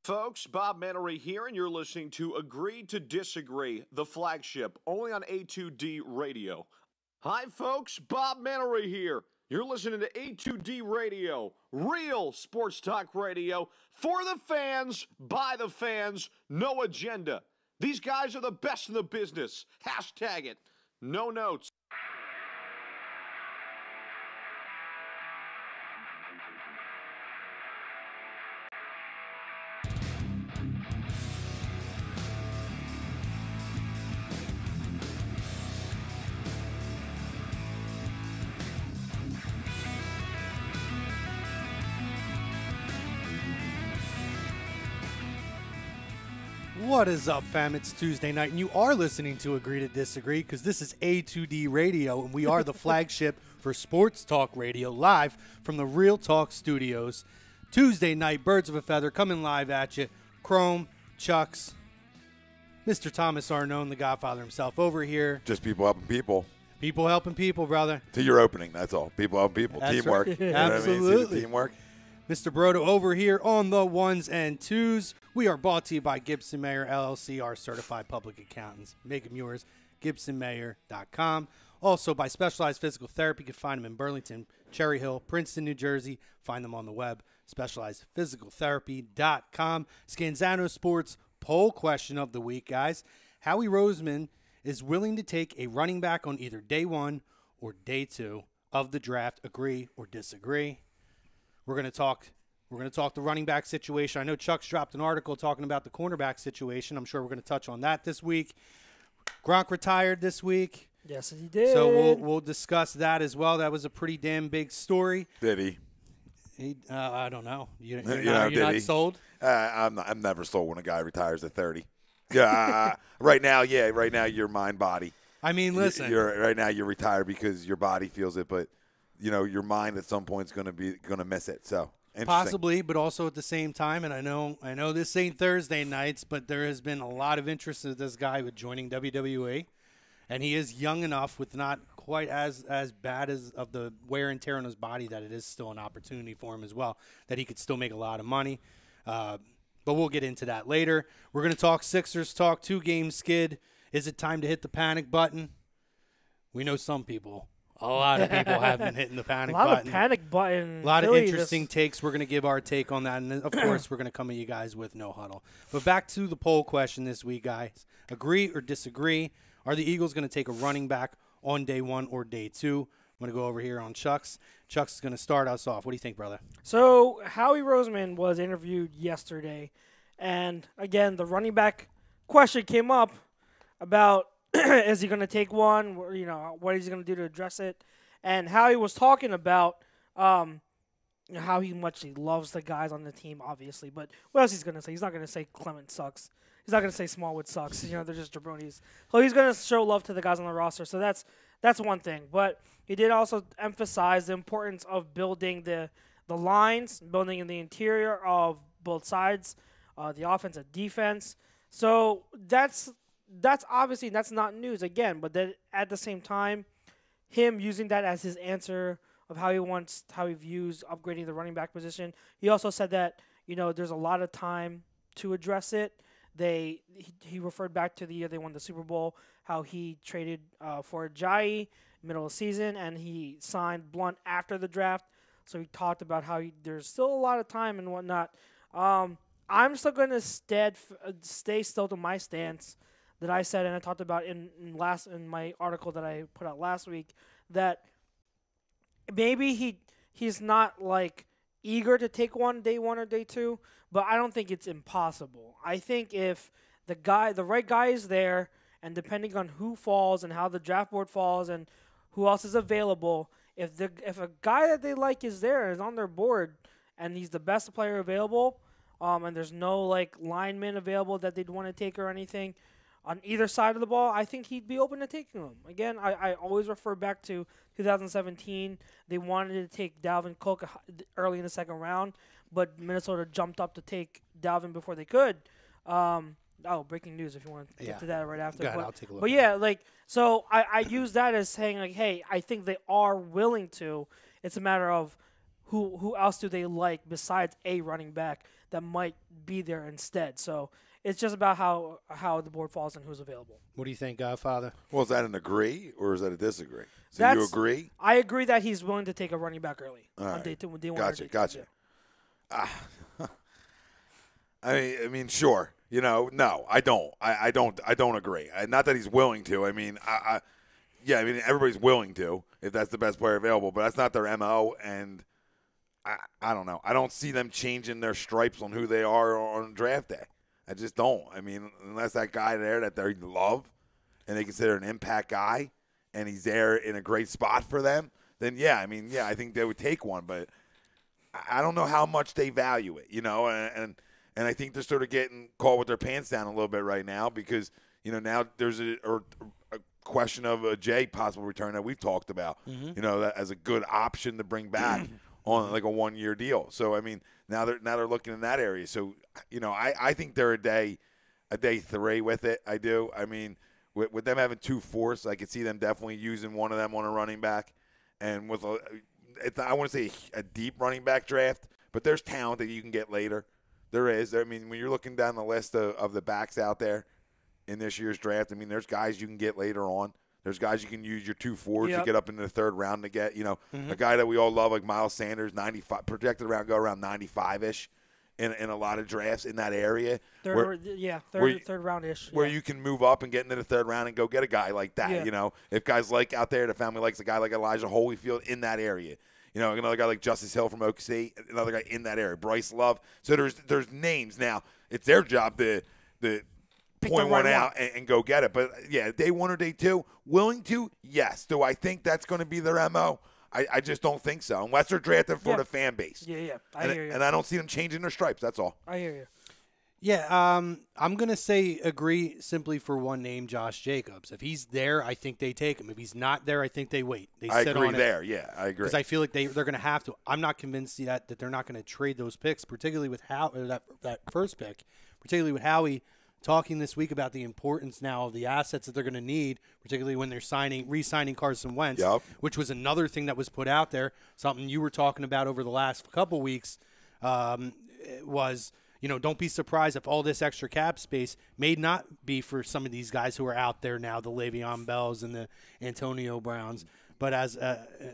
folks, Bob Mannery here, and you're listening to Agree to Disagree, the flagship, only on A2D Radio. Hi, folks, Bob Mannery here. You're listening to A2D Radio, real sports talk radio, for the fans, by the fans, no agenda. These guys are the best in the business. Hashtag it. No notes. What is up, fam? It's Tuesday night, and you are listening to Agree to Disagree because this is A2D Radio, and we are the flagship for sports talk radio live from the Real Talk Studios. Tuesday night, Birds of a Feather coming live at you. Chrome, Chucks, Mr. Thomas Arnone, the Godfather himself, over here. Just people helping people. People helping people, brother. To your opening, that's all. People helping people. That's Teamwork. right. You know what I mean? Absolutely. See the teamwork. Mr. Brodo over here on the ones and twos. We are brought to you by Gibson Mayer LLC, our certified public accountants. Make them yours, gibsonmayer.com. Also by Specialized Physical Therapy. You can find them in Burlington, Cherry Hill, Princeton, New Jersey. Find them on the web, specializedphysicaltherapy.com. Scanzano Sports poll question of the week, guys. Howie Roseman is willing to take a running back on either day one or day two of the draft. Agree or disagree? We're going to talk the running back situation. I know Chuck's dropped an article talking about the cornerback situation. I'm sure we're going to touch on that this week. Gronk retired this week. Yes, he did. So we'll discuss that as well. That was a pretty damn big story. Did he? I don't know. You're did not he? sold? I'm never sold when a guy retires at 30. Right now, you're mind body. I mean, listen. Right now you're retired because your body feels it, but your mind at some point is going to miss it. So possibly, but also at the same time, and I know this ain't Thursday nights, but there has been a lot of interest in this guy with joining WWE, and he is young enough with not quite as bad as of the wear and tear on his body that it is still an opportunity for him as well, that he could still make a lot of money. But we'll get into that later. We're going to talk Sixers talk, 2-game skid. Is it time to hit the panic button? We know some people. A lot of people have been hitting the panic button. A lot of panic button. A lot of interesting takes. We're going to give our take on that. And, of course, we're going to come at you guys with no huddle. But back to the poll question this week, guys. Agree or disagree? Are the Eagles going to take a running back on day one or day two? I'm going to go over here on Chuck's. Chuck's is going to start us off. What do you think, brother? So Howie Roseman was interviewed yesterday. And, again, the running back question came up about is he going to take one? What is he going to do to address it? And Howie was talking about how much he loves the guys on the team, obviously. But what else he's going to say? He's not going to say Clement sucks. He's not going to say Smallwood sucks. They're just jabronis. So he's going to show love to the guys on the roster. So that's one thing. But he did also emphasize the importance of building the lines, building in the interior of both sides, the offense and defense. So that's obviously that's not news again, but then at the same time, him using that as his answer of how he views upgrading the running back position. He also said that there's a lot of time to address it. He referred back to the year they won the Super Bowl, how he traded for Ajayi middle of the season, and he signed Blunt after the draft. So he talked about how there's still a lot of time and whatnot. I'm still going to stay still to my stance that I said and I talked about in my article that I put out last week, that maybe he's not like eager to take day one or day two, but I don't think it's impossible. I think if the right guy is there, and depending on who falls and how the draft board falls and who else is available, if a guy that they like is there and is on their board and he's the best player available, and there's no lineman available that they'd want to take or anything on either side of the ball, I think he'd be open to taking them. Again, I always refer back to 2017. They wanted to take Dalvin Cook early in the second round, but Minnesota jumped up to take Dalvin before they could. Breaking news if you want to get to that right after. I'll take a look. But yeah, so I use that as saying hey, I think they are willing to. It's a matter of who else do they like besides a running back that might be there instead. So it's just about how the board falls and who's available. What do you think, Godfather? Well, is that an agree or is that a disagree? So you That's- agree? I agree that he's willing to take a running back early All on right. day 2. Day 1 Gotcha, or day 2. gotcha. Yeah. I mean, sure. No, I don't. I don't agree. Not that he's willing to. I mean, yeah, I mean, everybody's willing to if that's the best player available, but that's not their MO, and I don't know. I don't see them changing their stripes on who they are on draft day. I just don't. I mean, unless that guy there that they love and they consider an impact guy and he's there in a great spot for them, then yeah, I mean, yeah, I think they would take one, but I don't know how much they value it, and I think they're sort of getting caught with their pants down a little bit right now because, now there's a question of a Jay possible return that we've talked about, that as a good option to bring back on like a 1-year deal. So, I mean, now they're looking in that area. So, I think they're a day 3 with it. I do. I mean, with them having 2 fourths, I could see them definitely using one of them on a running back. And with I want to say a deep running back draft, but there's talent that you can get later. There is. I mean, when you're looking down the list of the backs out there in this year's draft, I mean, there's guys you can get later on. There's guys you can use your 2 forwards to get up into the 3rd round to get, a guy that we all love like Miles Sanders, 95, projected around 95-ish in a lot of drafts in that area. Third round-ish. Where you can move up and get into the 3rd round and go get a guy like that, If guys like out there, the family likes a guy like Elijah Holyfield in that area. Another guy like Justice Hill from Oak State, another guy in that area, Bryce Love. So there's names now. It's their job to point one out and go get it. But, yeah, day 1 or day 2, willing to? Yes. Do I think that's going to be their MO? I just don't think so, unless they're drafted for the fan base. Yeah. I hear you. And I don't see them changing their stripes. That's all. I hear you. Yeah, I'm going to say agree simply for one name, Josh Jacobs. If he's there, I think they take him. If he's not there, I think they wait. I agree there. Yeah, I agree. Because I feel like they're going to have to. I'm not convinced that they're not going to trade those picks, particularly with that first pick, particularly with Howie talking this week about the importance now of the assets that they're going to need, particularly when they're re-signing Carson Wentz, which was another thing that was put out there, something you were talking about over the last couple weeks, was – don't be surprised if all this extra cap space may not be for some of these guys who are out there now, the Le'Veon Bells and the Antonio Browns, but as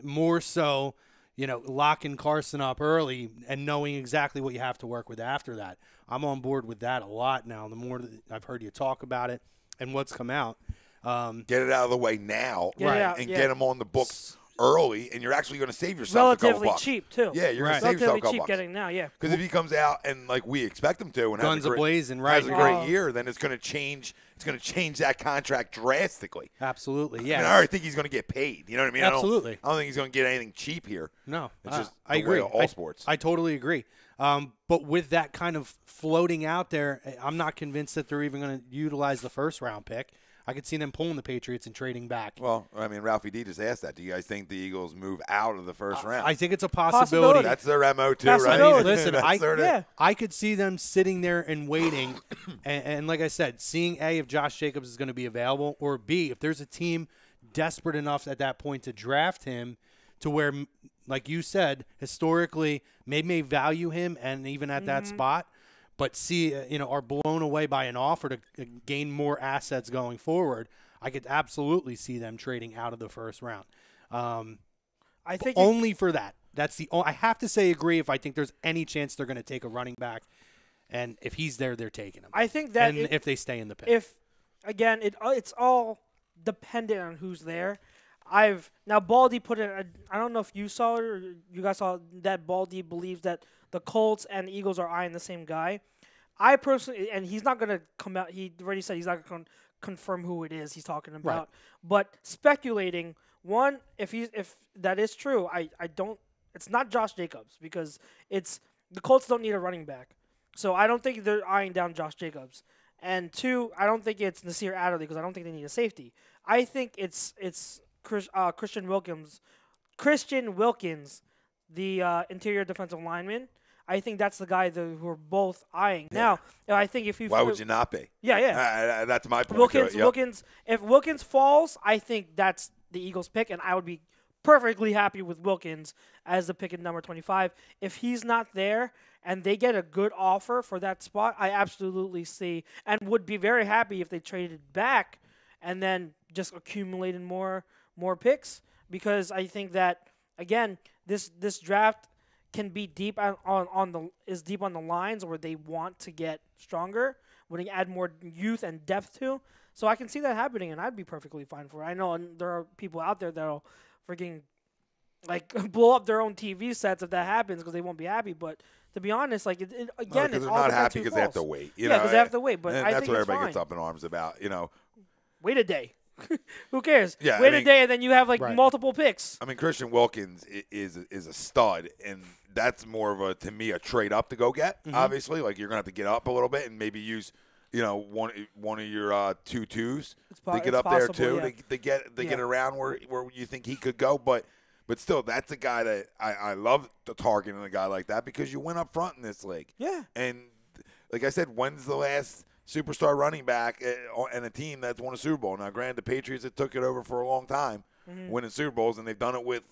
more so, locking Carson up early and knowing exactly what you have to work with after that. I'm on board with that a lot now. The more that I've heard you talk about it and what's come out. Get it out of the way now and get them on the books early, and you're actually going to save yourself relatively a couple bucks. Cheap too. Yeah, you're going to save yourself a couple cheap bucks. Getting now, yeah. Because if he comes out and like we expect him to, and guns a-blazing, right? has a great year, then it's going to change. It's going to change that contract drastically. Absolutely, yeah. I already think he's going to get paid. You know what I mean? Absolutely. I don't think he's going to get anything cheap here. No, it's just I agree. All sports. I totally agree. But with that kind of floating out there, I'm not convinced that they're even going to utilize the 1st round pick. I could see them pulling the Patriots and trading back. Well, I mean, Ralphie D just asked that. Do you guys think the Eagles move out of the 1st round? I think it's a possibility. That's their MO too, right? Listen, I could see them sitting there and waiting, and like I said, seeing A, if Josh Jacobs is going to be available, or B, if there's a team desperate enough at that point to draft him to where, like you said, historically, may value him and even at that spot, but are blown away by an offer to gain more assets going forward, I could absolutely see them trading out of the 1st round. I think only for that. That's I have to say agree if I think there's any chance they're going to take a running back, and if he's there, they're taking him. I think that if they stay in the pick. If again, it's all dependent on who's there. Now Baldy put it. I don't know if you saw it or you guys saw that Baldy believes that the Colts and the Eagles are eyeing the same guy. I personally, and he's not going to come out. He already said he's not going to confirm who it is he's talking about. Right. But speculating, one, if that is true, I don't. It's not Josh Jacobs because the Colts don't need a running back, so I don't think they're eyeing down Josh Jacobs. And 2, I don't think it's Nasir Adderley because I don't think they need a safety. I think it's Christian Wilkins, the interior defensive lineman. I think that's the guy who are both eyeing. Yeah. Now, I think why would you not be? Yeah. That's my point. Wilkins. If Wilkins falls, I think that's the Eagles' pick, and I would be perfectly happy with Wilkins as the pick at number 25. If he's not there and they get a good offer for that spot, I absolutely see and would be very happy if they traded back and then just accumulated more picks, because I think that, again, this draft can be deep on the lines where they want to get stronger, when they add more youth and depth to. So I can see that happening, and I'd be perfectly fine for it. I know there are people out there that'll freaking blow up their own TV sets if that happens because they won't be happy. But to be honest, again, because it's they're all not depends happy who because they have to falls. wait. Yeah, because they have to wait. But and I that's think what it's everybody fine. gets up in arms about. Wait a day. Who cares? Yeah, Wait a day, and then you have Right. multiple picks. I mean, Christian Wilkins is a stud, and that's more of to me a trade up to go get. Obviously, you're gonna have to get up a little bit and maybe use one of your 2-2s to get up there too, yeah. to get around where you think he could go. But still, that's a guy that I love targeting a guy like that, because you win up front in this league. Yeah. And like I said, when's the last superstar running back and a team that's won a Super Bowl? Now, granted, the Patriots have took it over for a long time, winning Super Bowls, and they've done it with,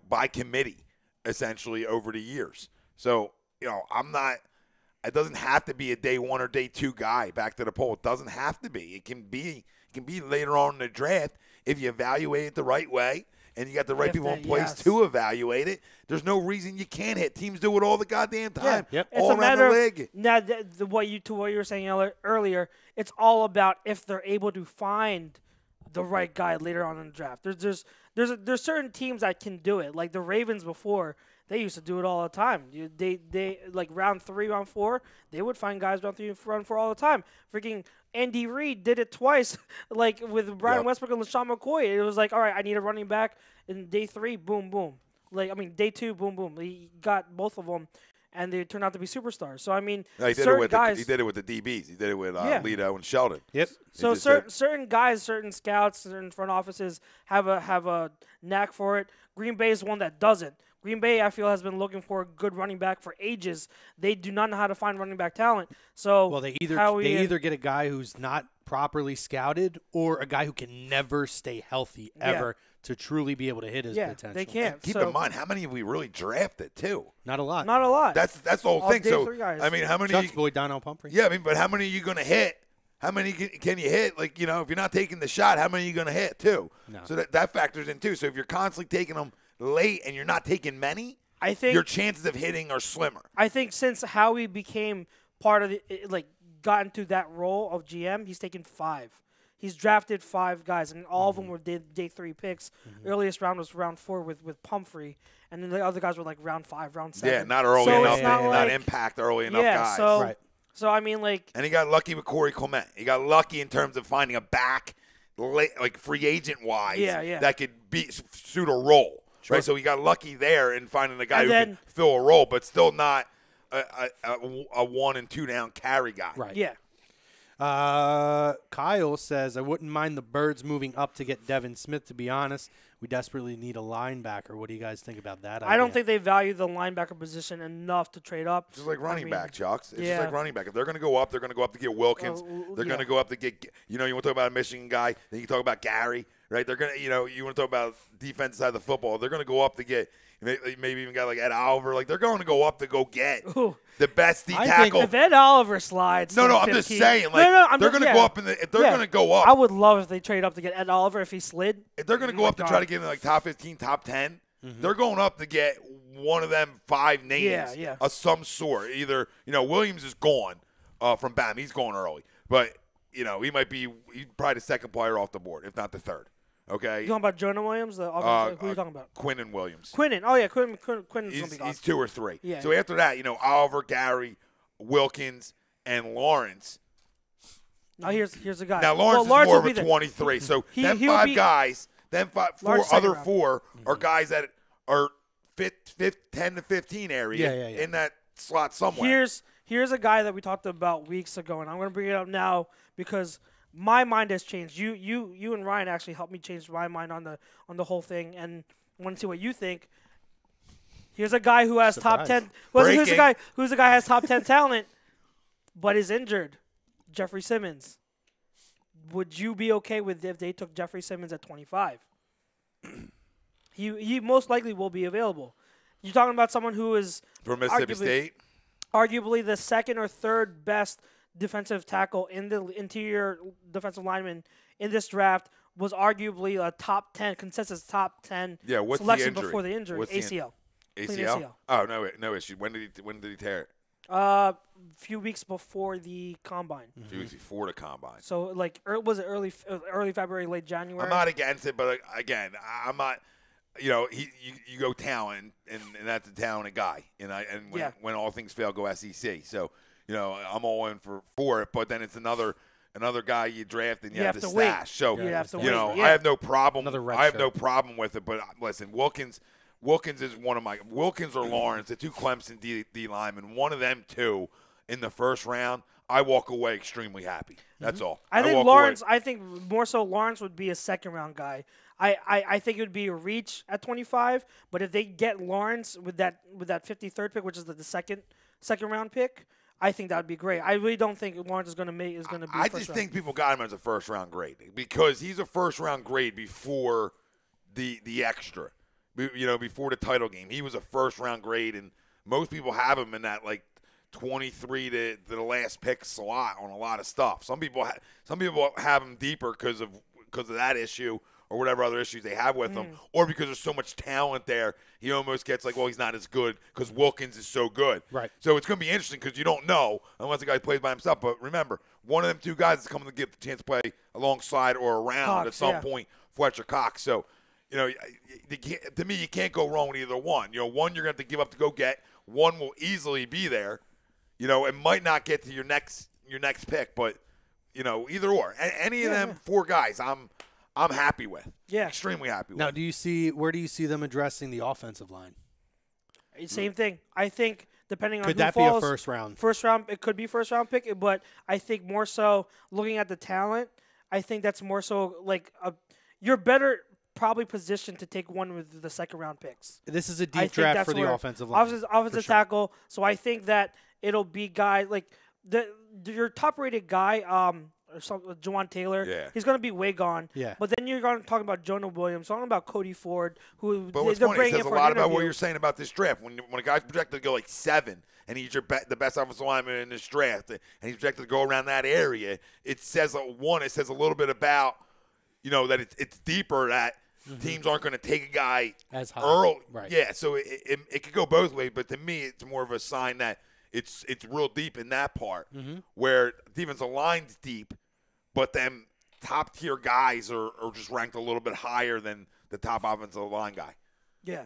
by committee, essentially, over the years. So, I'm not – it doesn't have to be a day one or day two guy back to the poll. It doesn't have to be. It can be later on in the draft if you evaluate it the right way and you got the right people in place to evaluate it. There's no reason you can't hit. Teams do it all the goddamn time. Yeah. Yep. All it's a around matter the league. Now, what you were saying earlier, it's all about if they're able to find the right guy later on in the draft. There's certain teams that can do it. Like the Ravens before, they used to do it all the time. They like round 3, round 4, they would find guys round 3 and round 4 all the time. Freaking Andy Reid did it twice, like with Brian Westbrook and LaShawn McCoy. It was like, all right, I need a running back in day 3, boom, boom. Day 2, boom, boom. He got both of them, and they turned out to be superstars. So, certain guys. He did it with the DBs. He did it with Lito and Sheldon. Yep. So certain guys, certain scouts, certain front offices have a knack for it. Green Bay is one that doesn't. Green Bay, I feel, has been looking for a good running back for ages. They do not know how to find running back talent. So they either get a guy who's not properly scouted or a guy who can never stay healthy ever to truly be able to hit his potential. They can't. And keep in mind, how many have we really drafted too? Not a lot. Not a lot. That's the whole thing. Day So 3 guys. how many? Chuck's boy, Donnell Pumphrey. Yeah, but how many are you going to hit? How many can you hit? If you're not taking the shot, how many are you going to hit too? No. So that factors in too. So if you're constantly taking them late and you're not taking many, I think your chances of hitting are slimmer. I think since Howie became part of got into that role of GM, he's taken 5. He's drafted 5 guys, and all of them were day 3 picks. Earliest round was round 4 with Pumphrey, and then the other guys were like round 5, round 7. Yeah, not early so enough. not Impact early enough guys. So, right. So I mean, and he got lucky with Corey Clement. He got lucky in terms of finding a back, free agent wise, that could suit a role. Sure. Right, so he got lucky there in finding a guy who can fill a role, but still not a 1 and 2 down carry guy. Right. Yeah. Kyle says, I wouldn't mind the Birds moving up to get Devin Smith, to be honest. We desperately need a linebacker. What do you guys think about that idea? I don't think they value the linebacker position enough to trade up. Just like running back, Chucks. It's just yeah. like running back. If they're going to go up, they're going to go up to get Wilkins. They're going to go up to get, you want to talk about a Michigan guy, then you talk about Gary, right? They're going to, you want to talk about defensive side of the football. They're going to go up to get maybe even a guy like Ed Oliver. They're going to go up to go get the best D tackle. If Ed Oliver slides, no, I'm 15, just saying. They're going to go up if they're going to go up. I would love if they trade up to get Ed Oliver if he slid. If they're going to go up to try to get in top 15, top 10, they're going up to get one of them 5 names of some sort. Either Williams is gone from Bam. He's going early, but he's probably the second player off the board, if not the third. Okay. You talking about Jonah Williams? Who are you talking about? Quinnen Williams. Quinnen. Oh, yeah. Quinnen's going to be gone. He's 2 or 3. Yeah. So after that, Oliver, Gary, Wilkins, and Lawrence. Now, here's a guy. Now, Lawrence is more of a 23. So then 5 guys, then 4 other 4 are guys that are 10 to 15 area in that slot somewhere. Here's a guy that we talked about weeks ago, and I'm going to bring it up now because – my mind has changed. You and Ryan actually helped me change my mind on the whole thing, and I want to see what you think. Here's a guy who has top 10. Who's a guy has top 10 talent, but is injured. Jeffrey Simmons. Would you be okay with if they took Jeffrey Simmons at 25? He most likely will be available. You're talking about someone who is From Mississippi State? arguably the second or third best defensive tackle in the interior defensive lineman in this draft, was arguably a top 10, consensus top 10 What's selection the injury? before the injury. What's ACL. ACL? Oh, no issue. When did he tear it? A few weeks before the combine. A few weeks before the combine. So, like, was it early February, late January? I'm not against it, but again, I'm not. You go talent, and that's a talented guy. And when all things fail, go SEC. So, I'm all in for it. But then it's another guy you draft and you have to wait. stash. So, you have to wait. I have no problem. Another I have no problem with it. But listen, Wilkins is one of my – Wilkins or Lawrence, the two Clemson D linemen, one of them two in the first round, I walk away extremely happy. That's all. I think Lawrence – I think more so Lawrence would be a second-round guy. I think it would be a reach at 25, but if they get Lawrence with that 53rd pick, which is the second round pick, I think that would be great. I really don't think Lawrence is going to be. I just think people got him as a first round grade because he's a first round grade before the extra, before the title game. He was a first round grade, and most people have him in that like 23 to the last pick slot on a lot of stuff. Some people have him deeper because of that issue, or whatever other issues they have with him, or because there's so much talent there, he almost gets like, well, he's not as good because Wilkins is so good. Right. So it's going to be interesting because you don't know unless the guy plays by himself. But remember, one of them two guys is coming to get the chance to play alongside or around at some point, Fletcher Cox. So, to me, you can't go wrong with either one. One you're going to have to give up to go get. One will easily be there. It might not get to your next pick, but, either or. Any of them four guys, I'm happy with. Yeah. Extremely happy with. Now, where do you see them addressing the offensive line? Same thing. I think depending on Could who that falls, be a first round? First round, it could be first round pick, but I think more so looking at the talent, I think that's more so like you're better probably positioned to take one with the second round picks. This is a deep draft for the offensive line. Offensive tackle. So I think that it'll be guys like your top rated guy, or Jawan Taylor, he's going to be way gone. Yeah. But then you're going to talk about Jonah Williams, talking about Cody Ford, who but what's funny, it says a lot about what you're saying about this draft. When a guy's projected to go like 7, and he's the best offensive lineman in this draft, and he's projected to go around that area, it says a little bit about, that it's deeper, that teams aren't going to take a guy as high. Early. Right. Yeah, so it could go both ways, but to me, it's more of a sign that it's real deep in that part where defensive line's deep, but then top-tier guys are just ranked a little bit higher than the top offensive line guy. Yeah.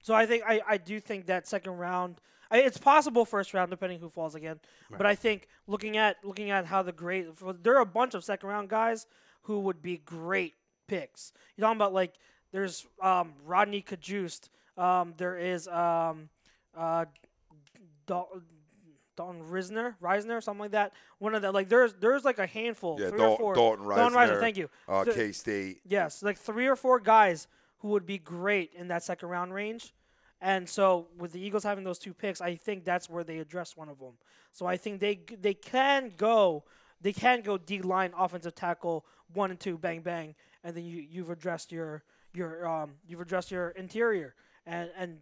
So I do think that second round, it's possible first round depending who falls again. Right. But I think looking at how there are a bunch of second round guys who would be great picks. You're talking about like there's Rodney Kajust, there is Dalton Reisner, something like that. One of the like there's like a handful, 3 or 4. Dalton Reisner, thank you. K-State. Yes, like 3 or 4 guys who would be great in that second round range. And so with the Eagles having those 2 picks, I think that's where they address one of them. So I think they can go D-line offensive tackle 1 and 2 bang bang, and then you've addressed your interior and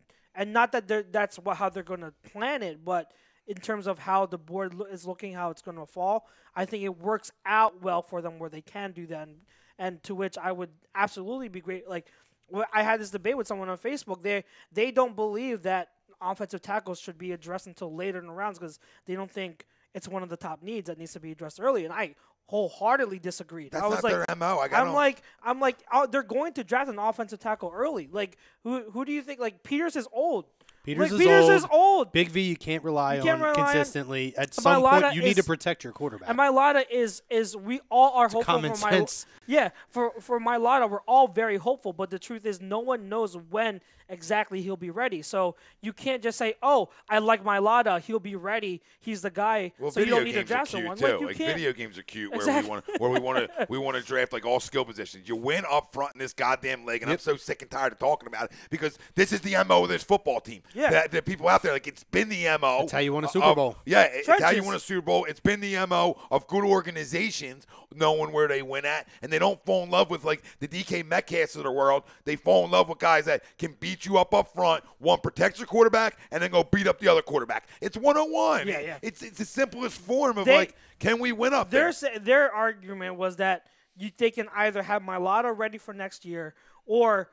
not that that's how they're going to plan it, but in terms of how the board is looking, how it's going to fall, I think it works out well for them where they can do that, and to which I would absolutely be great. Like I had this debate with someone on Facebook. They don't believe that offensive tackles should be addressed until later in the rounds because they don't think it's one of the top needs that needs to be addressed early, and I wholeheartedly disagreed. That's I was not like, their MO. I'm like, they're going to draft an offensive tackle early. Like, who do you think? Like, Peters is old. Peters is old. Big V, you can't rely on consistently. At some some point, you need to protect your quarterback. And Mailata is we all are hopeful common for sense. for Mailata, we're all very hopeful. But the truth is, no one knows when exactly he'll be ready. So you can't just say, "Oh, I like Mailata. He'll be ready. He's the guy." Well, so you don't need to draft someone. Like video games are cute, where we want to draft like all skill positions. You win up front in this goddamn league, and I'm so sick and tired of talking about it because this is the MO of this football team. Yeah. The people out there, like, it's been the MO. That's how you won a Super Bowl. Yeah, it's how you Trenches. win a Super Bowl. It's been the MO of good organizations knowing where they win at, and they don't fall in love with, like, the DK Metcalfs of the world. They fall in love with guys that can beat you up front, one protects your quarterback, and then go beat up the other quarterback. It's 101. Yeah. It's the simplest form of, can we win up Their there? their argument was that they can either have Mailata ready for next year or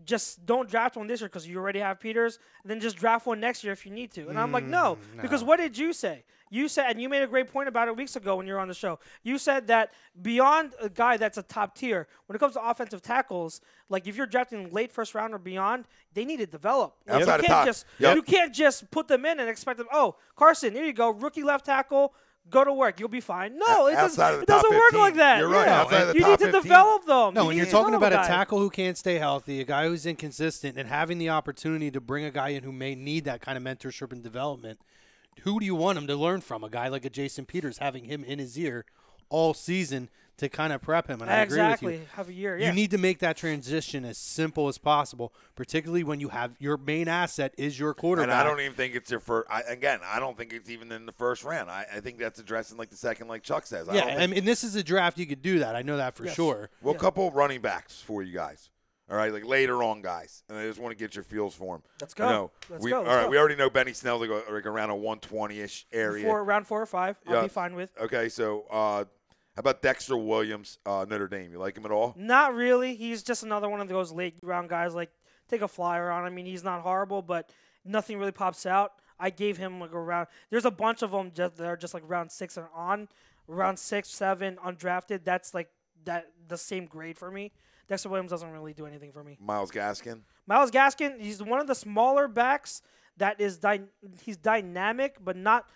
just don't draft one this year because you already have Peters, and then just draft one next year if you need to. And I'm like, no, because what did you say? You said, and you made a great point about it weeks ago when you were on the show. You said that beyond a guy that's a top tier, when it comes to offensive tackles, like if you're drafting late first round or beyond, they need to develop. Like, Outside of top. You can't just put them in and expect them, oh, Carson, here you go, rookie left tackle, go to work, you'll be fine. No, it doesn't work like that. You're right. Outside of the you top need to 15. develop them. No, You when need you're to talking develop about a guy. tackle who can't stay healthy, a guy who's inconsistent, and having the opportunity to bring a guy in who may need that kind of mentorship and development, who do you want him to learn from? A guy like a Jason Peters, having him in his ear all season to kind of prep him. And I agree with you. Have a year, yeah. You need to make that transition as simple as possible, particularly when you have your main asset is your quarterback. And I don't even think it's your first. I don't think it's even in the first round. I think that's addressing like the second, like Chuck says. I mean, this is a draft. You could do that. I know that for sure. Well, a couple running backs for you guys. All right, like later on guys. And I just want to get your feels for them. Let's go. Let's go. All right, we already know Benny Snell's like around a 120-ish area. Round 4 or 5, I'll be fine with. Okay, so how about Dexter Williams, Notre Dame? You like him at all? Not really. He's just another one of those late round guys. Like, take a flyer on. I mean, he's not horrible, but nothing really pops out. I gave him like a round. There's a bunch of them that are just like round 6 and on. Round 6, 7, undrafted. That's like the same grade for me. Dexter Williams doesn't really do anything for me. Miles Gaskin? Miles Gaskin, he's one of the smaller backs that is he's dynamic, but not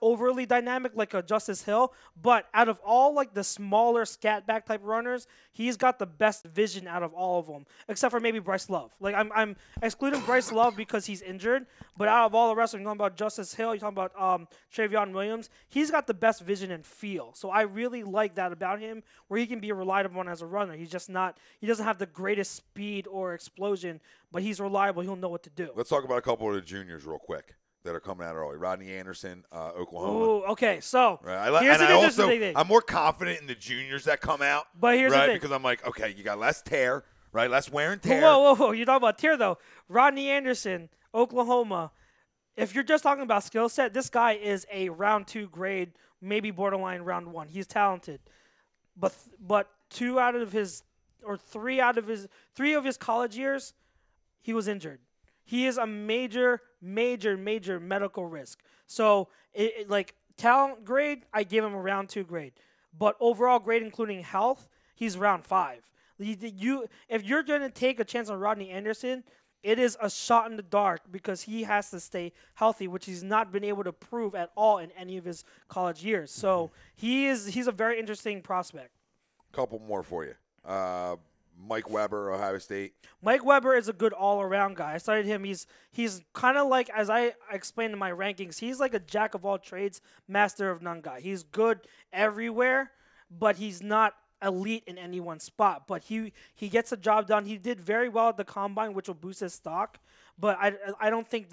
overly dynamic like a Justice Hill. But out of all like the smaller scat back type runners, he's got the best vision out of all of them, except for maybe Bryce Love. Like I'm excluding Bryce Love because he's injured, but out of all the rest, you're talking about Justice Hill, you're talking about Travion Williams, he's got the best vision and feel. So I really like that about him, where he can be relied upon as a runner. He doesn't have the greatest speed or explosion, but he's reliable. He'll know what to do. Let's talk about a couple of the juniors real quick that are coming out early. Rodney Anderson, Oklahoma. Ooh, okay. So right. here's an interesting thing. I'm more confident in the juniors that come out. But here's the thing. Because I'm like, okay, you got less tear, right? Less wear and tear. Whoa. You're talking about tear, though. Rodney Anderson, Oklahoma. If you're just talking about skill set, this guy is a round 2 grade, maybe borderline round 1. He's talented. But 3 of his college years, he was injured. He is a major medical risk. So, like talent grade, I give him a round 2 grade. But overall grade, including health, he's round 5. If you're going to take a chance on Rodney Anderson, it is a shot in the dark because he has to stay healthy, which he's not been able to prove at all in any of his college years. So he's a very interesting prospect. Couple more for you. Mike Weber, Ohio State. Mike Weber is a good all-around guy. I started him. He's kind of like, as I explained in my rankings, he's like a jack of all trades, master of none guy. He's good everywhere, but he's not elite in any one spot. But he gets the job done. He did very well at the combine, which will boost his stock. But I don't think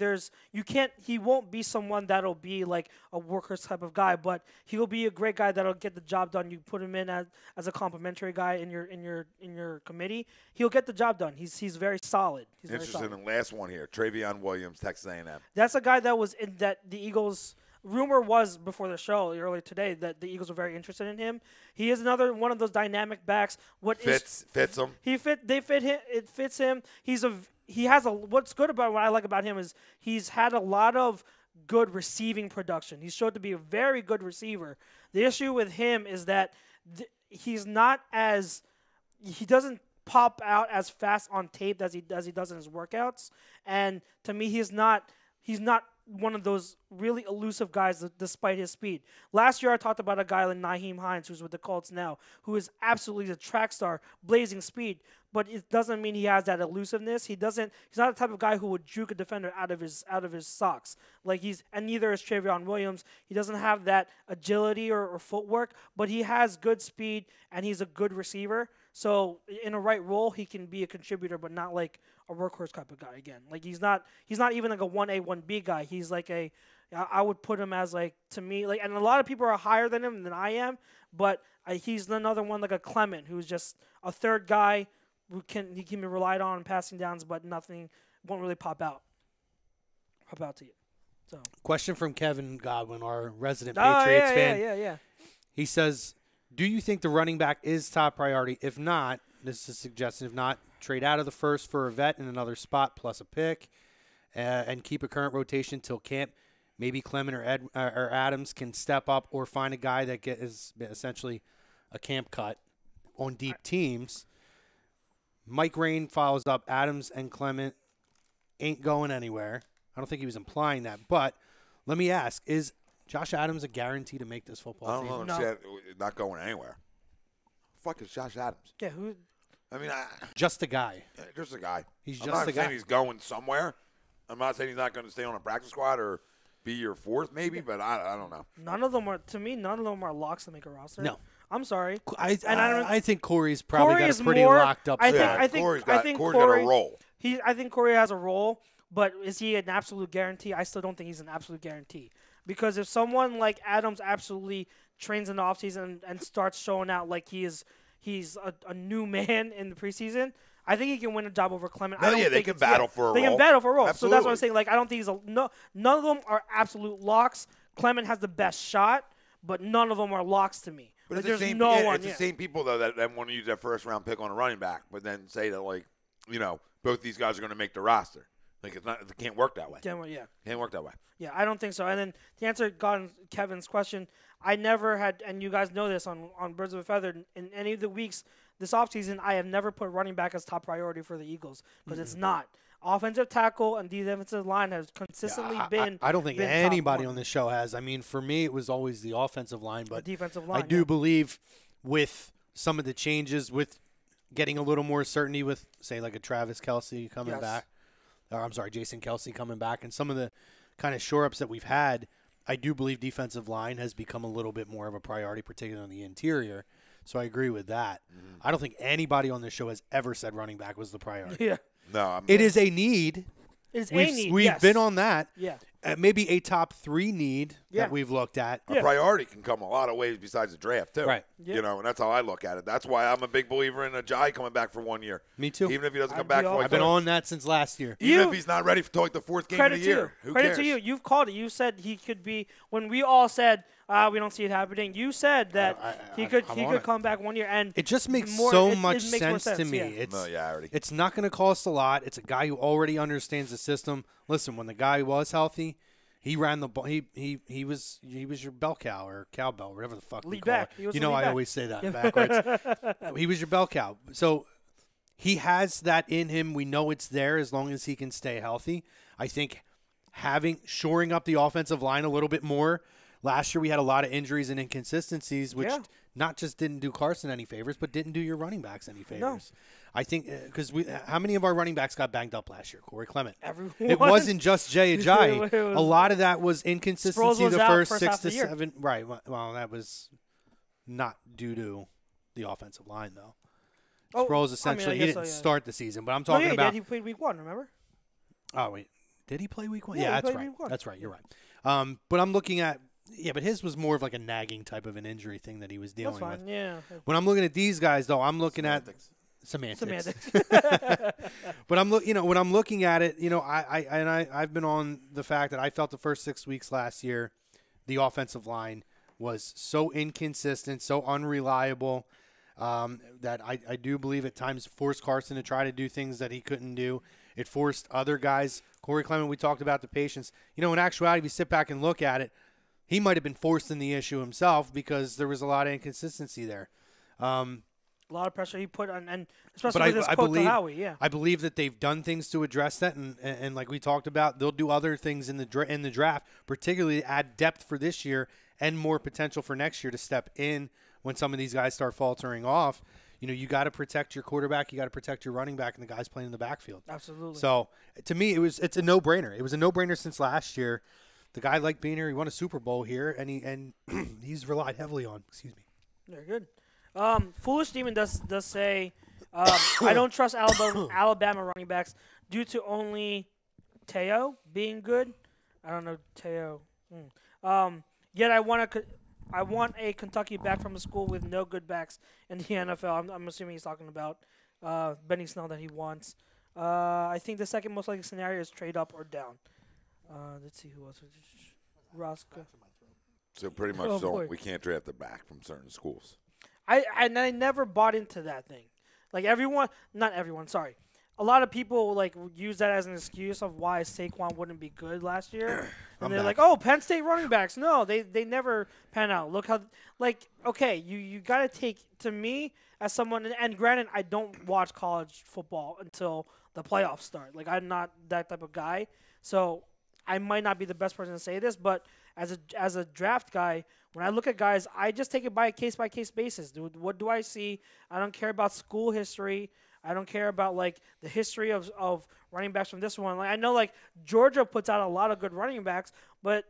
he won't be someone that'll be like a workhorse type of guy, but he'll be a great guy that'll get the job done. You put him in as a complimentary guy in your committee, he'll get the job done. He's very solid. Interesting. And last one here, Travion Williams, Texas A&M. That's a guy that was in that the Eagles. Rumor was before the show earlier today that the Eagles were very interested in him. He is another one of those dynamic backs. Fits him. They fit him. It fits him. What's good about what I like about him is he's had a lot of good receiving production. He's showed to be a very good receiver. The issue with him is that he doesn't pop out as fast on tape as he does in his workouts. And to me, he's not one of those really elusive guys despite his speed. Last year I talked about a guy like Nyheim Hines, who's with the Colts now, who is absolutely a track star, blazing speed, but it doesn't mean he has that elusiveness. He's not the type of guy who would juke a defender out of his socks. And neither is Travion Williams. He doesn't have that agility or footwork, but he has good speed and he's a good receiver. So in a right role, he can be a contributor, but not like a workhorse type of guy. Again, like he's not even like a 1A 1B guy. He's like I would put him as like, to me, like, and a lot of people are higher than him than I am, but he's another one like a Clement, who's just a third guy he can be relied on in passing downs, but nothing won't really pop out to you. So Question from Kevin Godwin, our resident Patriots fan. Yeah. He says, do you think the running back is top priority? If not, this is a suggestion, if not, trade out of the first for a vet in another spot plus a pick and keep a current rotation till camp. Maybe Clement or Adams can step up or find a guy that is essentially a camp cut on deep teams. Mike Rain follows up. Adams and Clement ain't going anywhere. I don't think he was implying that. But let me ask, is Josh Adams a guarantee to make this football team? I don't know. Not going anywhere. Fuck is Josh Adams? Yeah, who? I mean, just a guy. Just a guy. He's I'm just not a saying guy. he's going somewhere. I'm not saying he's not going to stay on a practice squad or be your fourth, maybe, but I don't know. None of them are locks to make a roster. No. I'm sorry. I think Corey's probably Corey got is a pretty more, locked up. I think Corey's got a Corey role. I think Corey has a role, but is he an absolute guarantee? I still don't think he's an absolute guarantee. Because if someone like Adams absolutely trains in the offseason and starts showing out like he's a new man in the preseason, I think he can win a job over Clement. They can battle for a role. They can battle for a role. Absolutely. So that's what I'm saying. Like, I don't think none of them are absolute locks. Clement has the best shot, but none of them are locks to me. But like, it's there's the same people, though, that want to use that first-round pick on a running back, but then say that, like, both these guys are going to make the roster. Like, it can't work that way. Yeah. Can't work that way. Yeah, I don't think so. And then to answer Kevin's question, I never had, and you guys know this on Birds of a Feather, in any of the weeks this offseason, I have never put running back as top priority for the Eagles because it's not. Offensive tackle and defensive line has consistently been. I don't think anybody on this show has. I mean, for me, it was always the offensive line, but the defensive line. I do believe with some of the changes, with getting a little more certainty with, say, like a Travis Kelce coming back, or I'm sorry, Jason Kelce coming back, and some of the kind of shore ups that we've had, I do believe defensive line has become a little bit more of a priority, particularly on the interior. So I agree with that. I don't think anybody on this show has ever said running back was the priority. Yeah. No, It is a need. We've been on that. Yeah. Maybe a top 3 need that we've looked at. A priority can come a lot of ways besides the draft, too. Right. Yeah. And that's how I look at it. That's why I'm a big believer in Ajayi coming back for 1 year. Me too. Even if he doesn't come back for I've been on that since last year. Even if he's not ready for like the fourth game of the year. Who Credit cares? to you. You've called it. You said he could be, when we all said, we don't see it happening, you said that he could come back 1 year. And it just makes much sense to me. Yeah. It's not going to cost a lot. It's a guy who already understands the system. Listen, when the guy was healthy, he ran the ball. He was your bell cow or cowbell, whatever the fuck we call it. I always say that backwards. He was your bell cow. So he has that in him. We know it's there as long as he can stay healthy. I think shoring up the offensive line a little bit more. Last year we had a lot of injuries and inconsistencies, which not just didn't do Carson any favors, but didn't do your running backs any favors. No. I think because how many of our running backs got banged up last year? Corey Clement. Everyone. It wasn't just Jay Ajayi. A lot of that was inconsistency was the out first first 6 half to of the year. 7. Right. Well, that was not due to the offensive line, though. Sproles essentially he didn't start the season, but I'm talking about. He played week 1. Remember? Oh wait, did he play week 1? Yeah, that's right. That's right. You're right. But I'm looking at. Yeah, but his was more of like a nagging type of an injury thing that he was dealing with. Yeah. When I'm looking at these guys, though, I'm looking at semantics. But when I'm looking at it, I've been on the fact that I felt the first 6 weeks last year, the offensive line was so inconsistent, so unreliable, that I do believe at times forced Carson to try to do things that he couldn't do. It forced other guys. Corey Clement, we talked about the patience. In actuality, if you sit back and look at it, he might have been forced in the issue himself because there was a lot of inconsistency there. A lot of pressure he put on, and especially with his quote to Howie. Yeah, I believe that they've done things to address that, and like we talked about, they'll do other things in the draft, particularly to add depth for this year and more potential for next year to step in when some of these guys start faltering off. You got to protect your quarterback, you got to protect your running back, and the guys playing in the backfield. Absolutely. So to me, it's a no-brainer. It was a no-brainer since last year. The guy liked being here. He won a Super Bowl here, and he's relied heavily on. Excuse me. Very good. Foolish Demon does say, I don't trust Alabama running backs due to only Teo being good. I don't know Teo. Yet I want a Kentucky back from a school with no good backs in the NFL. I'm assuming he's talking about Benny Snell that he wants. I think the second most likely scenario is trade up or down. Let's see who else. Roscoe. So pretty much, we can't draft it back from certain schools. I never bought into that thing. Like not everyone, sorry. A lot of people like use that as an excuse of why Saquon wouldn't be good last year. And they're like, "Oh, Penn State running backs." No, they never pan out. Look how okay, you got to take, to me as someone, and granted I don't watch college football until the playoffs start. Like, I'm not that type of guy. So, I might not be the best person to say this, but as a draft guy, when I look at guys, I just take it by a case-by-case basis. Dude, what do I see? I don't care about school history. I don't care about, like, the history of running backs from this one. Like, I know, like, Georgia puts out a lot of good running backs, but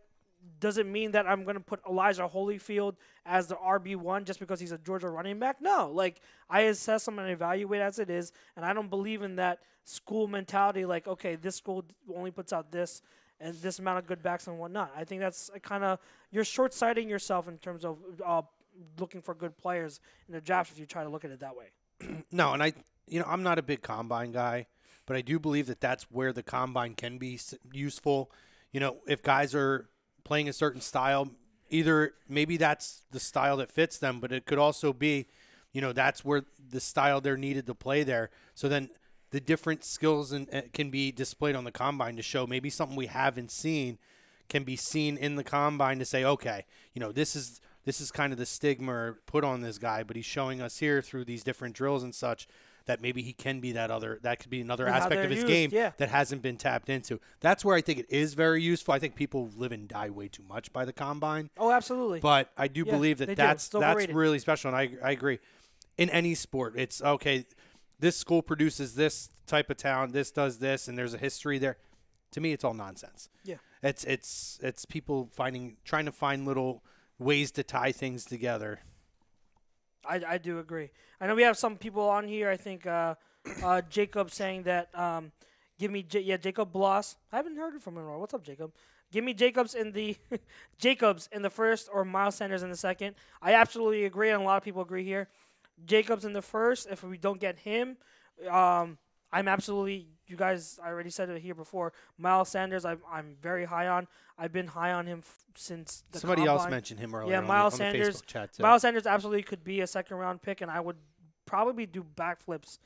does it mean that I'm going to put Elijah Holyfield as the RB1 just because he's a Georgia running back? No. Like, I assess him and evaluate as it is, and I don't believe in that school mentality, like, okay, this school only puts out this and this amount of good backs and whatnot. I think that's kind of, you're short-sighting yourself in terms of looking for good players in the draft if you try to look at it that way. No, and I'm not a big combine guy, but I do believe that that's where the combine can be useful. If guys are playing a certain style, either maybe that's the style that fits them, but it could also be, that's where the style they're needed to play there. So then the different skills can be displayed on the combine to show maybe something we haven't seen can be seen in the combine to say, okay, this is kind of the stigma put on this guy, but he's showing us here through these different drills and such that maybe he can be that could be another aspect of his game that hasn't been tapped into. That's where I think it is very useful. I think people live and die way too much by the combine. Oh, absolutely. But I do believe that's really special, and I agree. In any sport, it's okay, this school produces this type of talent, this does this, and there's a history there. To me, it's all nonsense. Yeah. It's people trying to find little ways to tie things together. I do agree. I know we have some people on here. I think Jacob saying that give me Jacob Bloss. I haven't heard from him at all. What's up, Jacob? Give me Jacobs in the first or Miles Sanders in the second. I absolutely agree, and a lot of people agree here. Jacobs in the first. If we don't get him, I'm absolutely. You guys, I already said it here before. Miles Sanders, I'm very high on. I've been high on him since the Somebody combine. else mentioned him earlier. Yeah, Miles Sanders. On the Facebook chat too. Miles Sanders absolutely could be a second-round pick, and I would probably do backflips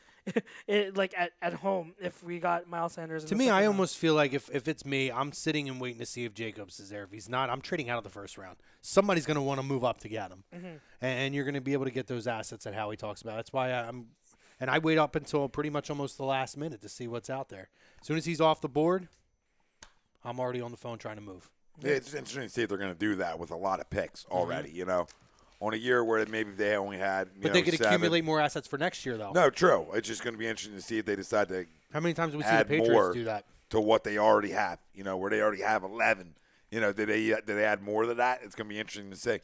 like at home if we got Miles Sanders. To me, I almost feel like if it's me, I'm sitting and waiting to see if Jacobs is there. If he's not, I'm trading out of the first round. Somebody's going to want to move up to get him, and you're going to be able to get those assets that Howie talks about. That's why I wait up until pretty much almost the last minute to see what's out there. As soon as he's off the board, I'm already on the phone trying to move. Yeah, it's interesting to see if they're going to do that with a lot of picks already, on a year where maybe they only had, But they could accumulate more assets for next year, though. No, true. It's just going to be interesting to see if they decide to How many times do we see the Patriots do that? To what they already have, where they already have 11. Did they add more to that? It's going to be interesting to see.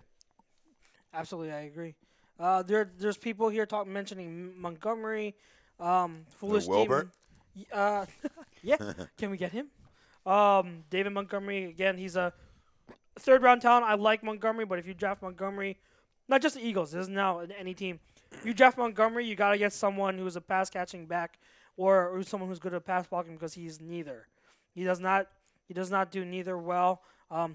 Absolutely, I agree. There's people here mentioning Montgomery, Foolish Wilbert? Demon. Yeah, can we get him? David Montgomery, again, he's a third-round talent. I like Montgomery, but if you draft Montgomery, not just the Eagles, this is now any team. You draft Montgomery, you got to get someone who's a pass-catching back or someone who's good at pass blocking because he's neither. He does not do neither well. But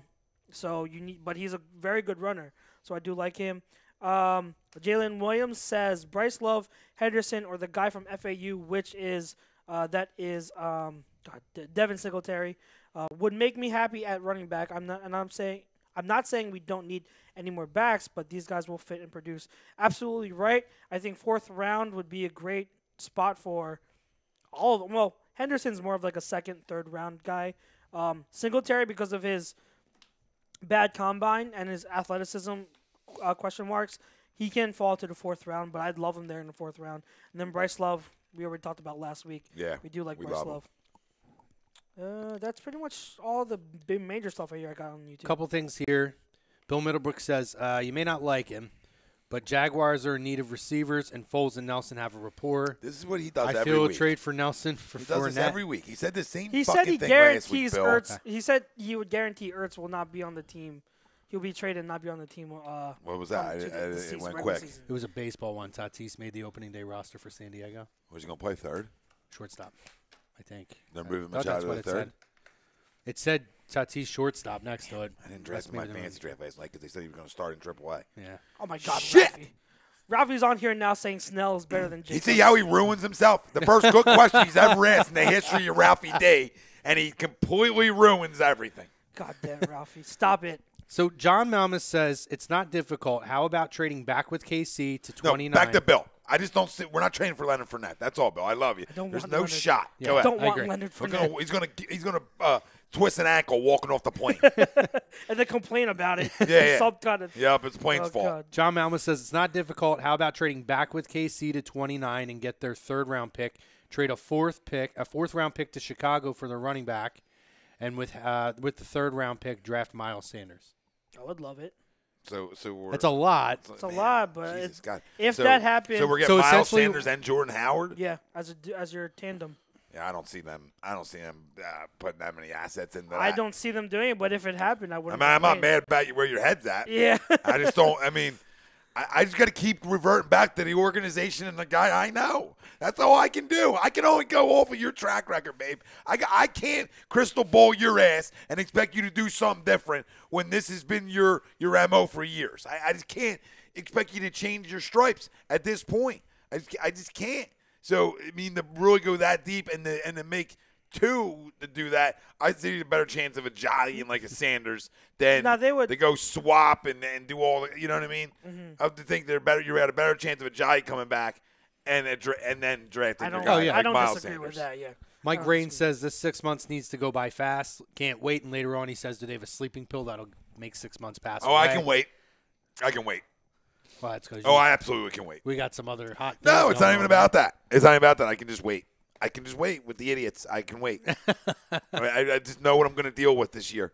he's a very good runner, so I do like him. Jalen Williams says Bryce Love, Henderson, or the guy from FAU, which is Devin Singletary, would make me happy at running back. I'm not saying we don't need any more backs, but these guys will fit and produce. Absolutely right. I think fourth round would be a great spot for all of them. Well, Henderson's more of like a second, third round guy. Singletary, because of his bad combine and his athleticism question marks, he can fall to the fourth round, but I'd love him there in the fourth round. And then Bryce Love, we already talked about last week. Yeah, we do like Bryce Love. That's pretty much all the big major stuff I got on YouTube. Couple things here. Bill Middlebrook says, you may not like him, But Jaguars are in need of receivers, and Foles and Nelson have a rapport. This is what he does I every feel week. a trade for Nelson for He does this Fournette. every week. He said the same He fucking said he thing last week, guarantees Bill. Ertz. He said he would guarantee Ertz will not be on the team. He'll be traded and not be on the team. What was that? It went quick. It was a baseball one. Tatis made the opening day roster for San Diego. Was he going to play third? Shortstop, I think. They're moving Thought Machado that's to what the it third? said. It said Tatis shortstop next to it. I didn't draft my fantasy draft last night because they said he was going to start in AAA. Yeah. Oh my God, Shit! Ralphie's on here now saying Snell is better than You Jacobs. see how he ruins himself? The first good question he's ever asked in the history of Ralphie D, and he completely ruins everything. God damn, Ralphie, stop it. So John Malmus says it's not difficult. How about trading back with KC to 29? No, back to Bill. I just don't see. We're not trading for Leonard Fournette. That's all, Bill. I love you. don't There's want no Leonard. shot. Yeah. Go ahead. Don't I want agree. Leonard We're Fournette. he's gonna twist an ankle walking off the plane. And then complain about it. Yeah. Some kind of. Yep, it's plane's Oh, fault. God. John Malmus says it's not difficult. How about trading back with KC to 29 and get their third-round pick? Trade a fourth round pick to Chicago for their running back, and with the third-round pick, draft Miles Sanders. I would love it. So we're. It's a lot. It's a lot, but Jesus it's, God. if that happens, so we're getting So Miles essentially- Sanders and Jordan Howard. yeah, as your tandem. Yeah, I don't see them putting that many assets into that. I don't see them doing it, but if it happened, I I wouldn't. mean, I'm not mad about where your head's at. Yeah. I just don't. I mean, I just got to keep reverting back to the organization and the guy I know. That's all I can do. I can only go off of your track record, babe. I can't crystal ball your ass and expect you to do something different when this has been your MO for years. I just can't expect you to change your stripes at this point. I just can't. So, I mean, to really go that deep and to make two to do that, I'd say a better chance of a Jotty and like a Sanders than No, they would- to go swap and do all the, you know what I mean? I have to think they're better. You had a better chance of a Jotty coming back and then drafting I don't. your guy yeah. like I don't Miles disagree Sanders. with that. Yeah. Mike I don't Rain disagree. says this 6 months needs to go by fast. Can't wait. And later on, he says, do they have a sleeping pill that'll make 6 months pass Oh, I away? can wait. I can wait. Well, that's because Oh, I absolutely can wait. we got some other hot No, things it's not going even on. about that. It's not even about that. I can just wait. I can just wait with the idiots. I can wait. I just know what I'm going to deal with this year.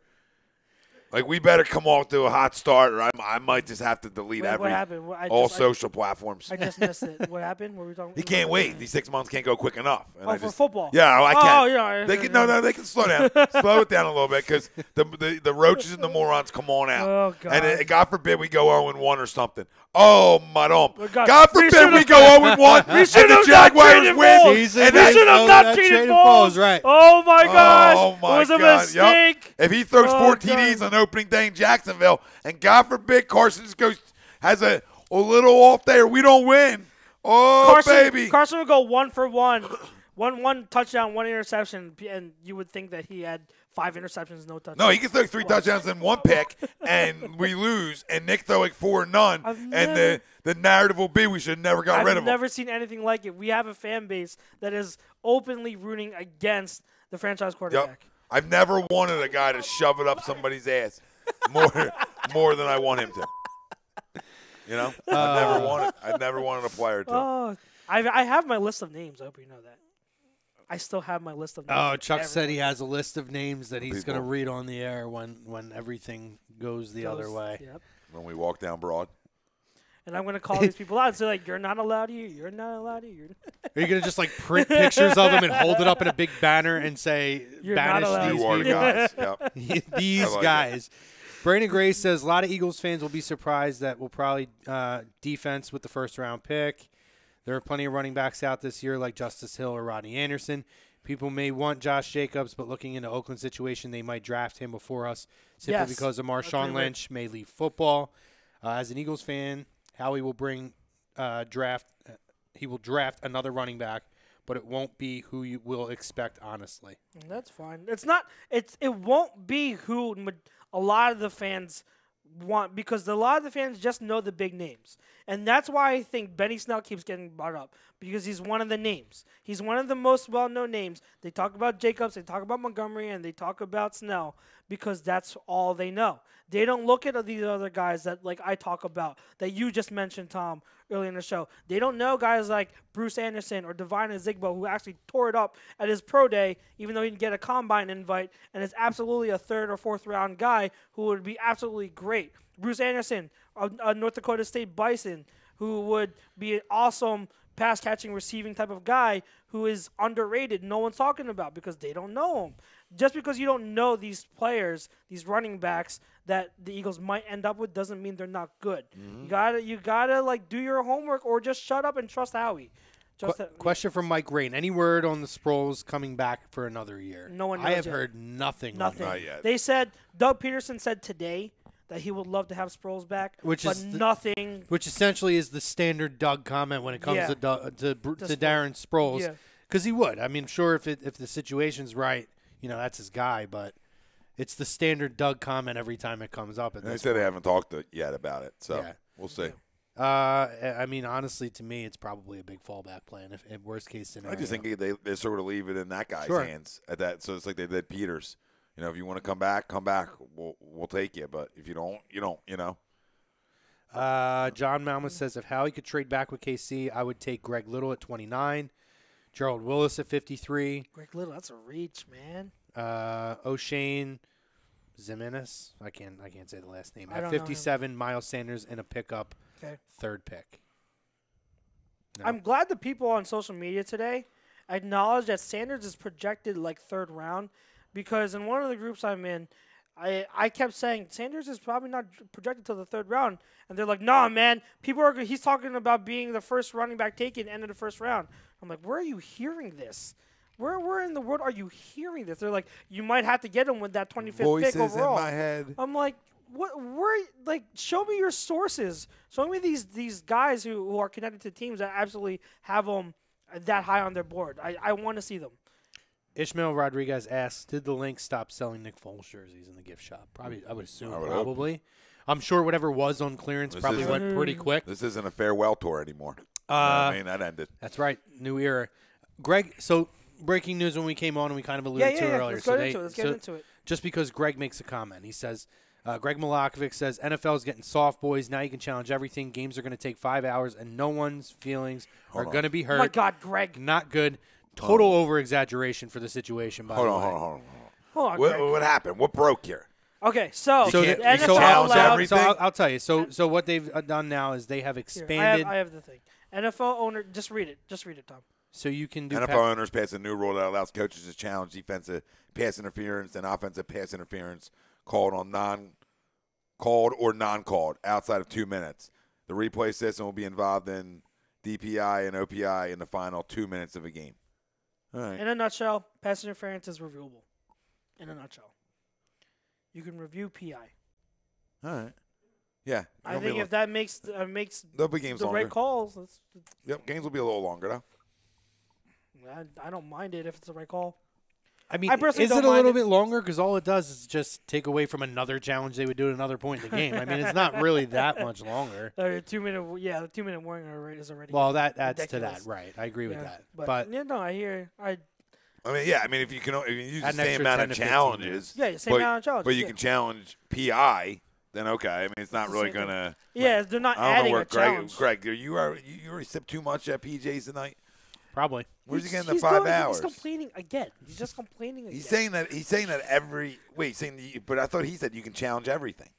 Like, we better come off to a hot start, or I might just have to delete What happened? all social platforms. I just missed it. What happened? What were we talking? He can't wait. These 6 months can't go quick enough. And Oh, I for just, football. Yeah, I Oh, can. yeah. They can they can slow down, slow it down a little bit because the roaches and the morons come on out. Oh, God. And God forbid we go 0-1 or something. Oh my God! God. God We forbid should've- we go 0-1 and should've the not Jaguars traded win. Foles. He's And a- We then- should have Oh, not that treated traded Foles. Foles, right. Oh my gosh! Oh my it was a God! Yep. mistake. If he throws Oh, 4 TDs God. on opening day in Jacksonville, and God forbid Carson just has a little off there, we don't win. Oh baby! Carson would go 1 for 1. One touchdown, 1 interception, and you would think that he had 5 interceptions, no touchdowns. No, he can throw 3 touchdowns and 1 pick, and we lose, and Nick throw like 4 or none, I've and never- the narrative will be we should have never got rid I've of him. never seen anything like it. We have a fan base that is openly rooting against the franchise quarterback. Yep. I've never wanted a guy to shove it up somebody's ass more than I want him to. You know, I've never wanted a player to. Oh, I have my list of names. I hope you know that. I still have my list of names. Oh, of Chuck said he everyone. has a list of names that he's going to People. read on the air when everything goes the other way. Yep. When we walk down Broad. And I'm going to call these people out and say, like, you're not allowed here. You're not allowed here. Are you going to just like print pictures of them and hold it up in a big banner and say, You're not banish allowed. these You are the people? guys. Yep. These I like it. guys. Brandon Gray says a lot of Eagles fans will be surprised that we'll probably defense with the first-round pick. There are plenty of running backs out this year like Justice Hill or Rodney Anderson. People may want Josh Jacobs, but looking into Oakland's situation, they might draft him before us simply Yes. because of Marshawn Agree with- Lynch may leave football. As an Eagles fan, Howie will he will draft another running back, but it won't be who you will expect, honestly. That's fine. It's not. It won't be who a lot of the fans want because a lot of the fans just know the big names, and that's why I think Benny Snell keeps getting brought up because he's one of the names. He's one of the most well-known names. They talk about Jacobs, they talk about Montgomery, and they talk about Snell because that's all they know. They don't look at these other guys that like I talk about that you just mentioned, Tom, earlier in the show. They don't know guys like Bruce Anderson or Divine Zigbo who actually tore it up at his pro day, even though he didn't get a combine invite, and is absolutely a 3rd or 4th round guy who would be absolutely great. Bruce Anderson, a North Dakota State Bison, who would be an awesome pass-catching, receiving type of guy who is underrated. No one's talking about because they don't know him. Just because you don't know these players, these running backs that the Eagles might end up with, doesn't mean they're not good. You gotta like do your homework or just shut up and trust Howie. Question from Mike Rain. Any word on the Sproles coming back for another year? No one knows I have yet. heard nothing. Nothing. Not yet. They said Doug Peterson said today that he would love to have Sproles back, Which but is nothing. Which essentially is the standard Doug comment when it comes Yeah. to Darren Sproles, Yeah. because he would. I mean, sure, if the situation's right, that's his guy. But it's the standard Doug comment every time it comes up. And they said they haven't talked yet about it, so Yeah. we'll see. I mean, honestly, to me, it's probably a big fallback plan. If worst case scenario, I just think they sort of leave it in that guy's Sure. hands at that. So it's like they did Peters. If you want to come back, come back. We'll take you. But if you don't, you don't. John Malma says if Howie could trade back with KC, I would take Greg Little at 29, Gerald Willis at 53, Greg Little, that's a reach, man. O'Shane Zimenez. I can't say the last name. I At don't know him. 57, Miles Sanders in a pickup, Okay. third pick. No. I'm glad the people on social media today acknowledge that Sanders is projected like third round, because in one of the groups I'm in, I kept saying Sanders is probably not projected to the third round, and they're like, "Nah, man, he's talking about being the first running back taken end of the first round." I'm like, "Where are you hearing this? Where in the world are you hearing this?" They're like, "You might have to get him with that 25th Voices pick overall." in my head. I'm like, what? Where? Like, show me your sources. Show me these guys who are connected to teams that absolutely have them that high on their board. I want to see them. Ishmael Rodriguez asks, did the Lynx stop selling Nick Foles jerseys in the gift shop? Probably, I would assume, I would hope. probably. I'm sure whatever was on clearance This probably isn't- went pretty quick. This isn't a farewell tour anymore. That ended. That's right, new era. Greg, so breaking news when we came on and we kind of alluded to earlier. Let's get into it. Just because Greg makes a comment, he says, Greg Milakovic says, NFL is getting soft, boys. Now you can challenge everything. Games are going to take 5 hours, and no one's feelings are going to be hurt. Oh my God, Greg. Not good. Total over-exaggeration for the situation, by the way. Hold on. Greg. What happened? What broke here? Okay, so You the can't- NFL so challenge allowed. everything? So I'll tell you. So what they've done now is they have Here, expanded. I have the thing. NFL owner, just read it, Tom. So you can do. NFL owners passed a new rule that allows coaches to challenge defensive pass interference and offensive pass interference called or non-called outside of 2 minutes. The replay system will be involved in DPI and OPI in the final 2 minutes of a game. All right. In a nutshell, pass interference is reviewable. In a nutshell, you can review PI. All right. Yeah. I think if that makes there'll be games the longer. right calls, Yep, games will be a little longer though. I don't mind it if it's the right call. I mean, I personally is don't it a little mind bit longer? Because all it does is just take away from another challenge they would do at another point in the game. I mean, it's not really that much longer. The 2 minute warning rate is already. Well, that adds ridiculous. to that, right? I agree with Yeah, that. But yeah, no, I hear. If you use the Add an same extra amount 10 of to 15 challenges, Yeah, same amount of challenges. but you yeah. can challenge PI, then okay. I mean, it's not the really same thing. gonna. Yeah, they're not I don't know adding where a challenge. Greg, you already sipped too much at PJ's tonight. Probably. Where's he getting the He's 5 going- hours? He's complaining again. He's just complaining again. He's saying that every wait, but I thought he said you can challenge everything.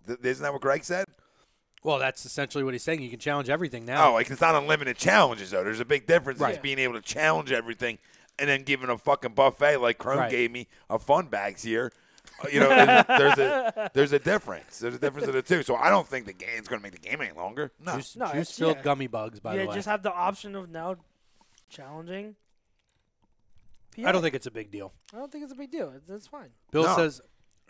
Isn't that what Greg said? Well, that's essentially what he's saying. You can challenge everything now. Oh, like it's not unlimited challenges though. There's a big difference Right. in being able to challenge everything and then giving a fucking buffet like Crone Right. gave me a fun bags here. There's a difference. There's a difference in the two. So I don't think the game's going to make the game any longer. No. No, Juice-filled yeah. gummy bugs, by the way. just have the option of now challenging. PI. I don't think it's a big deal. I don't think it's a big deal. It's fine. Bill No. says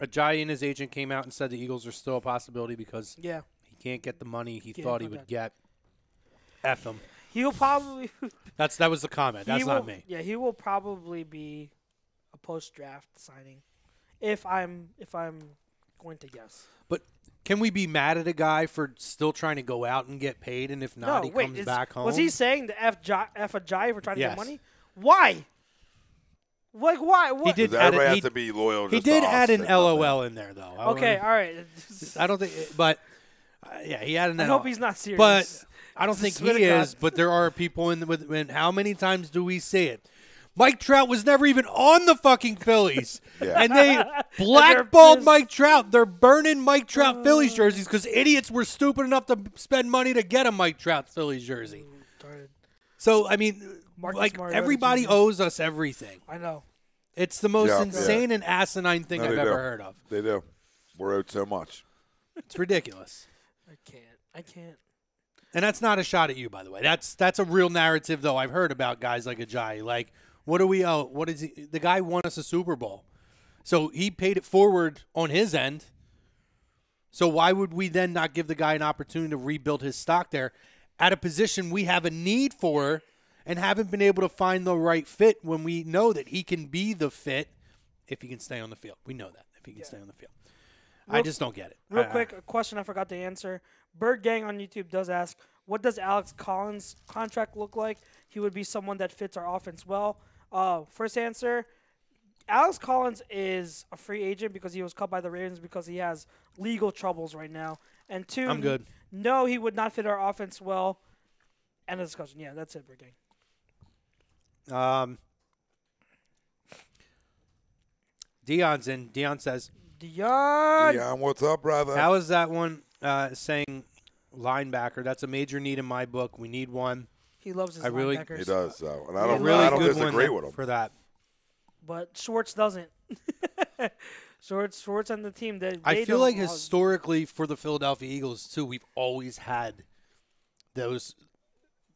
Ajayi and his agent came out and said the Eagles are still a possibility because Yeah, he can't get the money he Yeah, thought he okay. would get. F him. he'll probably. That was the comment. That's will, not me. Yeah, he will probably be a post-draft signing, if I'm going to guess. But can we be mad at a guy for still trying to go out and get paid, and if not, no, he wait. comes back home? Was he saying the F Ajayi for trying to Yes. get money? Why? Like why? What? He did. Because everybody add a- has he- to be loyal. He just to did us add an and nothing. LOL in there, though. Okay, all right. I don't think, but yeah, he had an I LOL. hope he's not serious. But I don't think Swear he to God. is. But there are people in. How many times do we see it? Mike Trout was never even on the fucking Phillies. Yeah. And they blackballed pissed. Mike Trout. They're burning Mike Trout Phillies jerseys because idiots were stupid enough to spend money to get a Mike Trout Phillies jersey. So, I mean, Marcus like, Mariota everybody jerseys. owes us everything. I know. It's the most Yeah. insane and asinine thing No, I've they ever do. heard of. They do. We're owed so much. It's ridiculous. I can't. And that's not a shot at you, by the way. That's a real narrative, though. I've heard about guys like Ajayi. Like, what do we owe? What is he? The guy won us a Super Bowl, so he paid it forward on his end. So why would we then not give the guy an opportunity to rebuild his stock there at a position we have a need for and haven't been able to find the right fit when we know that he can be the fit if he can stay on the field? We know that if he can stay on the field. I just don't get it. Real quick, a question I forgot to answer. Bird Gang on YouTube does ask, what does Alex Collins' contract look like? He would be someone that fits our offense well. First answer, Alex Collins is a free agent because he was cut by the Ravens because he has legal troubles right now. And two, I'm good. No, he would not fit our offense well. End of discussion. Yeah, that's it, Bird Gang. Dion's in. Dion says, Dion. What's up, brother? how is that one saying linebacker? That's a major need in my book. We need one. He loves his I really- linebackers. He does, so. And I Yeah, don't, Really I don't good disagree one with him. for that. But Schwartz doesn't. Schwartz and the team. I feel like historically for the Philadelphia Eagles, too, we've always had those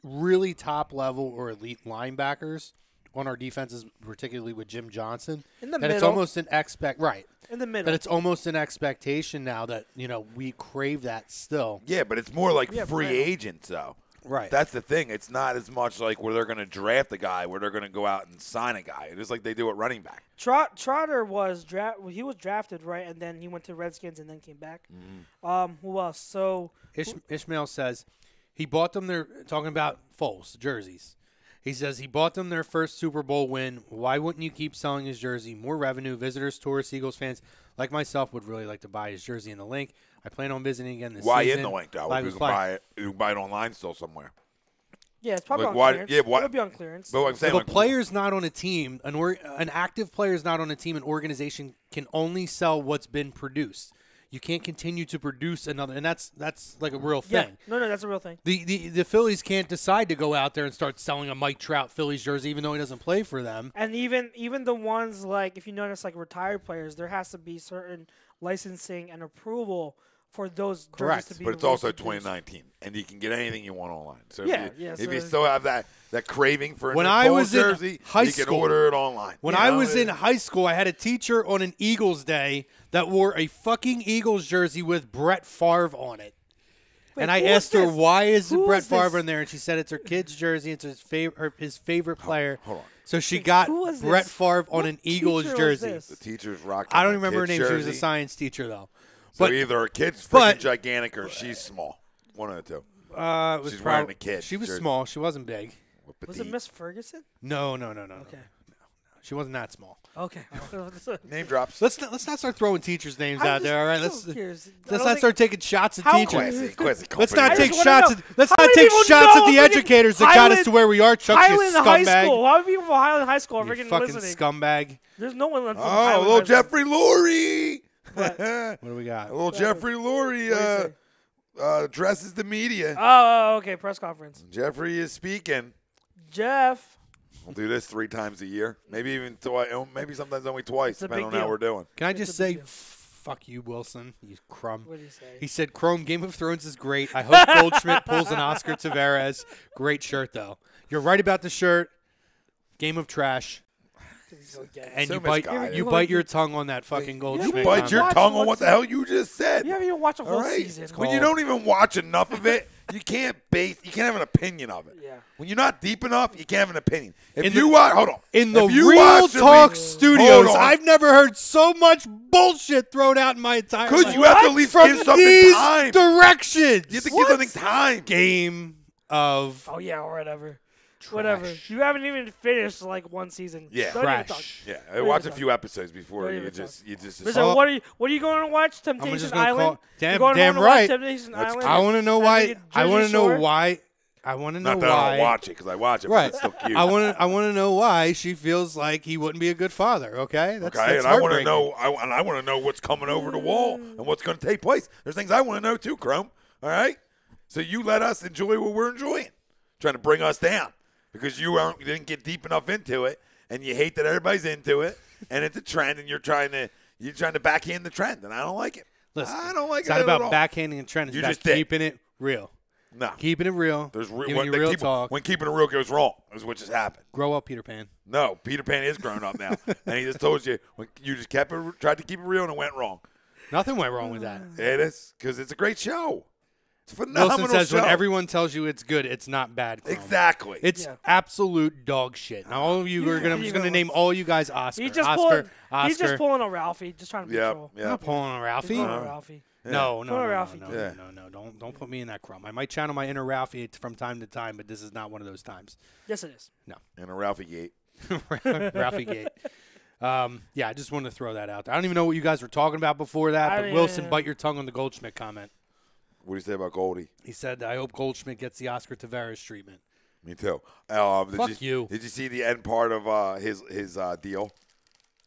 really top-level or elite linebackers on our defenses, particularly with Jim Johnson. in the That middle. it's almost an in the middle. That it's almost an expectation now that, we crave that still. Yeah, but it's more like Yeah, free Brown. agents, though. Right. That's the thing. It's not as much like where they're going to draft a guy, where they're going to go out and sign a guy. It's like they do at running back. Trotter was he was drafted, right, and then he went to Redskins and then came back. Who else? So Ishmael says he bought them talking about Foles jerseys. He says he bought them their first Super Bowl win. Why wouldn't you keep selling his jersey? More revenue. Visitors, tourists, Eagles fans like myself would really like to buy his jersey in the link. I plan on visiting again this Why season. in the link, though? Live You is can fine. buy it. You can buy it online still somewhere. yeah, it's probably Like, on why- clearance. yeah, why- It'll be on clearance. But what I'm saying, If a like, player's not on a team, an active player is not on a team, an organization can only sell what's been produced. You can't continue to produce another, and that's like a real Yeah, thing. no, that's a real thing. The Phillies can't decide to go out there and start selling a Mike Trout Phillies jersey, even though he doesn't play for them. And even the ones like if you notice like retired players, there has to be certain licensing and approval for those Correct. jerseys to be. but it's also reproduced. 2019, and you can get anything you want online. So Yeah, if you, yeah, if so you still have that craving for a When new I Bulls was in jersey, high you can school- order it online. When You I know, was in high school, I had a teacher on an Eagles day that wore a fucking Eagles jersey with Brett Favre on it. Wait, And I who was asked her, this? why is Who Brett was this? Favre in there? And she said it's her kid's jersey. It's his favorite player. hold on. So she got who was Brett this? Favre on What an Eagles teacher was jersey. this? The teacher's rocking. I don't the remember her kid's name. She was a jersey. science teacher, though. So But either her kid's but- freaking gigantic or she's small. One of the two. it was She's wearing the prob- kid's She was jersey. small. She wasn't big. Was it Miss Ferguson? No. Okay. She wasn't that small. Okay. Name drops. Let's not start throwing teachers' names out there. All right, let's Let's not start taking shots at How- teachers. Quincy, Let's company not man. take just wanna shots. know, Let's how not many take people shots know at the freaking educators that got us Highland- to where we are. Chuck, you Highland High scumbag. School. How many people from Highland High School are You freaking fucking listening? scumbag. There's no one left from Oh, a Highland little High School. Jeffrey Lurie. What do we A got? little Jeffrey Lurie What do you addresses the media. Oh, okay. Press conference. Jeffrey is speaking. Jeff. We'll do this 3 times a year, maybe even twice. Maybe sometimes only twice, It's a depending big on how deal. we're doing. Can I It's just a big say, deal. fuck you, Wilson, you crumb. What do you say? He said, Chrome, Game of Thrones is great. I hope Goldschmidt pulls an Oscar Tavares. Great shirt, though. You're right about the shirt. Game of trash. And So you bite misguided. your tongue on that fucking You Goldschmidt. bite your comment. tongue on Watch what the one hell you just said. You haven't even watched a whole All right. season. When you don't even watch enough of it, you can't have an opinion of it. Yeah. When you're not deep enough, you can't have an opinion. If In you the- watch, hold on. In the If you Real watch the Talk league- Studios, Hold on. I've never heard so much bullshit thrown out in my entire life. Because you have to at least From give something these time. directions. You have to give something time. Game of Oh yeah, or whatever. trash. Whatever. You haven't even finished like one season. Yeah. Don't even Trash. talk. Yeah, I Don't watch even a few episodes before Don't you even just Listen, Oh. what are you going to watch? I'm Temptation just gonna Island. call. You're going Damn home to watch right. Temptation That's- Island. I want to know And why. then I want to Jersey know Shore? why. I want to know Not that why. I don't watch it because I watch it, Right. but it's still cute. I want to know why she feels like he wouldn't be a good father. Okay, that's and I want to heartbreaking. know. I want to know what's coming over the wall and what's going to take place. There's things I want to know too, Chrome. All right. So you let us enjoy what we're enjoying, trying to bring us down because you didn't get deep enough into it, and you hate that everybody's into it, and it's a trend, and you're trying to backhand the trend, and I don't like it. Listen, I don't like it's it not at about all. backhanding and trend. It's You about just did. keeping it real. No. Keeping it real. There's giving when, you real people, talk. when keeping it real goes wrong is what just happened. Grow up, Peter Pan. No, Peter Pan is grown up now, and he just told you when you just tried to keep it real and it went wrong. Nothing went wrong with that. It is because it's a great show. It's a phenomenal Wilson says show. when everyone tells you it's good, it's not bad. Chrome. Exactly. It's absolute dog shit. Now all of you are gonna. I'm just gonna name all you guys Oscar. He's just Oscar. He's just pulling a Ralphie, just trying to be troll. I'm not pulling a Ralphie. He's pulling a Ralphie. No, Ralphie. Don't put me in that crumb. I might channel my inner Ralphie from time to time, but this is not one of those times. Yes, it is. No. And a Ralphie Gate. Ralphie Gate. Yeah, I just wanted to throw that out there. I don't even know what you guys were talking about before that, but Wilson, bite your tongue on the Goldschmidt comment. What do you say about Goldie? He said, I hope Goldschmidt gets the Oscar Tavares treatment. Me too. Fuck you. Did you see the end part of his deal?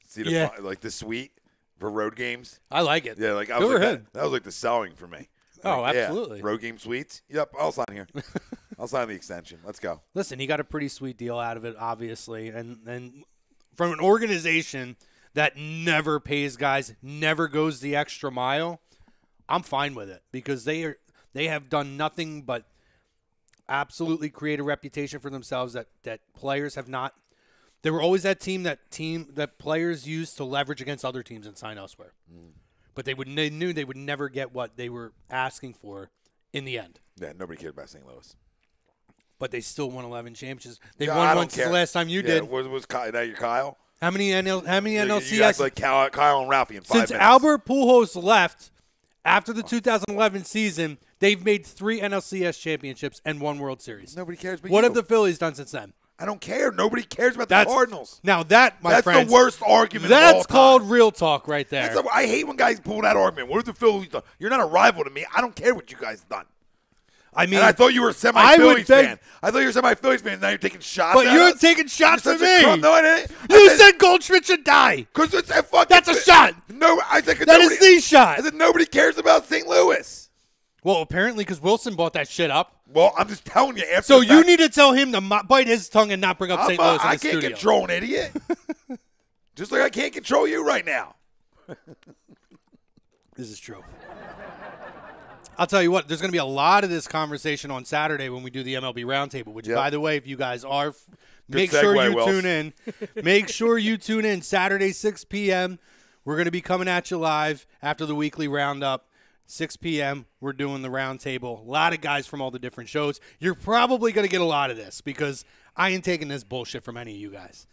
See the the suite for road games? I like it. Yeah, like I Go was ahead. that was like the selling for me. Oh, Like, absolutely. Yeah, road game suites. Yep, I'll sign here. I'll sign the extension. Let's go. Listen, he got a pretty sweet deal out of it, obviously, and from an organization that never pays guys, never goes the extra mile, I'm fine with it because they have done nothing but absolutely create a reputation for themselves that players have not. They were always that team that players used to leverage against other teams and sign elsewhere. But they knew they would never get what they were asking for in the end. Yeah, nobody cared about St. Louis. But they still won 11 championships. They Yeah, won I don't once care. the last time you Yeah, did. was Kyle, now you're Kyle? How many You NLCS? act like Kyle and Ralphie in 5 Since minutes. Albert Pujols left after the 2011 season, they've made 3 NLCS championships and 1 World Series. Nobody cares about What you. have the Phillies done since then? I don't care. Nobody cares about the That's Cardinals. Now that, my That's friends, the worst argument of all that's time. called real talk right there. I hate when guys pull that argument. What have the Phillies done? You're not a rival to me. I don't care what you guys done. I mean, And I thought you were a I semi-Phillies would think- fan. I thought you were a semi-Phillies fan. Now you're taking shots but at you're us? taking shots You're at such a crumb. me. No, I didn't. You said Goldschmidt should die. Because it's a fucking. That's a shot. No, I said That is the shot. I said nobody cares about St. Louis. Well, apparently because Wilson bought that shit up. Well, I'm just telling you. After So the you fact, need to tell him to bite his tongue and not bring up St. Louis in I the can't studio. control an idiot. Just like I can't control you right now. This is true. I'll tell you what, there's going to be a lot of this conversation on Saturday when we do the MLB Roundtable, which, Yep. by the way, if you guys are, Good make sure segue, you Wills. tune in. Make sure you tune in Saturday, 6 p.m. We're going to be coming at you live after the weekly roundup. 6 p.m., we're doing the Roundtable. A lot of guys from all the different shows. You're probably going to get a lot of this because I ain't taking this bullshit from any of you guys.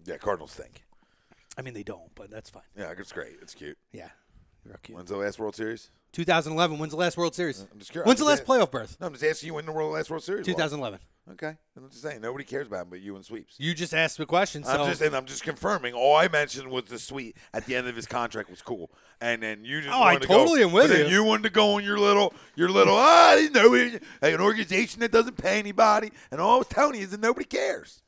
Yeah, Cardinals stink. I mean, they don't, but that's fine. Yeah, it's great. It's cute. Yeah. You're cute. When's the last World Series? 2011. When's the last World Series? I'm just curious. When's the last playoff berth? No, I'm just asking you when the last World Series was. 2011. Okay. I'm just saying. Nobody cares about him but you and Sweeps. You just asked the question, so I'm just confirming. All I mentioned was the suite at the end of his contract was cool, and then you just Oh, I wanted to totally go, am with but then you. you wanted to go on your little. I didn't know it. Like an organization that doesn't pay anybody, and all I was telling you is that nobody cares.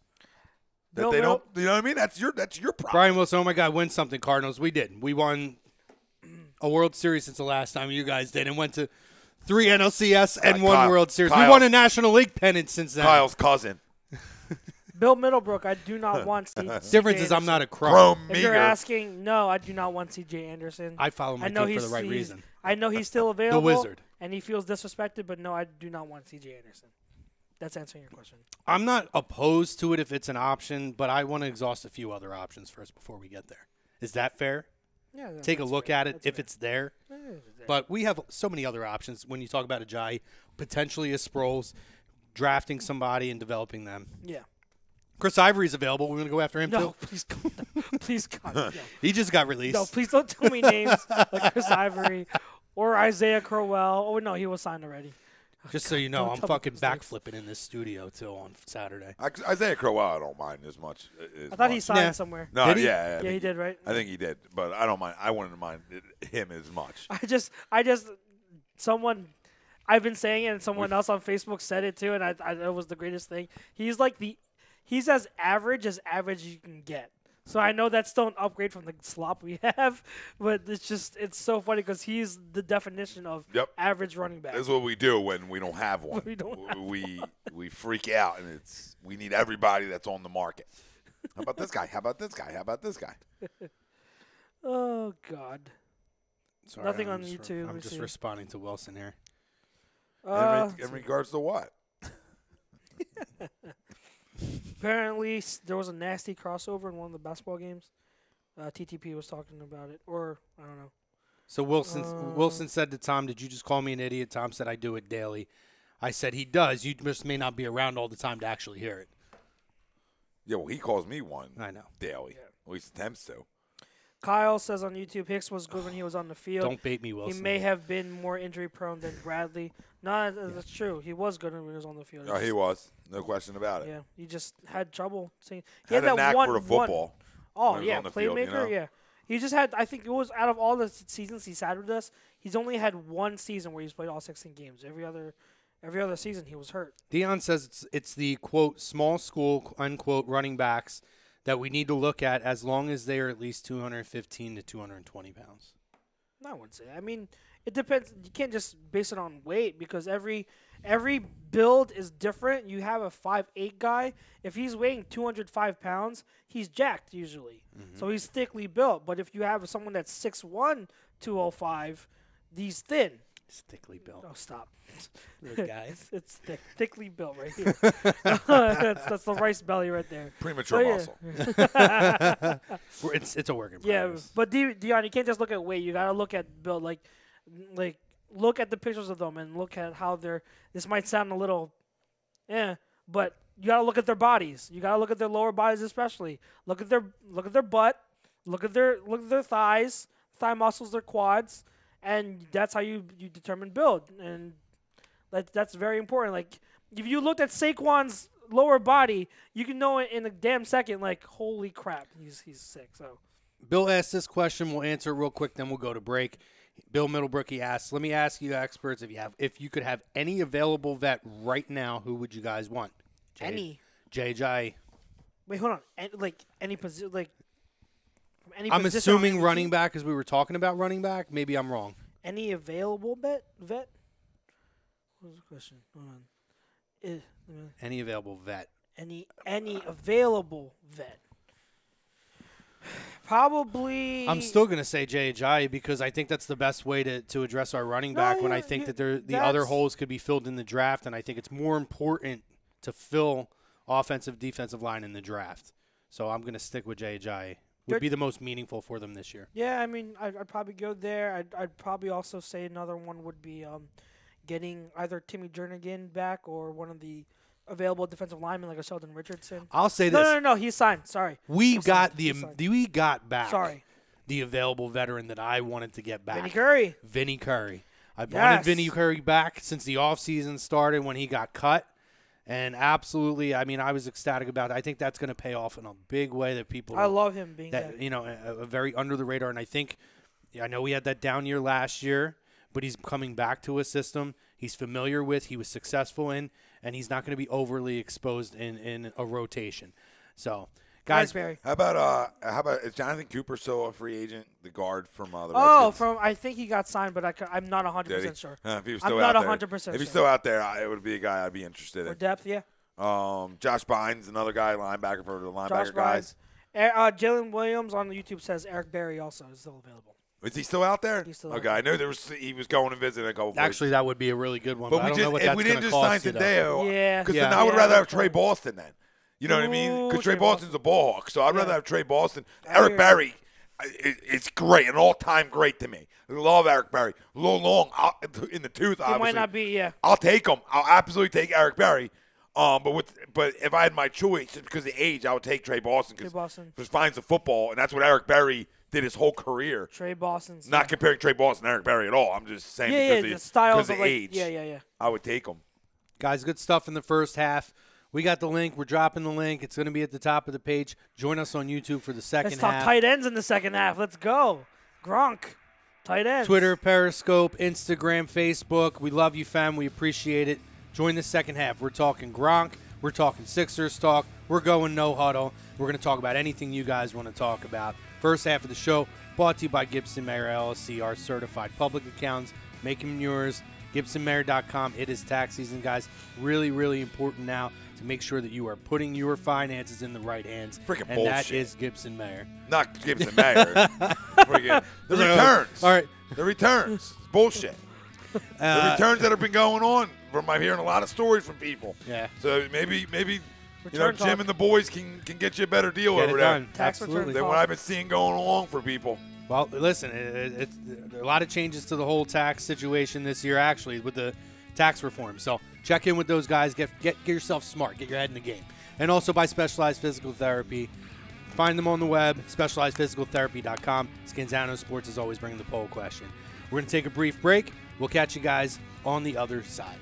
That No, they no. don't. You know what I mean? That's your problem. Brian Wilson, oh my God, win something, Cardinals. We did. We won a World Series since the last time you guys did and went to 3 NLCS and 1 Kyle- World Series. Kyle- We won a National League pennant since then. Kyle's cousin, Bill Middlebrook, I do not want Difference is I'm not a crumb. Chrome If you're Meager. asking, no, I do not want C.J. Anderson. I follow my I know team for he's the right he's- reason. I know he's still available. Wizard. And he feels disrespected, but no, I do not want C.J. Anderson. That's answering your question. I'm not opposed to it if it's an option, but I want to exhaust a few other options first before we get there. Is that fair? Yeah, Take a that's look fair. at it That's if fair. it's there. Yeah, it's there. But we have so many other options when you talk about a Jai, potentially a Sproles, drafting somebody and developing them. Yeah. Chris Ivory's available. We're going to go after him, No, too. please, please, God, no. He just got released. No, please don't tell me names like Chris Ivory or Isaiah Crowell. Oh, no, he was signed already. Just so you know, don't I'm tell me fucking those names. backflipping in this studio, too, on Saturday. Isaiah Crowell, I don't mind as much. I thought he signed Yeah. somewhere. No, Did he? yeah, Yeah, he did, right? I think he did, but I don't mind. I wouldn't mind him as much. I've been saying it, and someone else on Facebook said it too, and it was the greatest thing. He's as average as you can get. So I know that's still an upgrade from the slop we have, but it's so funny because he's the definition of average running back. That's what we do when we don't have one. We freak out, and we need everybody that's on the market. How about this guy? How about this guy? How about this guy? Oh God. Sorry, Nothing on YouTube. I'm just responding to Wilson here. In regards to what? Apparently, there was a nasty crossover in one of the basketball games. TTP was talking about it, or I don't know. So Wilson said to Tom, "Did you just call me an idiot?" Tom said, "I do it daily." I said, "He does. You just may not be around all the time to actually hear it." Yeah, well, he calls me one. I know. Daily. At least attempts to. Kyle says on YouTube, Hicks was good when he was on the field. Don't bait me, Wilson. He may have been more injury-prone than Bradley. No, that's true. He was good when he was on the field. Oh, he was. No question about it. Yeah, he just had trouble seeing. He had a knack for the football. Oh, yeah, playmaker, yeah. He just had, I think it was out of all the seasons he's had with us, he's only had one season where he's played all 16 games. Every other season he was hurt. Dion says it's the, quote, small school, unquote, running backs that we need to look at as long as they are at least 215 to 220 pounds. I wouldn't say that. I mean, it depends. You can't just base it on weight because every build is different. You have a 5'8" guy. If he's weighing 205 pounds, he's jacked usually. Mm-hmm. So he's thickly built. But if you have someone that's 6'1", 205, he's thin. He's thickly built. Oh, stop. Good guys. It's thickly built right here. that's the rice belly right there. Premature muscle. It's a work in progress. Yeah, but Dion, you can't just look at weight. You gotta look at build. Like look at the pictures of them and look at how they're. This might sound a little, but you gotta look at their bodies. You gotta look at their lower bodies especially. Look at their butt. Look at their thighs, thigh muscles, their quads. And that's how you determine build, and that's very important. Like if you looked at Saquon's lower body, you can know in a damn second. Like holy crap, he's sick. So Bill asked this question. We'll answer it real quick, then we'll go to break. Bill Middlebrook, he asks, "Let me ask you, experts, if you could have any available vet right now, who would you guys want?" JJ. Wait, hold on. Any position, I'm assuming running back, because we were talking about running back. Maybe I'm wrong. Any available vet? What was the question? Hold on. Any available vet. Any available vet. Probably. I'm still going to say J.J. because I think that's the best way to address our running back when I think that the other holes could be filled in the draft, and I think it's more important to fill offensive, defensive line in the draft. So I'm going to stick with J.J. Would be the most meaningful for them this year. Yeah, I mean, I'd probably go there. I'd probably also say another one would be getting either Timmy Jernigan back or one of the available defensive linemen like a Sheldon Richardson. I'll say this. No, he's signed. Sorry. We got back. Sorry. The available veteran that I wanted to get back. Vinny Curry. I've wanted Vinny Curry back since the offseason started when he got cut. And absolutely, I mean, I was ecstatic about it. I think that's going to pay off in a big way that people. I love him being that. A very under the radar. And I know we had that down year last year, but he's coming back to a system he's familiar with, he was successful in, and he's not going to be overly exposed in a rotation. So, guys, Barry. How about is Jonathan Cooper still a free agent, the guard from the Redskins? I think he got signed, but I'm not 100% sure. If he was still I'm out not there, 100% sure. If he's still out there, it would be a guy I'd be interested in. For depth, yeah. Josh Bynes, another guy, linebacker for the linebacker guys. Jalen Williams on YouTube says Eric Berry also is still available. Is he still out there? He's still okay, out there. I know he was going to visit a couple places. Actually, that would be a really good one. But I don't know what if that's we didn't just sign Tadeo, yeah, because then I would rather have Trey Boston then. You know what I mean? Because Trey Boston's a ball hawk, so I'd rather have Trey Boston. Eric Berry, it's great, an all-time great to me. I love Eric Berry. A little long in the tooth, obviously. He might not be, yeah. I'll take him. I'll absolutely take Eric Berry. But if I had my choice, just because of the age, I would take Trey Boston because finds the football, and that's what Eric Berry did his whole career. Trey Boston's not comparing Trey Boston and Eric Berry at all. I'm just saying because of the age. Yeah. I would take him. Guys, good stuff in the first half. We got the link. We're dropping the link. It's going to be at the top of the page. Join us on YouTube for the second half. Let's talk tight ends in the second half. Let's go. Gronk. Tight ends. Twitter, Periscope, Instagram, Facebook. We love you, fam. We appreciate it. Join the second half. We're talking Gronk. We're talking Sixers talk. We're going no huddle. We're going to talk about anything you guys want to talk about. First half of the show brought to you by Gibson Mayer LLC, our certified public accounts. Make them yours. GibsonMayer.com. It is tax season, guys. Really, really important now to make sure that you are putting your finances in the right hands. Freaking and bullshit. that is Gibson Mayer. Not Gibson Mayer. Freaking the returns. All right. The returns. It's bullshit. The returns that have been going on. I'm hearing a lot of stories from people. Yeah. So maybe Return Jim talk. and the boys can get you a better deal Get over it there done. Tax Absolutely. return than what I've been seeing going along for people. Well, listen, it's a lot of changes to the whole tax situation this year, actually, with the tax reform. So check in with those guys. Get yourself smart. Get your head in the game. And also by Specialized Physical Therapy. Find them on the web, specializedphysicaltherapy.com. Scanzano Sports is always bringing the poll question. We're going to take a brief break. We'll catch you guys on the other side.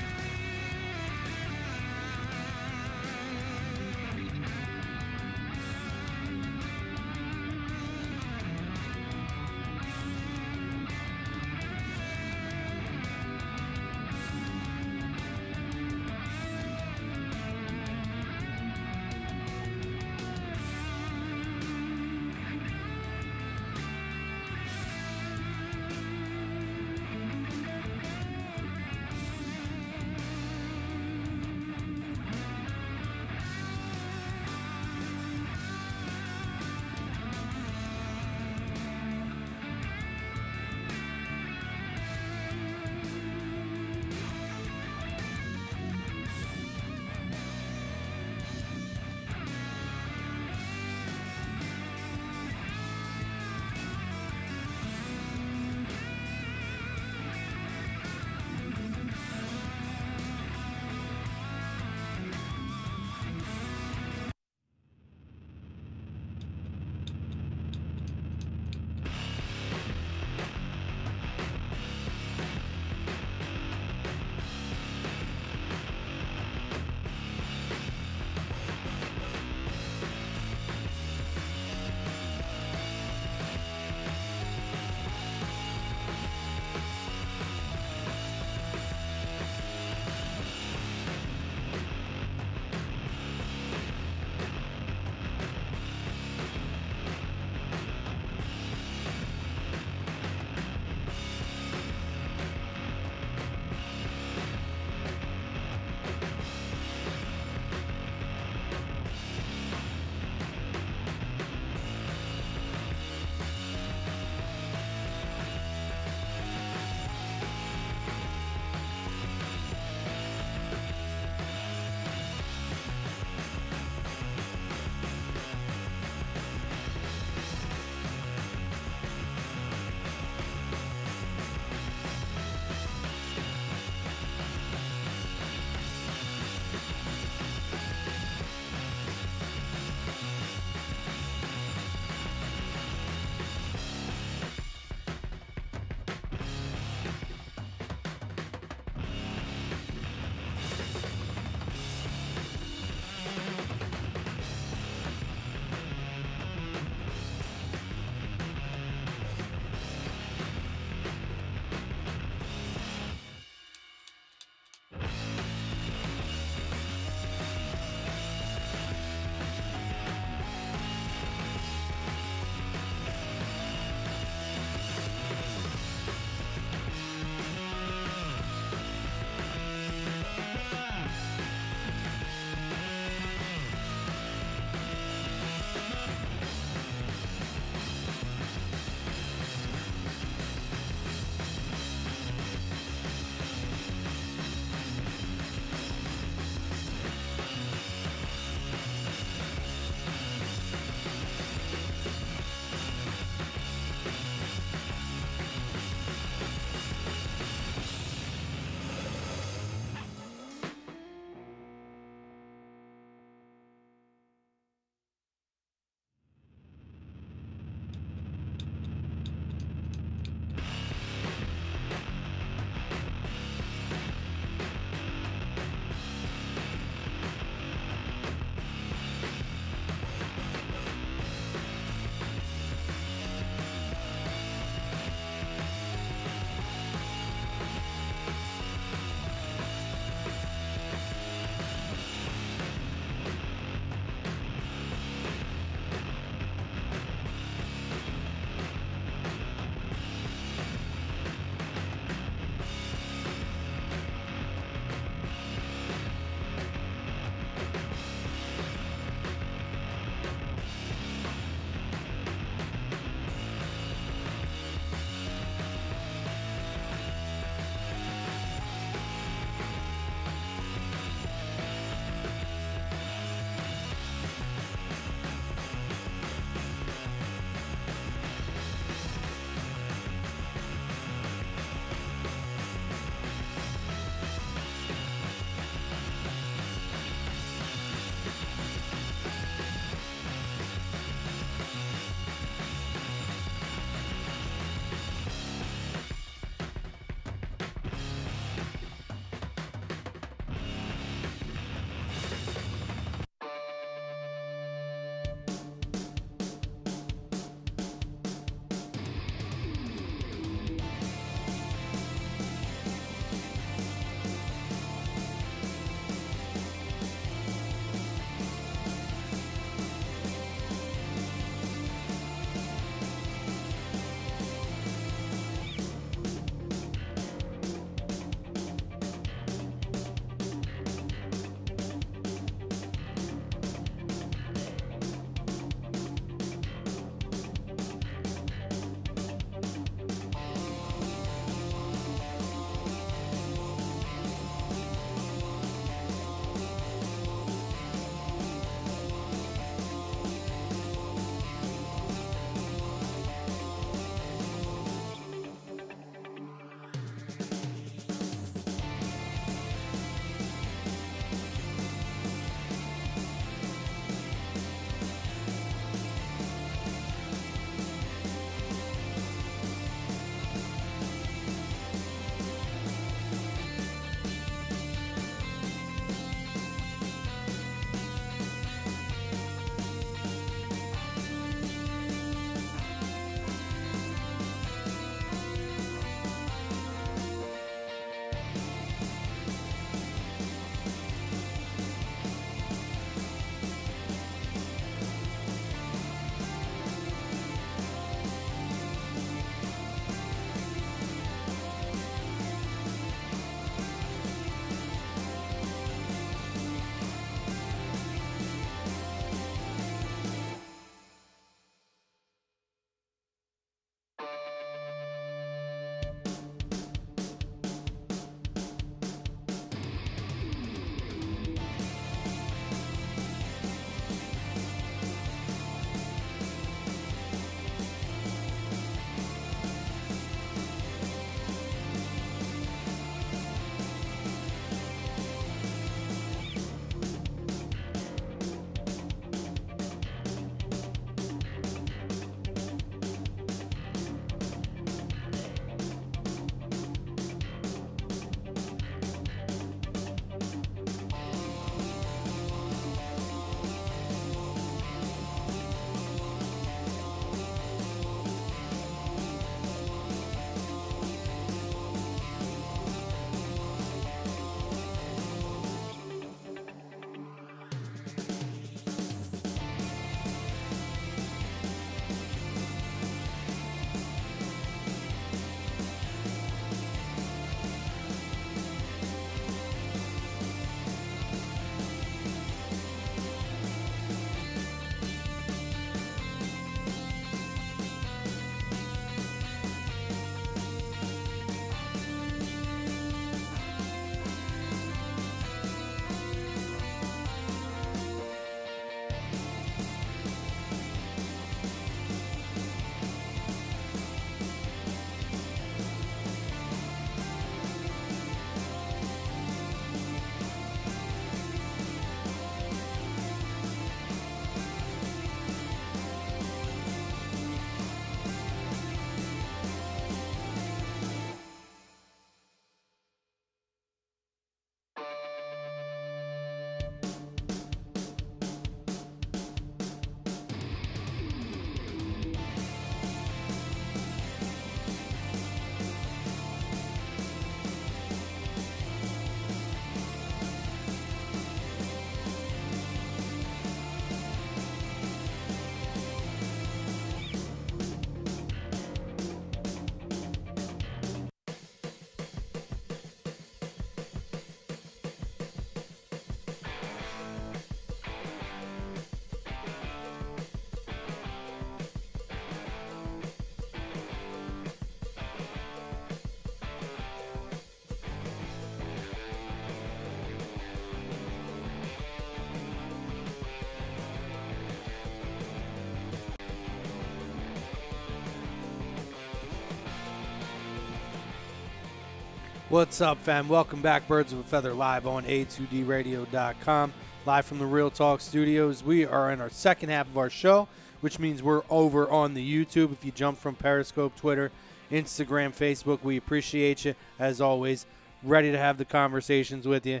What's up, fam? Welcome back, Birds of a Feather, live on A2DRadio.com. Live from the Real Talk Studios. We are in our second half of our show, which means we're over on the YouTube. If you jump from Periscope, Twitter, Instagram, Facebook, we appreciate you, as always. Ready to have the conversations with you.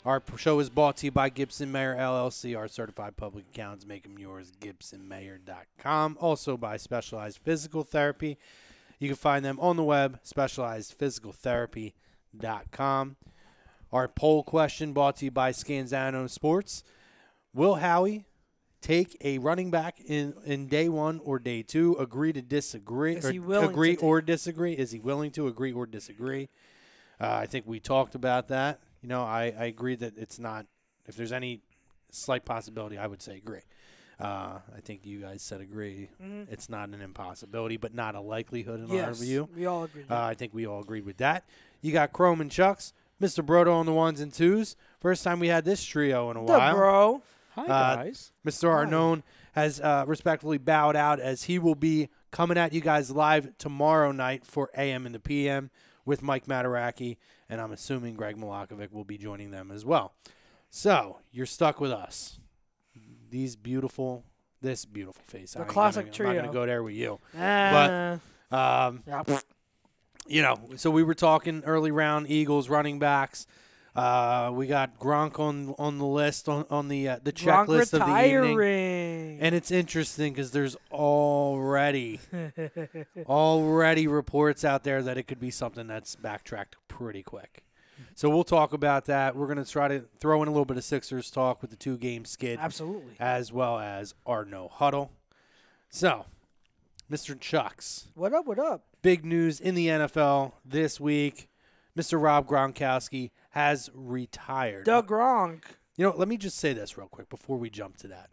Our show is brought to you by Gibson Mayer LLC, our certified public accountants. Make them yours, GibsonMayer.com. Also by Specialized Physical Therapy. You can find them on the web, specializedphysicaltherapy.com. Our poll question brought to you by Scanzano Sports. Will Howie take a running back in day one or day two? Agree to disagree? Is he willing agree to or disagree? Is he willing to agree or disagree? I think we talked about that. You know, I agree that it's not, if there's any slight possibility, I would say agree. I think you guys said agree. Mm-hmm. It's not an impossibility, but not a likelihood in our view. We all agree. I think we all agreed with that. You got Chrome and Chucks, Mr. Brodo on the ones and twos. First time we had this trio in a while. Bro. Hi, guys. Mr. Arnone has respectfully bowed out as he will be coming at you guys live tomorrow night for AM and the PM with Mike Mataraki, and I'm assuming Greg Milakovic will be joining them as well. So, you're stuck with us. This beautiful face. The classic trio. I'm not going to go there with you. Yeah. You know, so we were talking early round Eagles running backs. We got Gronk on the list, on the checklist of the evening. And it's interesting because there's already reports out there that it could be something that's backtracked pretty quick. So we'll talk about that. We're going to try to throw in a little bit of Sixers talk with the two-game skid. Absolutely. As well as our no huddle. So, Mr. Chucks. What up, what up? Big news in the NFL this week. Mr. Rob Gronkowski has retired. The Gronk. You know, let me just say this real quick before we jump to that.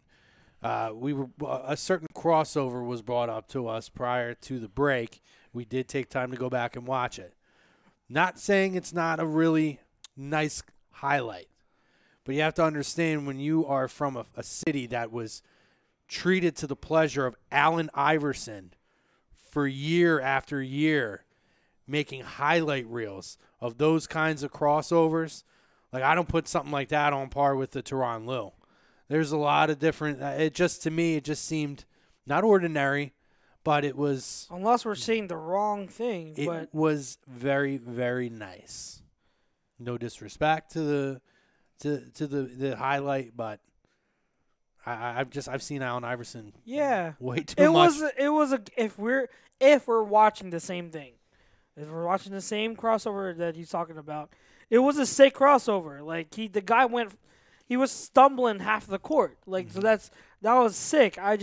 A certain crossover was brought up to us prior to the break. We did take time to go back and watch it. Not saying it's not a really nice highlight, but you have to understand when you are from a city that was treated to the pleasure of Allen Iverson for year after year, making highlight reels of those kinds of crossovers. Like, I don't put something like that on par with the Tyronn Lue. There's a lot of different, to me, it just seemed not ordinary, but it was. Unless we're seeing the wrong thing. It was very, very nice. No disrespect to the highlight, but I've seen Allen Iverson. Yeah. Way too much. If we're watching the same thing, if we're watching the same crossover that he's talking about, it was a sick crossover. Like the guy he was stumbling half the court. Like so that was sick. I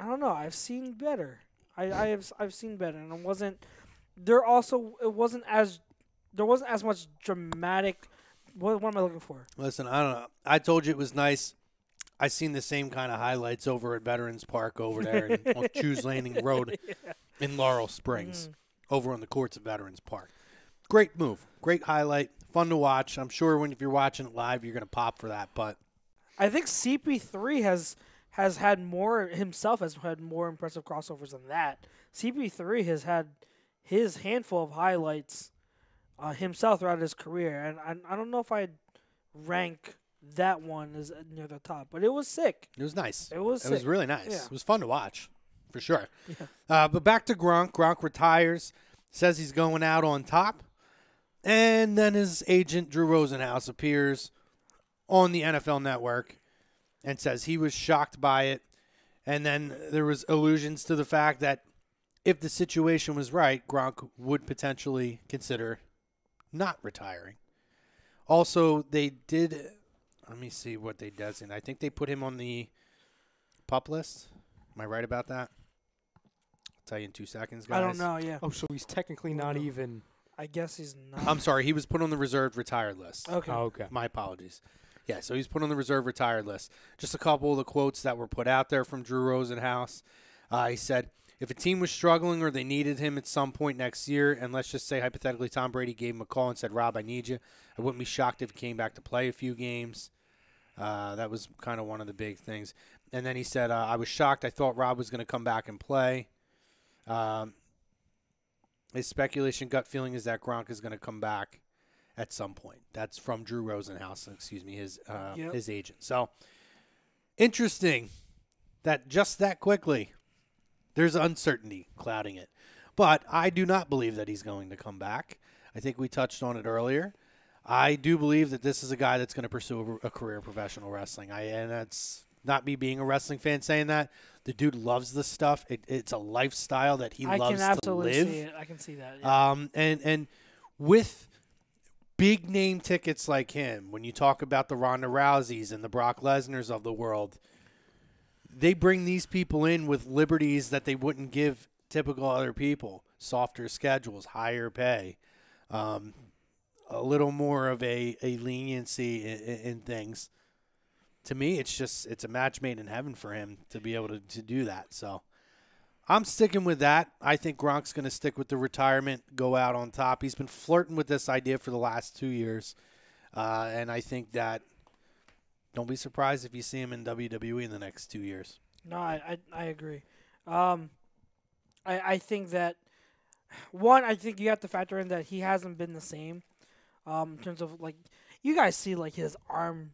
don't know. I've seen better. I've seen better, and it wasn't as much dramatic. What am I looking for? Listen, I don't know. I told you it was nice. I seen the same kind of highlights over at Veterans Park over there on Choose Landing Road in Laurel Springs, over on the courts of Veterans Park. Great move, great highlight, fun to watch. I'm sure if you're watching it live, you're gonna pop for that. But I think CP3 has had more impressive crossovers than that. CP3 has had his handful of highlights himself throughout his career, and I don't know if I'd rank that one as near the top, but it was sick. It was nice. It was really nice. Yeah. It was fun to watch, for sure. Yeah. But back to Gronk. Gronk retires, says he's going out on top, and then his agent, Drew Rosenhaus, appears on the NFL Network and says he was shocked by it, and then there was allusions to the fact that if the situation was right, Gronk would potentially consider not retiring. Also, they did. Let me see what they designate. I think they put him on the PUP list. Am I right about that? I'll tell you in 2 seconds, guys. I don't know. Yeah. Oh, so he's technically not even. I guess he's not. I'm sorry. He was put on the reserved retired list. Okay. Oh, okay. My apologies. Yeah, so he's put on the reserve retired list. Just a couple of the quotes that were put out there from Drew Rosenhaus. He said, if a team was struggling or they needed him at some point next year, and let's just say hypothetically Tom Brady gave him a call and said, Rob, I need you, I wouldn't be shocked if he came back to play a few games. That was kind of one of the big things. And then he said, I was shocked. I thought Rob was going to come back and play. his speculation, gut feeling is that Gronk is going to come back at some point. That's from Drew Rosenhaus, his agent. So interesting that just that quickly there's uncertainty clouding it. But I do not believe that he's going to come back. I think we touched on it earlier. I do believe that this is a guy that's going to pursue a career in professional wrestling. And that's not me being a wrestling fan saying that. The dude loves this stuff. It's a lifestyle that he loves to live. I can absolutely see it. I can see that. Yeah. And with big name tickets like him, when you talk about the Ronda Rouseys and the Brock Lesnars of the world, they bring these people in with liberties that they wouldn't give typical other people. Softer schedules, higher pay, a little more of a leniency in things. To me, it's a match made in heaven for him to be able to do that. So I'm sticking with that. I think Gronk's going to stick with the retirement, go out on top. He's been flirting with this idea for the last 2 years. And I think that don't be surprised if you see him in WWE in the next 2 years. No, I agree. I think that, one, I think you have to factor in that he hasn't been the same in terms of, like, you guys see, like, his arm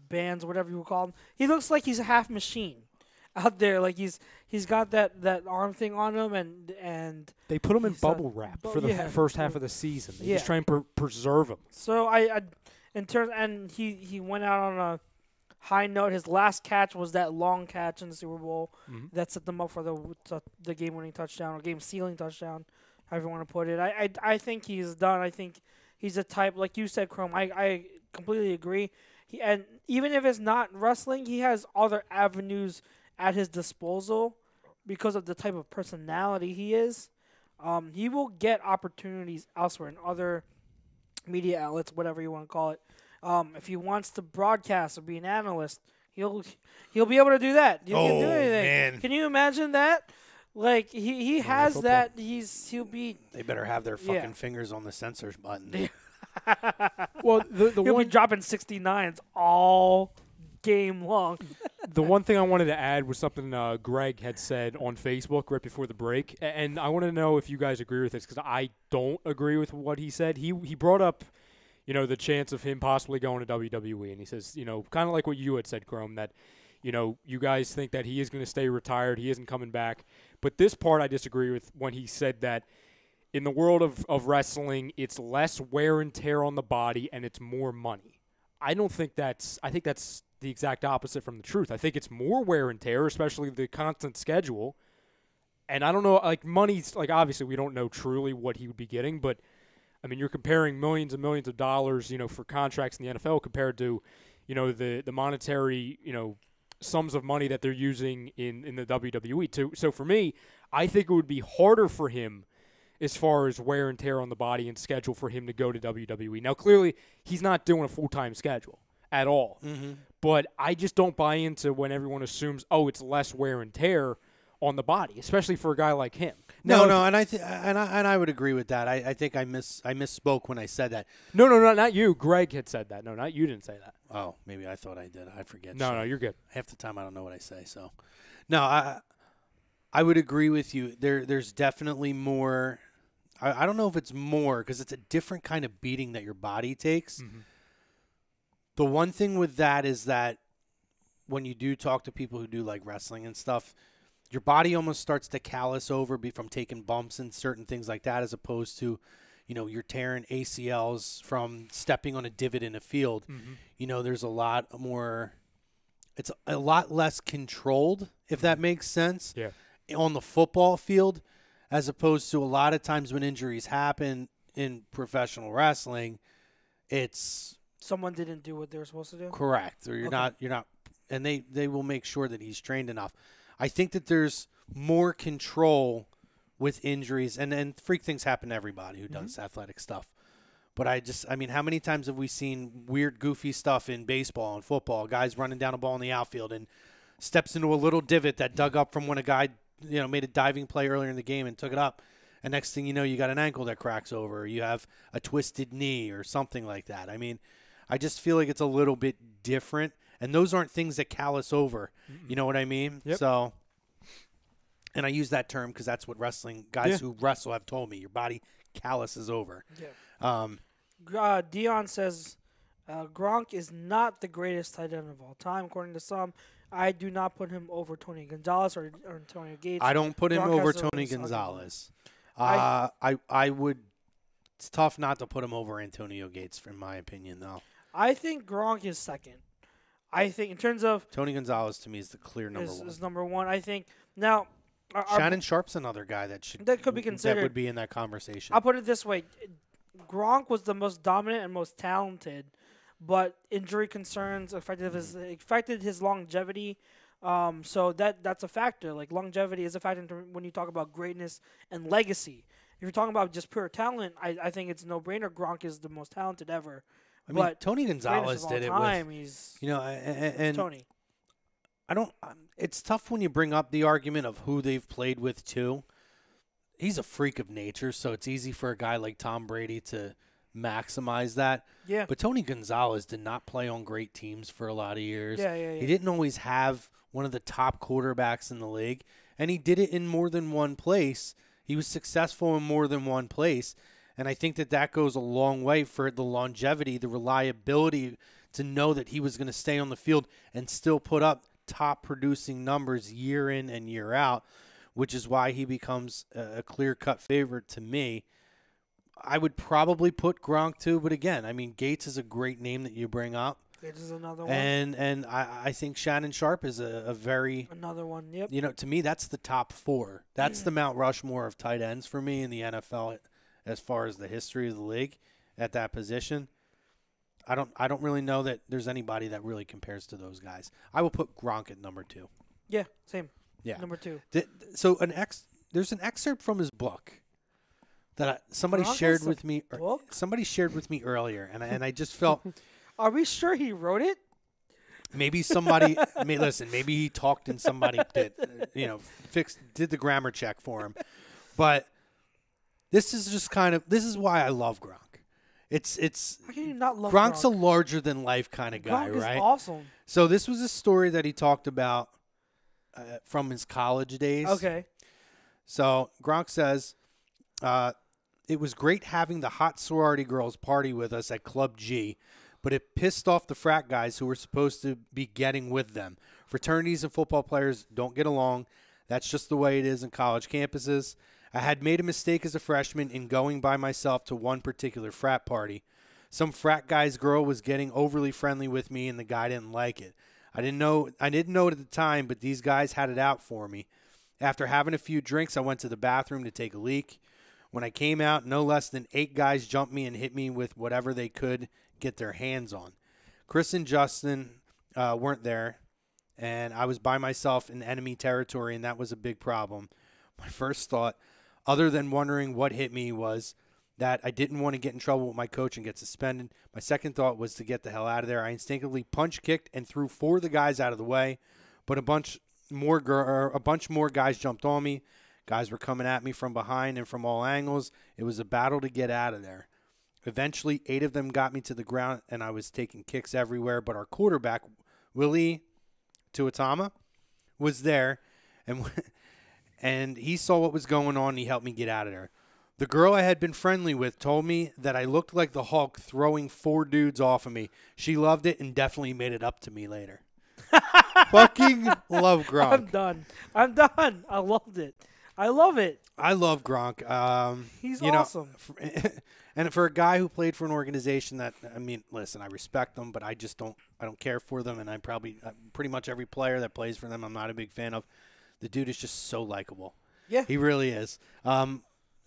bands, whatever you would call them. He looks like he's a half machine out there. Like, he's got that arm thing on him, and they put him in bubble wrap for the first half of the season. They just try and preserve him. So and he went out on a high note. His last catch was that long catch in the Super Bowl that set them up for the game-winning touchdown or game-sealing touchdown, however you want to put it. I think he's done. I think he's a type, like you said, Chrome. I completely agree. And even if it's not wrestling, he has other avenues at his disposal because of the type of personality he is. He will get opportunities elsewhere in other media outlets, whatever you want to call it. If he wants to broadcast or be an analyst, he'll be able to do that. He can do anything. Man. Can you imagine that? Like he has that. He'll be. They better have their fucking fingers on the censors button. Well, he'll be dropping 69s all game long. The one thing I wanted to add was something Greg had said on Facebook right before the break, and I want to know if you guys agree with this because I don't agree with what he said. He brought up, the chance of him possibly going to WWE, and he says, kind of like what you had said, Chrome, that, you guys think that he is going to stay retired, he isn't coming back. But this part I disagree with when he said that in the world of wrestling, it's less wear and tear on the body and it's more money. I think that's the exact opposite from the truth. I think it's more wear and tear, especially the constant schedule. And I don't know, like money's, like obviously we don't know truly what he would be getting, but I mean, you're comparing millions and millions of dollars, for contracts in the NFL compared to, the monetary, sums of money that they're using in the WWE too. So for me, I think it would be harder for him as far as wear and tear on the body and schedule for him to go to WWE. Now, clearly, he's not doing a full-time schedule at all. Mm-hmm. But I just don't buy into when everyone assumes, it's less wear and tear on the body, especially for a guy like him. No, and I would agree with that. I think I misspoke when I said that. No, not you. Greg had said that. No, not you didn't say that. Oh, maybe I thought I did. I forget. No, you're good. Half the time I don't know what I say. So, no, I would agree with you. There's definitely more. I don't know if it's more because it's a different kind of beating that your body takes. Mm-hmm. The one thing with that is that when you do talk to people who do like wrestling and stuff, your body almost starts to callous over from taking bumps and certain things like that, as opposed to, you're tearing ACLs from stepping on a divot in a field. Mm-hmm. There's a lot more. It's a lot less controlled, if that makes sense. Yeah. On the football field, as opposed to a lot of times when injuries happen in professional wrestling, it's someone didn't do what they were supposed to do. Correct, or you're not, and they will make sure that he's trained enough. I think that there's more control with injuries, and freak things happen to everybody who does athletic stuff. But I mean, how many times have we seen weird, goofy stuff in baseball and football? Guys running down a ball in the outfield and steps into a little divot that dug up from when a guy made a diving play earlier in the game and took it up. And next thing you know, you got an ankle that cracks over, or you have a twisted knee or something like that. I mean, I just feel like it's a little bit different. And those aren't things that callous over. Mm-hmm. You know what I mean? Yep. So And I use that term because that's what guys who wrestle have told me. Your body calluses over. Yeah. Dion says Gronk is not the greatest tight end of all time, according to some. I do not put him over Tony Gonzalez or Antonio Gates. I don't put him Gronk over has the Tony least Gonzalez. I would. It's tough not to put him over Antonio Gates, in my opinion, though. I think Gronk is second. I think in terms of Tony Gonzalez to me is the clear number one. Is number one. I think now. Shannon Sharp's another guy that could be considered. That would be in that conversation. I'll put it this way: Gronk was the most dominant and most talented, but injury concerns affected his longevity. So that's a factor. Like longevity is a factor when you talk about greatness and legacy. If you're talking about just pure talent, I think it's a no-brainer. Gronk is the most talented ever. I mean, Tony Gonzalez did it with, he's and Tony. It's tough when you bring up the argument of who they've played with too. He's a freak of nature, so it's easy for a guy like Tom Brady to maximize that. Yeah. But Tony Gonzalez did not play on great teams for a lot of years. Yeah. He didn't always have one of the top quarterbacks in the league, and he did it in more than one place. He was successful in more than one place, and I think that goes a long way for the longevity, the reliability to know that he was going to stay on the field and still put up top producing numbers year in and year out, which is why he becomes a clear-cut favorite to me. I would probably put Gronk too, but again, I mean, Gates is a great name that you bring up. Gates is another one. And I think Shannon Sharp is another one, yep. To me, that's the top four. That's the Mount Rushmore of tight ends for me in the NFL as far as the history of the league at that position. I don't really know that there's anybody that really compares to those guys. I will put Gronk at number 2. Yeah, same. Yeah. Number 2. So there's an excerpt from his book that somebody shared with me. Somebody shared with me earlier, and I just felt. Are we sure he wrote it? Maybe somebody. Maybe he talked and somebody did the grammar check for him. But this is why I love Gronk. It's How can you not love Gronk's Gronk? a larger than life kind of guy, Gronk is right? Awesome. So this was a story that he talked about from his college days. Okay. So Gronk says, it was great having the hot sorority girls party with us at Club G, but it pissed off the frat guys who were supposed to be getting with them. Fraternities and football players don't get along. That's just the way it is in college campuses. I had made a mistake as a freshman in going by myself to one particular frat party. Some frat guy's girl was getting overly friendly with me, and the guy didn't like it. I didn't know it at the time, but these guys had it out for me. After having a few drinks, I went to the bathroom to take a leak. When I came out, no less than 8 guys jumped me and hit me with whatever they could get their hands on. Chris and Justin weren't there, and I was by myself in enemy territory, and that was a big problem. My first thought, other than wondering what hit me, was that I didn't want to get in trouble with my coach and get suspended. My second thought was to get the hell out of there. I instinctively punch-kicked and threw 4 of the guys out of the way, but a bunch more guys jumped on me. Guys were coming at me from behind and from all angles. It was a battle to get out of there. Eventually, 8 of them got me to the ground, and I was taking kicks everywhere, but our quarterback, Willie Tuatama, was there, and he saw what was going on, and he helped me get out of there. The girl I had been friendly with told me that I looked like the Hulk throwing 4 dudes off of me. She loved it and definitely made it up to me later. Fucking love Gronk. I'm done. I loved it. I love it. I love Gronk. He's awesome. And for a guy who played for an organization that, I mean, listen, I respect them, but I don't care for them, and pretty much every player that plays for them, I'm not a big fan of. The dude is just so likable. Yeah, he really is.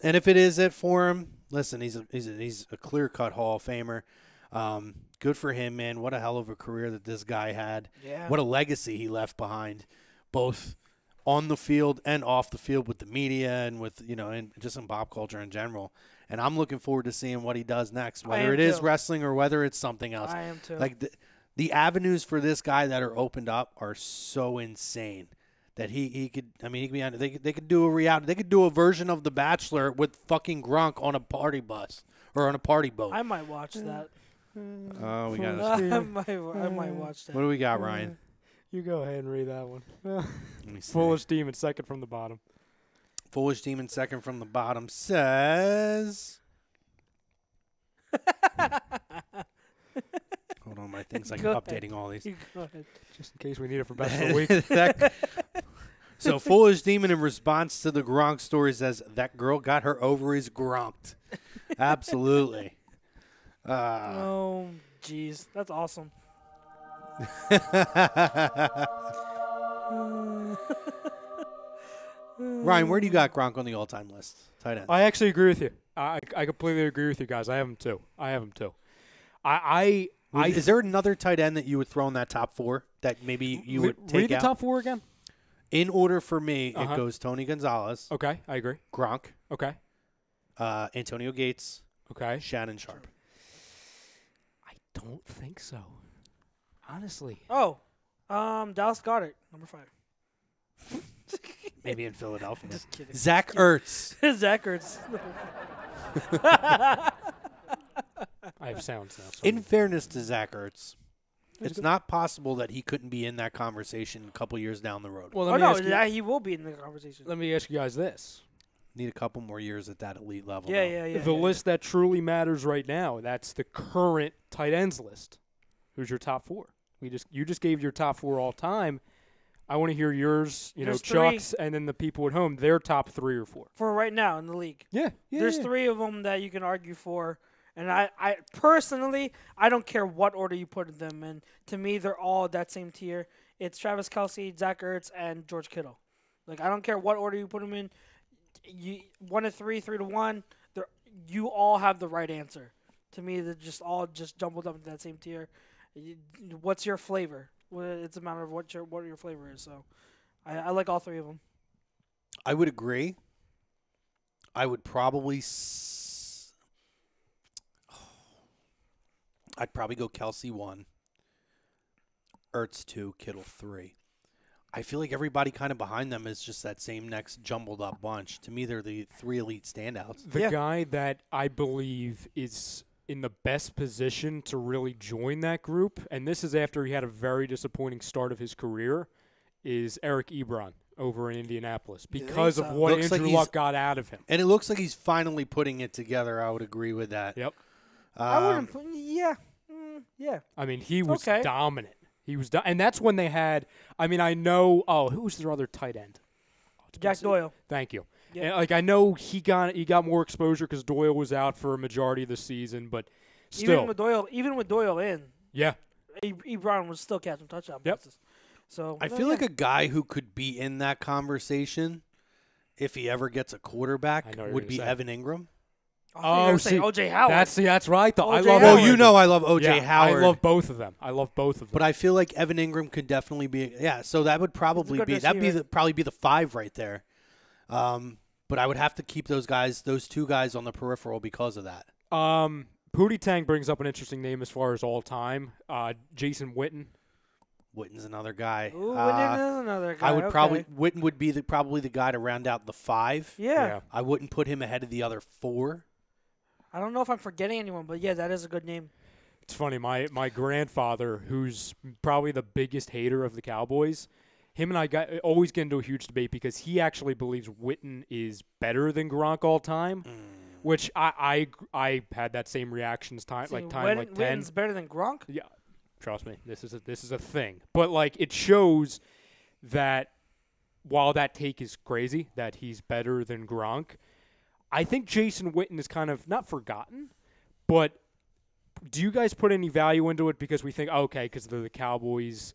And if it is it for him, listen, he's a clear-cut Hall of Famer. Good for him, man. What a hell of a career that this guy had. Yeah. What a legacy he left behind, both on the field and off the field with the media and with, and just in pop culture in general. And I'm looking forward to seeing what he does next, whether it is wrestling or whether it's something else. I am too. Like the avenues for this guy that are opened up are so insane that he could. I mean, he could be on. They could do a reality. They could do a version of The Bachelor with fucking Gronk on a party bus or on a party boat. I might watch that. Oh, we got. I might watch that. What do we got, Ryan? You go ahead and read that one. Let me see. Foolish Demon, second from the bottom. Foolish Demon, second from the bottom, says. Hold on, my thing's like Go updating ahead. all these. You go ahead. Just in case we need it for best of the week. So Foolish Demon, in response to the Gronk story, says that girl got her ovaries gronked. Absolutely. Oh, jeez. That's awesome. Ryan, where do you got Gronk on the all-time list? Tight end. I actually agree with you. I completely agree with you guys. I have him too. Is there another tight end that you would throw in that top four that maybe you would take read the out? top four again. In order for me, Uh-huh. it goes Tony Gonzalez, Okay, I agree. Gronk, Okay, Antonio Gates, okay. Shannon Sharp. I don't think so. Honestly. Oh, Dallas Goedert, number 5. Maybe in Philadelphia. Just kidding. Zach Ertz. Zach Ertz. I have sounds now. So In fairness to Zach Ertz, it's not possible that he couldn't be in that conversation a couple years down the road. well, Oh, let me no, ask you, he will be in the conversation. let me ask you guys this. Need a couple more years at that elite level. Yeah, though. yeah. The list that truly matters right now, that's the current tight ends list. Who's your top 4? You just gave your top 4 all time. I want to hear yours, There's Chuck's, and then the people at home, their top 3 or 4. For right now in the league. Yeah, There's 3 of them that you can argue for. And I personally, I don't care what order you put them in. To me, they're all that same tier. It's Travis Kelce, Zach Ertz, and George Kittle. Like, I don't care what order you put them in. 1 to 3, 3 to 1. You all have the right answer. To me, they're just all just jumbled up into that same tier. What's your flavor? Well, it's a matter of what your flavor is. So, I like all 3 of them. I would agree. I would probably I'd probably go Kelsey 1, Ertz 2, Kittle 3. I feel like everybody kind of behind them is just that same next jumbled up bunch. To me, they're the 3 elite standouts. The guy that I believe is in the best position to really join that group, and this is after he had a very disappointing start of his career, is Eric Ebron over in Indianapolis because of what Looks like Andrew Luck got out of him. And it looks like he's finally putting it together. I would agree with that. Yep. I wouldn't. Yeah. I mean, he was Okay. dominant. He was, and that's when they had. I mean, I know. Oh, who was their other tight end? Jack Doyle. Thank you. Yeah. And, I know he got more exposure because Doyle was out for a majority of the season, but still, Even with Doyle in, yeah. Ebron was still catching touchdown passes. So I feel like a guy who could be in that conversation if he ever gets a quarterback I know what you're would gonna be say. Evan Ingram. Oh, see, OJ Howard. That's right. Though I O.J. love. Howard. Well, you know I love O.J. Yeah, Howard. I love both of them. But I feel like Evan Ingram could definitely be. Yeah, so that would probably good be receiver. probably be the 5 right there. But I would have to keep those 2 guys on the peripheral because of that. Pootie Tang brings up an interesting name as far as all time. Jason Witten. Witten's another guy. Ooh, Witten is another guy. I would okay. probably Witten would be probably the guy to round out the 5. Yeah. I wouldn't put him ahead of the other 4. I don't know if I'm forgetting anyone, but yeah, that is a good name. It's funny. My grandfather, who's probably the biggest hater of the Cowboys, him and I always get into a huge debate because he actually believes Witten is better than Gronk all time, which I had that same reaction time See, like 10. Witten's better than Gronk? Yeah, trust me, this is a thing. But like it shows that while that take is crazy that he's better than Gronk, I think Jason Witten is kind of not forgotten, but do you guys put any value into it because we think, okay, because they're the Cowboys,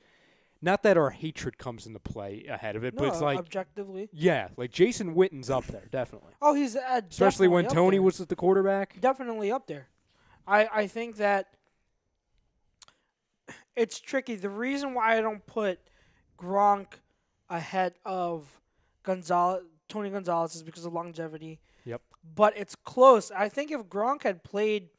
not that our hatred comes into play ahead of it, No, but it's like, objectively. yeah, like Jason Witten's up there, definitely. Oh, he's Especially when definitely up Tony there. was at the quarterback. Definitely up there. I think that it's tricky. The reason why I don't put Gronk ahead of Tony Gonzalez is because of longevity. Yep. But it's close. I think if Gronk had played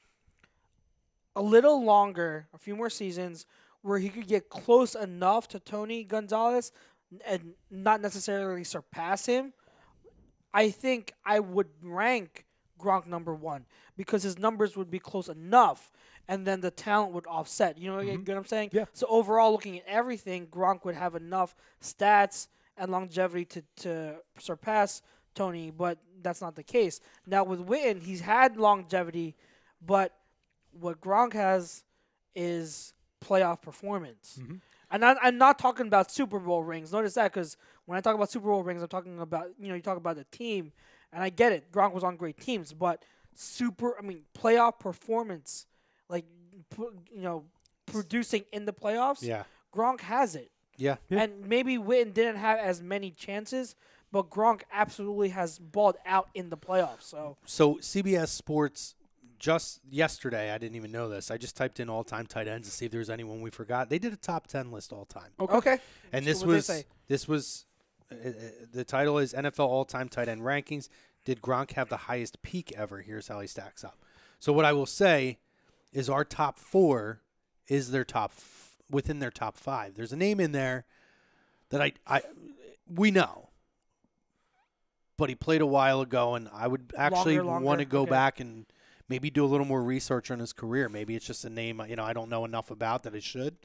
a little longer, a few more seasons, where he could get close enough to Tony Gonzalez and not necessarily surpass him, I think I would rank Gronk number 1 because his numbers would be close enough. and then the talent would offset. You know what I'm saying? Yeah. So overall, looking at everything, Gronk would have enough stats and longevity to surpass Tony, but that's not the case. Now with Witten, he's had longevity, but what Gronk has is playoff performance. And I'm not talking about Super Bowl rings. Notice that, because when I talk about Super Bowl rings, I'm talking about, you talk about the team, and I get it. Gronk was on great teams, but playoff performance, like, producing in the playoffs, Yeah. Gronk has it. Yeah. And maybe Witten didn't have as many chances, but Gronk absolutely has balled out in the playoffs. So CBS Sports just yesterday, I didn't even know this. I just typed in all-time tight ends to see if there's anyone we forgot. They did a top 10 list all time. Okay. And Let's this see what was the title is NFL all-time tight end rankings. Did Gronk have the highest peak ever? Here's how he stacks up. So what I will say is our top 4 is their within their top 5. There's a name in there that we know, but he played a while ago, and I would actually want to go back and maybe do a little more research on his career. Maybe it's just a name I don't know enough about that I should.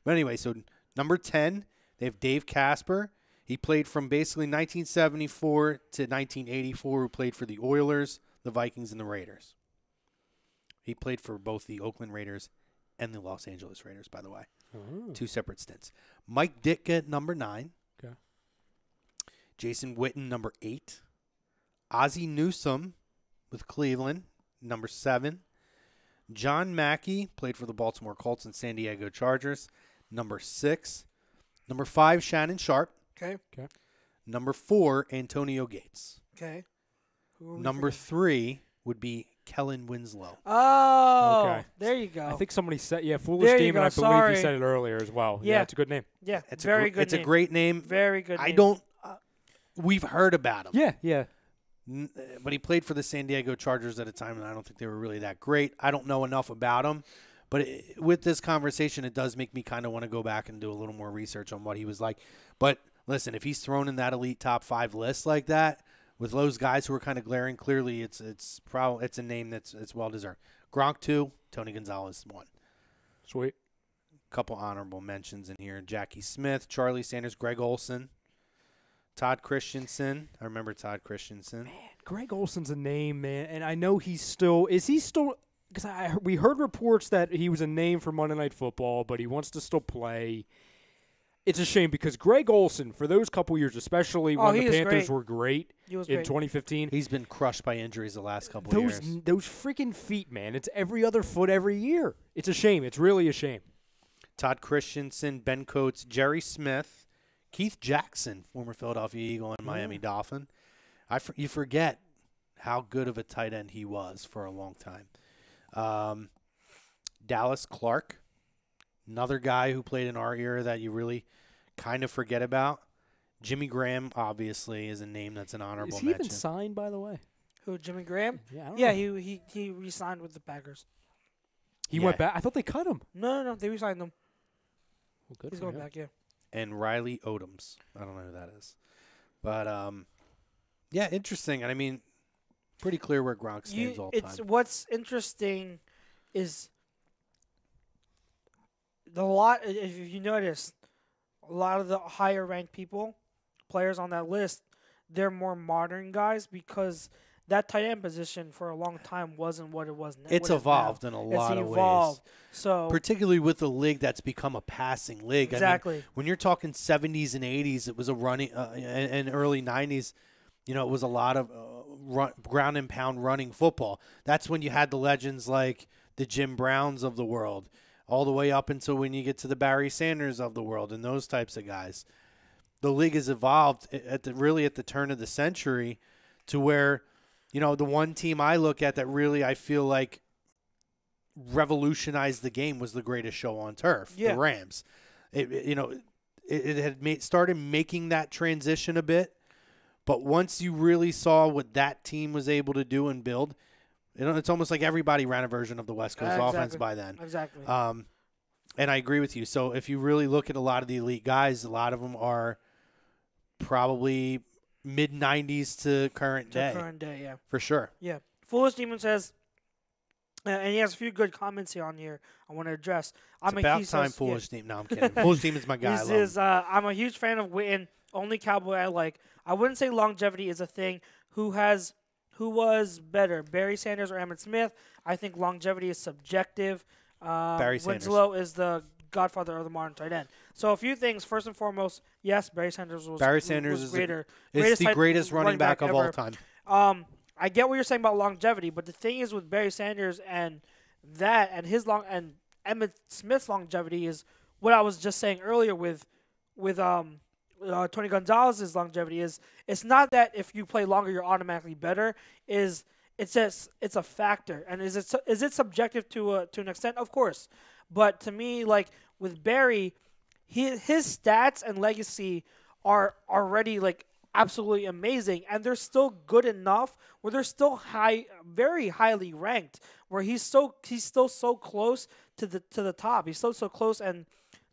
But anyway, so number 10, they have Dave Casper. He played from basically 1974 to 1984, who played for the Oilers, the Vikings, and the Raiders. He played for both the Oakland Raiders and the Los Angeles Raiders, by the way. 2 separate stints. Mike Ditka, number 9. Okay. Jason Witten, number 8. Ozzie Newsome with Cleveland, number 7. John Mackey played for the Baltimore Colts and San Diego Chargers, number 6. Number 5, Shannon Sharp. Okay. Number 4, Antonio Gates. Okay. Number 3 would be Kellen Winslow. Oh, Okay. There you go. I think somebody said, Foolish There you Demon, go, I believe sorry. he said it earlier as well. Yeah. It's a good name. Yeah, It's very good. It's a great name. Very good. I name. don't. We've heard about him. Yeah. But he played for the San Diego Chargers at a time, and I don't think they were really that great. I don't know enough about him. But with this conversation, it does make me kind of want to go back and do a little more research on what he was like. But listen, if he's thrown in that elite top 5 list like that, with those guys who are kind of glaring, clearly it's a name that's well deserved. Gronk 2, Tony Gonzalez 1. Sweet. Couple honorable mentions in here: Jackie Smith, Charlie Sanders, Greg Olson, Todd Christensen. I remember Todd Christensen. Man, Greg Olson's a name, man, and I know he's still. Is he still? Because we heard reports that he was a name for Monday Night Football, but he wants to still play. It's a shame because Greg Olson, for those couple years, especially when the Panthers were great in 2015, he's been crushed by injuries the last couple of years. Those freaking feet, man! It's every other foot every year. It's a shame. It's really a shame. Todd Christensen, Ben Coates, Jerry Smith, Keith Jackson, former Philadelphia Eagle and Miami Dolphin. You forget how good of a tight end he was for a long time. Dallas Clark, another guy who played in our era that you really kind of forget about. Jimmy Graham, obviously, is a name that's an honorable mention. Is he even signed, by the way? Who, Jimmy Graham? Yeah, I don't know. he re-signed with the Packers. He went back? I thought they cut him. No, they re-signed him. Well, good He's for going him. back, yeah. And Riley Odoms. I don't know who that is. But, yeah, interesting. And I mean, pretty clear where Gronk stands all the time. What's interesting is if you notice, a lot of the higher ranked players on that list, they're more modern guys because that tight end position for a long time wasn't what it was now. It's evolved in a lot of ways. So particularly with the league that's become a passing league. Exactly. I mean, when you're talking 70s and 80s, it was a running and early 90s, it was a lot of ground and pound running football. That's when you had the legends like the Jim Browns of the world, all the way up until when you get to the Barry Sanders of the world and those types of guys. The league has evolved at the turn of the century to where, the one team I look at that really I feel like revolutionized the game was the greatest show on turf, the Rams. It had started making that transition a bit, but once you really saw what that team was able to do and build, it's almost like everybody ran a version of the West Coast offense by then. Exactly. And I agree with you. So if you really look at a lot of the elite guys, a lot of them are probably mid-90s to current day. Current day, yeah. For sure. Yeah. Foolish Demon says, And he has a few good comments here on here I want to address. It's about time Foolish Team. No, I'm kidding. Foolish Team is my guy. I'm a huge fan of Witten. Only Cowboy I like. I wouldn't say longevity is a thing. Who was better, Barry Sanders or Emmitt Smith? I think longevity is subjective. Barry Sanders. Winslow is the godfather of the modern tight end. So a few things. First and foremost, yes, Barry Sanders was greater. Is the greatest running back of all time. I get what you're saying about longevity, but the thing is with Barry Sanders and Emmitt Smith's longevity is what I was just saying earlier with Tony Gonzalez's longevity is it's not that if you play longer you're automatically better. It's a factor, and is it subjective to an extent? Of course, but to me, like with Barry, his stats and legacy are already like absolutely amazing, and they're still good enough where they're still very highly ranked. Where he's still so close to the top. He's still so close and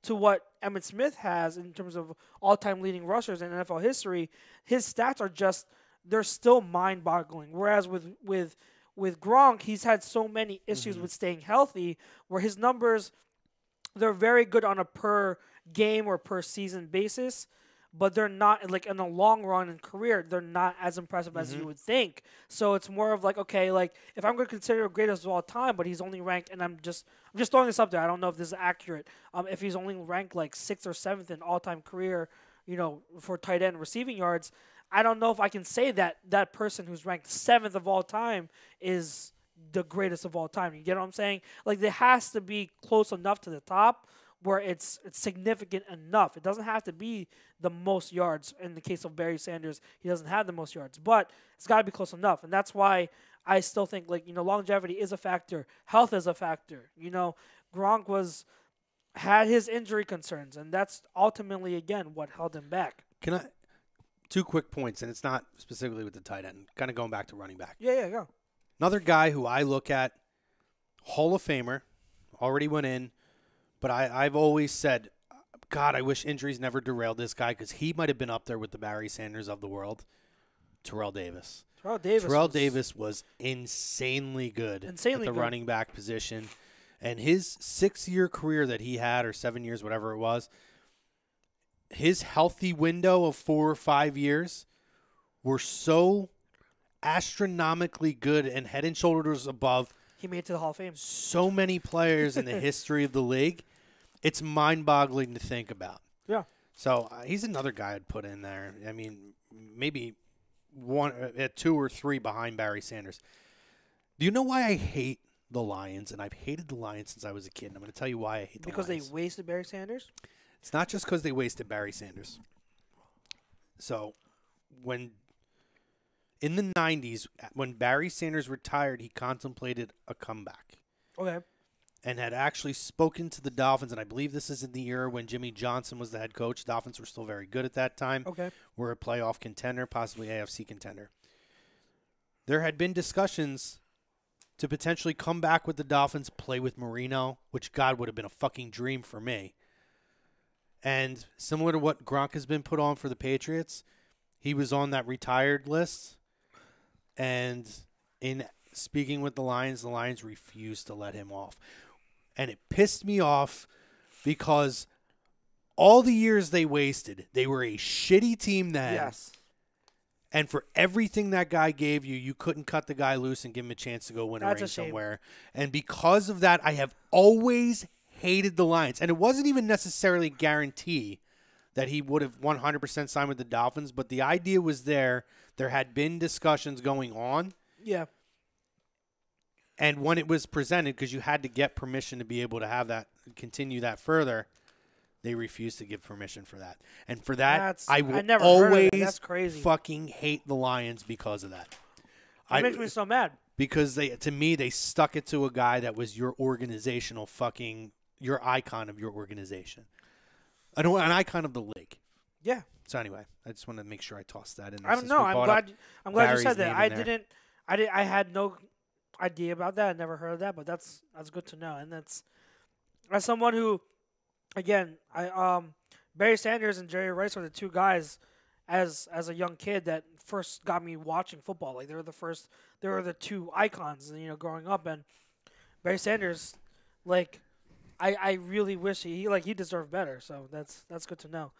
to what Emmitt Smith has in terms of all-time leading rushers in NFL history. His stats are they're still mind-boggling. Whereas with Gronk, he's had so many issues with staying healthy, where his numbers they're very good on a per game or per season basis. But they're not, like, in the long run in career, they're not as impressive as you would think. So it's more of like, okay, like, if I'm going to consider him greatest of all time, but he's only ranked, and I'm just throwing this up there. I don't know if this is accurate. If he's only ranked, like, 6th or 7th in all-time career, for tight end receiving yards, I don't know if I can say that person who's ranked 7th of all time is the greatest of all time. You get what I'm saying? Like, there has to be close enough to the top where it's significant enough. It doesn't have to be the most yards. In the case of Barry Sanders, he doesn't have the most yards, but it's got to be close enough. And that's why I still think, like, longevity is a factor. Health is a factor. Gronk had his injury concerns, and that's ultimately, again, what held him back. Can I? 2 quick points, and it's not specifically with the tight end. Kind of going back to running back. Yeah, go. Another guy who I look at, Hall of Famer, already went in, but I've always said, God, I wish injuries never derailed this guy because he might have been up there with the Barry Sanders of the world. Terrell Davis. Terrell Davis was insanely good at the running back position. And his 6-year career that he had, or 7 years, whatever it was, his healthy window of 4 or 5 years were so astronomically good and head and shoulders above. He made it to the Hall of Fame. So many players in the history of the league. It's mind-boggling to think about. Yeah. So he's another guy I'd put in there. I mean, maybe 2 or 3 behind Barry Sanders. Do you know why I hate the Lions? And I've hated the Lions since I was a kid. And I'm going to tell you why I hate the Lions. Because they wasted Barry Sanders? It's not just because they wasted Barry Sanders. So in the 90s, when Barry Sanders retired, he contemplated a comeback. Okay. And had actually spoken to the Dolphins, and I believe this is in the era when Jimmy Johnson was the head coach. Dolphins were still very good at that time. Okay. Were a playoff contender, possibly AFC contender. There had been discussions to potentially come back with the Dolphins, play with Marino, which, God, would have been a fucking dream for me. And similar to what Gronk has been put on for the Patriots, he was on that retired list. And in speaking with the Lions refused to let him off. And it pissed me off because all the years they wasted, they were a shitty team then. Yes. And for everything that guy gave you, you couldn't cut the guy loose and give him a chance to go win a ring somewhere. And because of that, I have always hated the Lions. And it wasn't even necessarily a guarantee that he would have 100% signed with the Dolphins, but the idea was there. There had been discussions going on. Yeah. And when it was presented, because you had to get permission to be able to have that, continue that further, they refused to give permission for that. And for that, I will always fucking hate the Lions because of that. It makes me so mad. Because to me, they stuck it to a guy that was your organizational your icon of your organization. An icon of the league. Yeah. So anyway, I just want to make sure I tossed that in. I don't know. I'm glad you said that. I had no idea about that. I never heard of that, but that's good to know. And that's as someone who, again, Barry Sanders and Jerry Rice are the 2 guys as a young kid that first got me watching football. Like they were the 2 icons, growing up. And Barry Sanders, like, I really wish he deserved better. So that's good to know.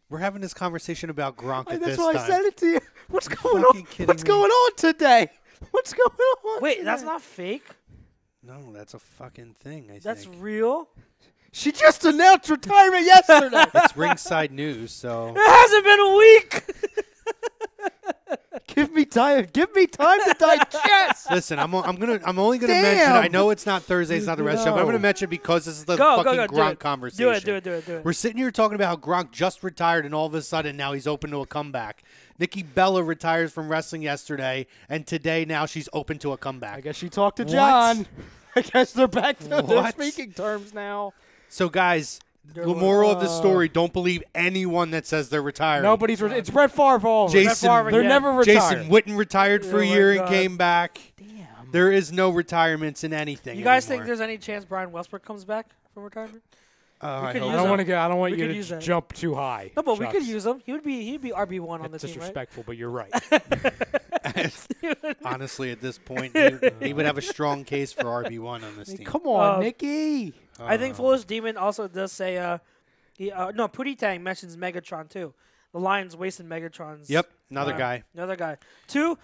We're having this conversation about Gronk at this That's why time. I said it to you. What's going fucking on? kidding What's me? going on today? What's going on? Wait, today? that's not fake. No, that's a fucking thing. I That's think real. She just announced retirement yesterday. it's ringside news. So It hasn't been a week. Give me time. Give me time to digest. listen, I'm only gonna Damn. mention. I know it's not Thursday. It's not the rest show. But I'm No. gonna mention because this is the Go, fucking go, do Gronk it. conversation. Do it. We're sitting here talking about how Gronk just retired, and all of a sudden now he's open to a comeback. Nikki Bella retires from wrestling yesterday, and today now she's open to a I comeback. guess she talked to What? John. I guess they're back to their What? speaking terms now. So, guys, They're the moral of the story: don't believe anyone that says they're retiring. Nobody's. It's Brett Favre. All of them. Jason- Brett Favre They're again. never retired. Jason Witten retired for Oh a my year and God. came back. Damn. There is no retirements in anything. You guys anymore. think there's any chance Brian Westbrook comes back from retirement? I could hope use I don't him. want to get. I don't want We you could to use that. jump too high. No, but we could Chucks. use him. He'd be RB1 on the That's team, right? disrespectful, but you're right. Honestly, at this point, he would have a strong case for RB1 on this team. Come on, Nikki. I think Foolish Demon also does say Pootie Tang mentions Megatron too. The Lions wasted Megatron's. Yep, another guy. Another guy. Two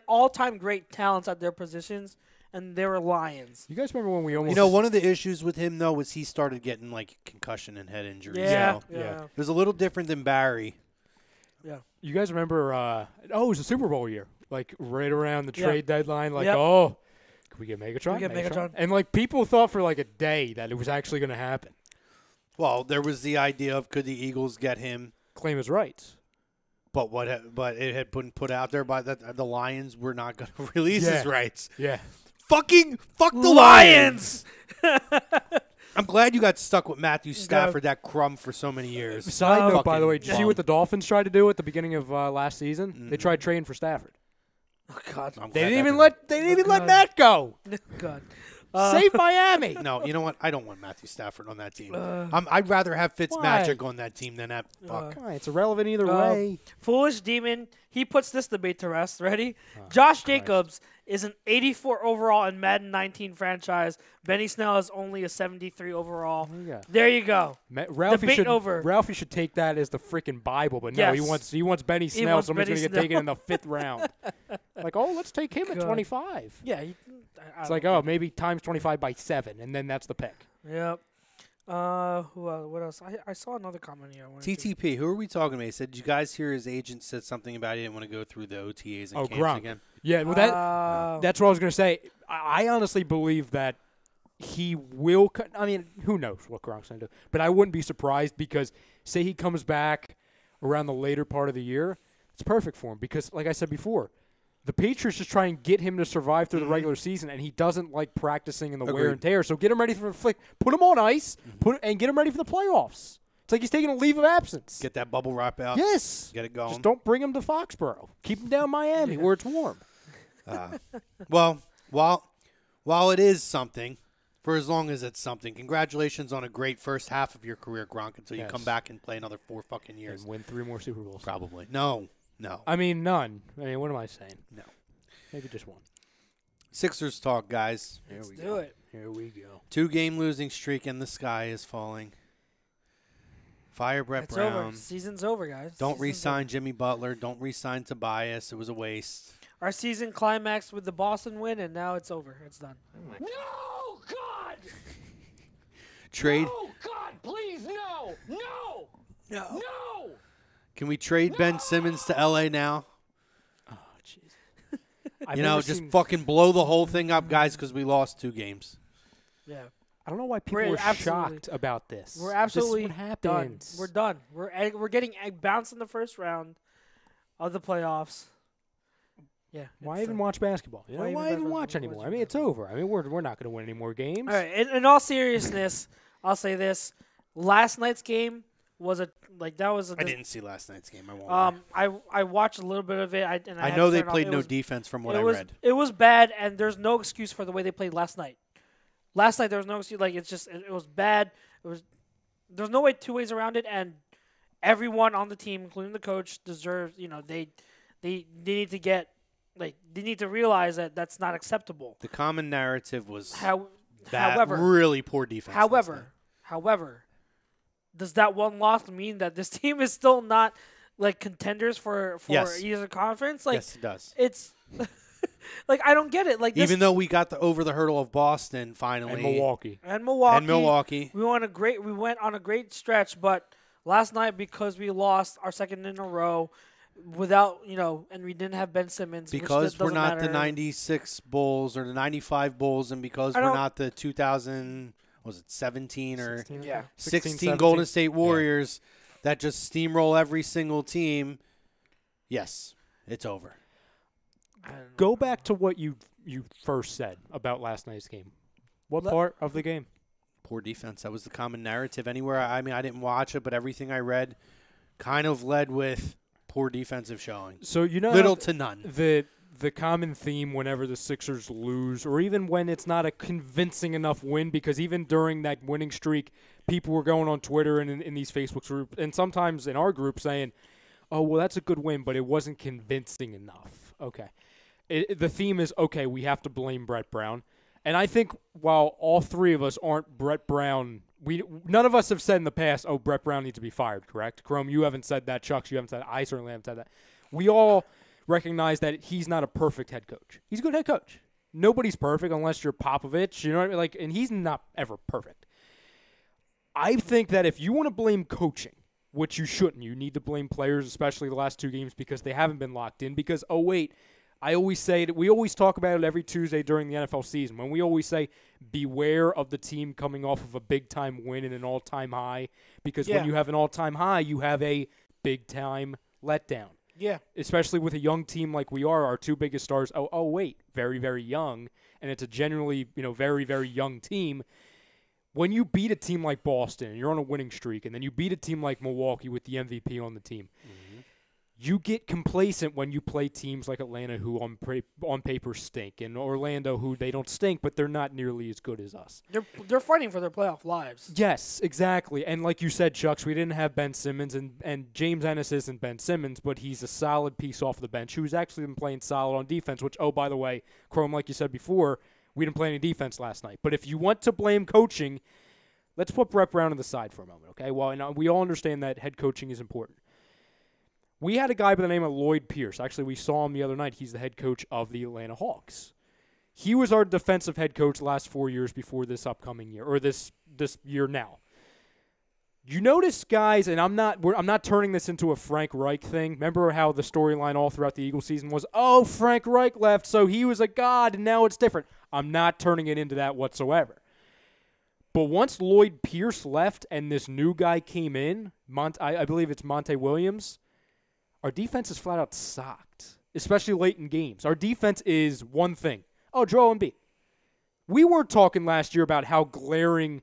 all-time great talents at their positions, and they were Lions. You guys remember when we almost? You know, one of the issues with him though was he started getting like concussion and head injuries. Yeah, So yeah. yeah. it was a little different than Barry. You guys remember? It was a Super Bowl year, like right around the Yeah. trade deadline. Like, Yep. can we get Megatron? Can we get Megatron? And like people thought for like a day that it was actually going to happen. Well, there was the idea of could the Eagles get him, Claim his rights. but it had been put out there by the Lions were not going to release his Yeah. rights. Yeah. Fuck the Lions. I'm glad you got stuck with Matthew Stafford, that crumb, for so many years. Side note, by the Fucking way, did you see bum. what the Dolphins tried to do at the beginning of last season? They tried trading for Stafford. Oh God. I'm They glad didn't that even let God. Matt go. God. Save Miami. No, you know what? I don't want Matthew Stafford on that team. I'd rather have Fitzmagic on that team than that fuck. Come on, it's irrelevant either way. Foolish Demon. He puts this debate to rest. Ready? Josh Jacobs is an 84 overall in Madden 19 franchise. Benny Snell is only a 73 overall. Yeah. There you go. Ralphie Debate over. Ralphie should take that as the freaking Bible, but no, Yes. he wants Benny Snell. wants Someone's Benny going to get Snell. taken in the 5th round. Like, let's take him at God. 25. Yeah. It's like, maybe times 25 by 7, and then that's the pick. Yep. Who else? What else? I saw another comment here. I wanted to- TTP, who are we talking about? He said, did you guys hear his agent said something about he didn't want to go through the OTAs and camps Gronk. again? Yeah, well, that's what I was going to say. I honestly believe that he will. I mean, who knows what Gronk's going to do? But I wouldn't be surprised because, say, he comes back around the later part of the year, it's perfect for him because, like I said before, the Patriots just try and get him to survive through the regular season, and he doesn't like practicing in the wear Agreed. and tear. So get him ready for the flick. Put him on ice, and get him ready for the playoffs. It's like he's taking a leave of absence. Get that bubble wrap out. Yes. Get it going. Just don't bring him to Foxborough. Keep him down Miami where it's warm. Well, while it is something, for as long as it's something, congratulations on a great first half of your career, Gronk, until you Yes. come back and play another 4 fucking years. And win 3 more Super Bowls. Probably. No. I mean, none. I mean, what am I saying? No. Maybe just one. Sixers talk, guys. Let's do it. Here we go. 2-game losing streak and the sky is falling. Fire Brett It's Brown. over. Season's over, guys. Don't Season's re-sign Jimmy Butler. Don't re-sign Tobias. It was a waste. over. Our season climaxed with the Boston win, and now it's over. It's done. No, God! Trade. No, God, please, no! No! No. No! Can we trade Ben Simmons to LA now? Oh, jeez. Just fucking blow the whole thing up, guys, because we lost 2 games. Yeah. I don't know why people We're are absolutely- shocked about this. We're absolutely This is what done. happens. We're done. We're getting bounced in the first round of the playoffs. Yeah. Why it's even done. watch basketball? You know, Why why even even watch watch basketball? anymore? I mean, it's over. I mean, we're not going to win any more games. All right. In all seriousness, I'll say this: last night's game was a I didn't see last night's game. I won't lie. I watched a little bit of it. I know they played no defense from what I read. It was bad, and there's no excuse for the way they played last night. Last night there was no excuse. Like it was bad. There's no way 2 ways around it, and everyone on the team, including the coach, deserves. They need to get like they need to realize that that's not acceptable. The common narrative was However, really poor defense. However, does that one loss mean that this team is still not like contenders for Yes. either conference? Like, yes, it does. it's like I don't get it. Like Even though we got over the hurdle of Boston finally And Milwaukee. and and Milwaukee, we went on a great stretch, but last night because we lost our second in a row without and we didn't have Ben Simmons because which we're doesn't not matter. the 96 Bulls or the 95 Bulls, and because we're not the 2000 17 or 16, Yeah. 16 Golden State Warriors that just steamroll every single team. Yes, it's over. Go back to what you first said about last night's game. What part of the game? Poor defense. That was the common narrative anywhere. I mean, I didn't watch it, but everything I read kind of led with poor defensive showing. So little to none. The common theme whenever the Sixers lose, or even when it's not a convincing enough win, because even during that winning streak, people were going on Twitter and in these Facebook groups, and sometimes in our group saying, "Oh, well, that's a good win, but it wasn't convincing enough." Okay. The theme is, okay, we have to blame Brett Brown. And I think while all three of us aren't Brett Brown, none of us have said in the past, oh, Brett Brown needs to be fired, correct? Chrome, you haven't said that. Chucks, you haven't said that. I certainly haven't said that. We all recognize that he's not a perfect head coach. He's a good head coach. Nobody's perfect unless you're Popovich, you know what I mean? And he's not ever perfect. I think that if you want to blame coaching, which you shouldn't, you need to blame players, especially the last two games, because they haven't been locked in. Because, oh, wait, I always say that we always talk about it every Tuesday during the NFL season when we always say beware of the team coming off of a big-time win and an all-time high, because when you have an all-time high, you have a big-time letdown. Yeah. Especially with a young team like we are, our two biggest stars, wait, very, very young, and it's a generally, very, very young team. When you beat a team like Boston and you're on a winning streak, and then you beat a team like Milwaukee with the MVP on the team, you get complacent when you play teams like Atlanta, who on paper stink, and Orlando, who they don't stink, but they're not nearly as good as us. They're fighting for their playoff lives. Yes, exactly. And like you said, Chucks, we didn't have Ben Simmons, and James Ennis isn't Ben Simmons, but he's a solid piece off the bench who's actually been playing solid on defense, which, oh, by the way, Chrome, like you said before, we didn't play any defense last night. But if you want to blame coaching, let's put Brett Brown on the side for a moment, okay? Well, and we all understand that head coaching is important. We had a guy by the name of Lloyd Pierce. Actually, we saw him the other night. He's the head coach of the Atlanta Hawks. He was our defensive head coach the last 4 years before this upcoming year, or this year now. You notice, guys, and I'm not turning this into a Frank Reich thing. Remember how the storyline all throughout the Eagles season was, oh, Frank Reich left, so he was a god, and now it's different. I'm not turning it into that whatsoever. But once Lloyd Pierce left and this new guy came in, I believe it's Monte Williams, our defense is flat out socked, especially late in games. Our defense is one thing. Oh, Joel Embiid. We weren't talking last year about how glaring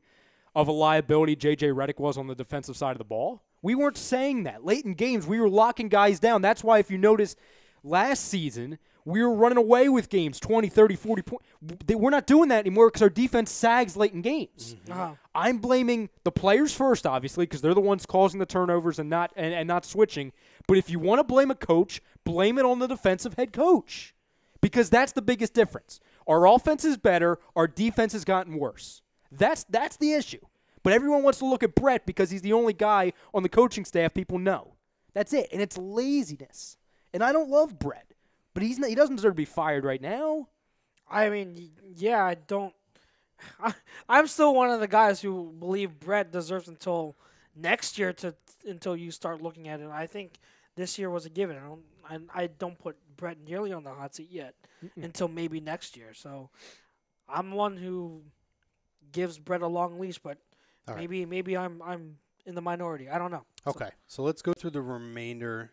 of a liability J.J. Redick was on the defensive side of the ball. We weren't saying that. Late in games, we were locking guys down. That's why if you notice last season, we were running away with games, 20, 30, 40 points. We're not doing that anymore because our defense sags late in games. Uh-huh. I'm blaming the players first, obviously, because they're the ones causing the turnovers and not switching. But if you want to blame a coach, blame it on the defensive head coach, because that's the biggest difference. Our offense is better. Our defense has gotten worse. That's the issue. But everyone wants to look at Brett because he's the only guy on the coaching staff people know. That's it, and it's laziness. And I don't love Brett. But he doesn't deserve to be fired right now. I mean, yeah, I don't. I'm still one of the guys who believe Brett deserves until next year until you start looking at it. I think this year was a given. I don't put Brett nearly on the hot seat yet until maybe next year. So I'm one who gives Brett a long leash, but maybe I'm in the minority. I don't know. Okay, so let's go through the remainder.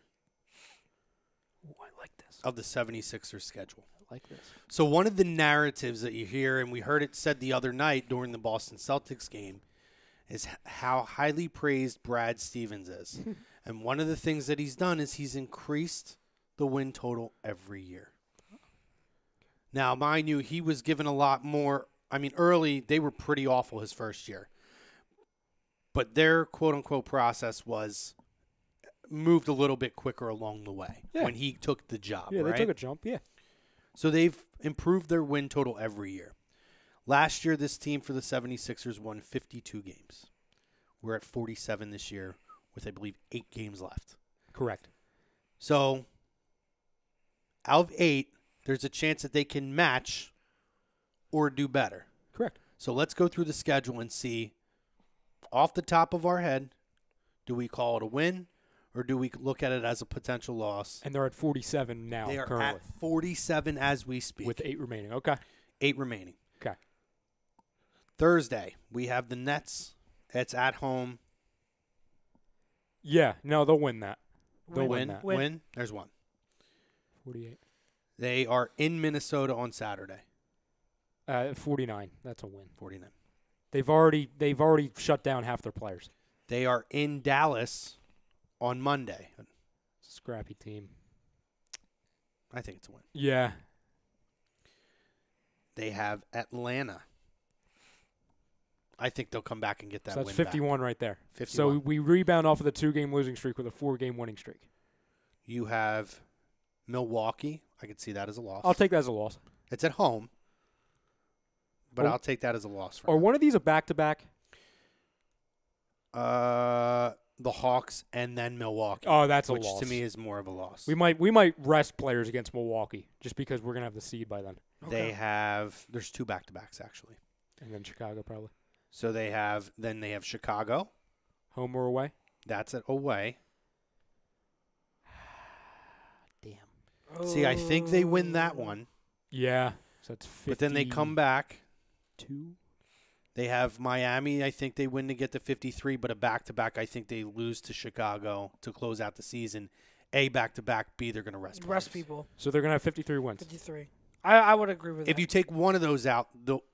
I like this. Of the 76ers schedule. I like this. So one of the narratives that you hear, and we heard it said the other night during the Boston Celtics game, is how highly praised Brad Stevens is. And one of the things that he's done is he's increased the win total every year. Now, mind you, he was given a lot more. I mean, early, they were pretty awful his first year. But their quote-unquote process was moved a little bit quicker along the way when he took the job. Yeah, right? they took a jump, yeah. So they've improved their win total every year. Last year, this team for the 76ers won 52 games. We're at 47 this year with, I believe, 8 games left. Correct. So out of 8, there's a chance that they can match or do better. Correct. So let's go through the schedule and see, off the top of our head, do we call it a win or do we look at it as a potential loss? And they're at 47 now. They are currently, at 47 as we speak. with 8 remaining. Okay. 8 remaining. Okay. Thursday, we have the Nets. It's at home. Yeah. No, they'll win that. They'll win that. Win. There's one. 48. They are in Minnesota on Saturday. 49. That's a win. 49. They've already shut down half their players. They are in Dallas on Monday. Scrappy team. I think it's a win. Yeah. They have Atlanta. I think they'll come back and get that So that's win 51 right there. 51. So we rebound off of the 2-game losing streak with a 4-game winning streak. You have Milwaukee. I could see that as a loss. I'll take that as a loss. It's at home, but Or- I'll take that as a loss. For Are them. one of these a back-to-back? The Hawks and then Milwaukee. Oh, that's a which loss. to me is more of a loss. We might rest players against Milwaukee just because we're gonna have the seed by then, They have. There's 2 back-to-backs actually. and then Chicago probably So they have Chicago. home or away. That's at away. Damn. See, I think they win that one, Yeah. So that's 50. but then they come back. 2. They have Miami. I think they win to get to 53, but a back-to-back, I think they lose to Chicago to close out the season. A back-to-back, B, they're going to rest players. people. So they're gonna have 53 wins. 53. I would agree with that. If you take one of those out,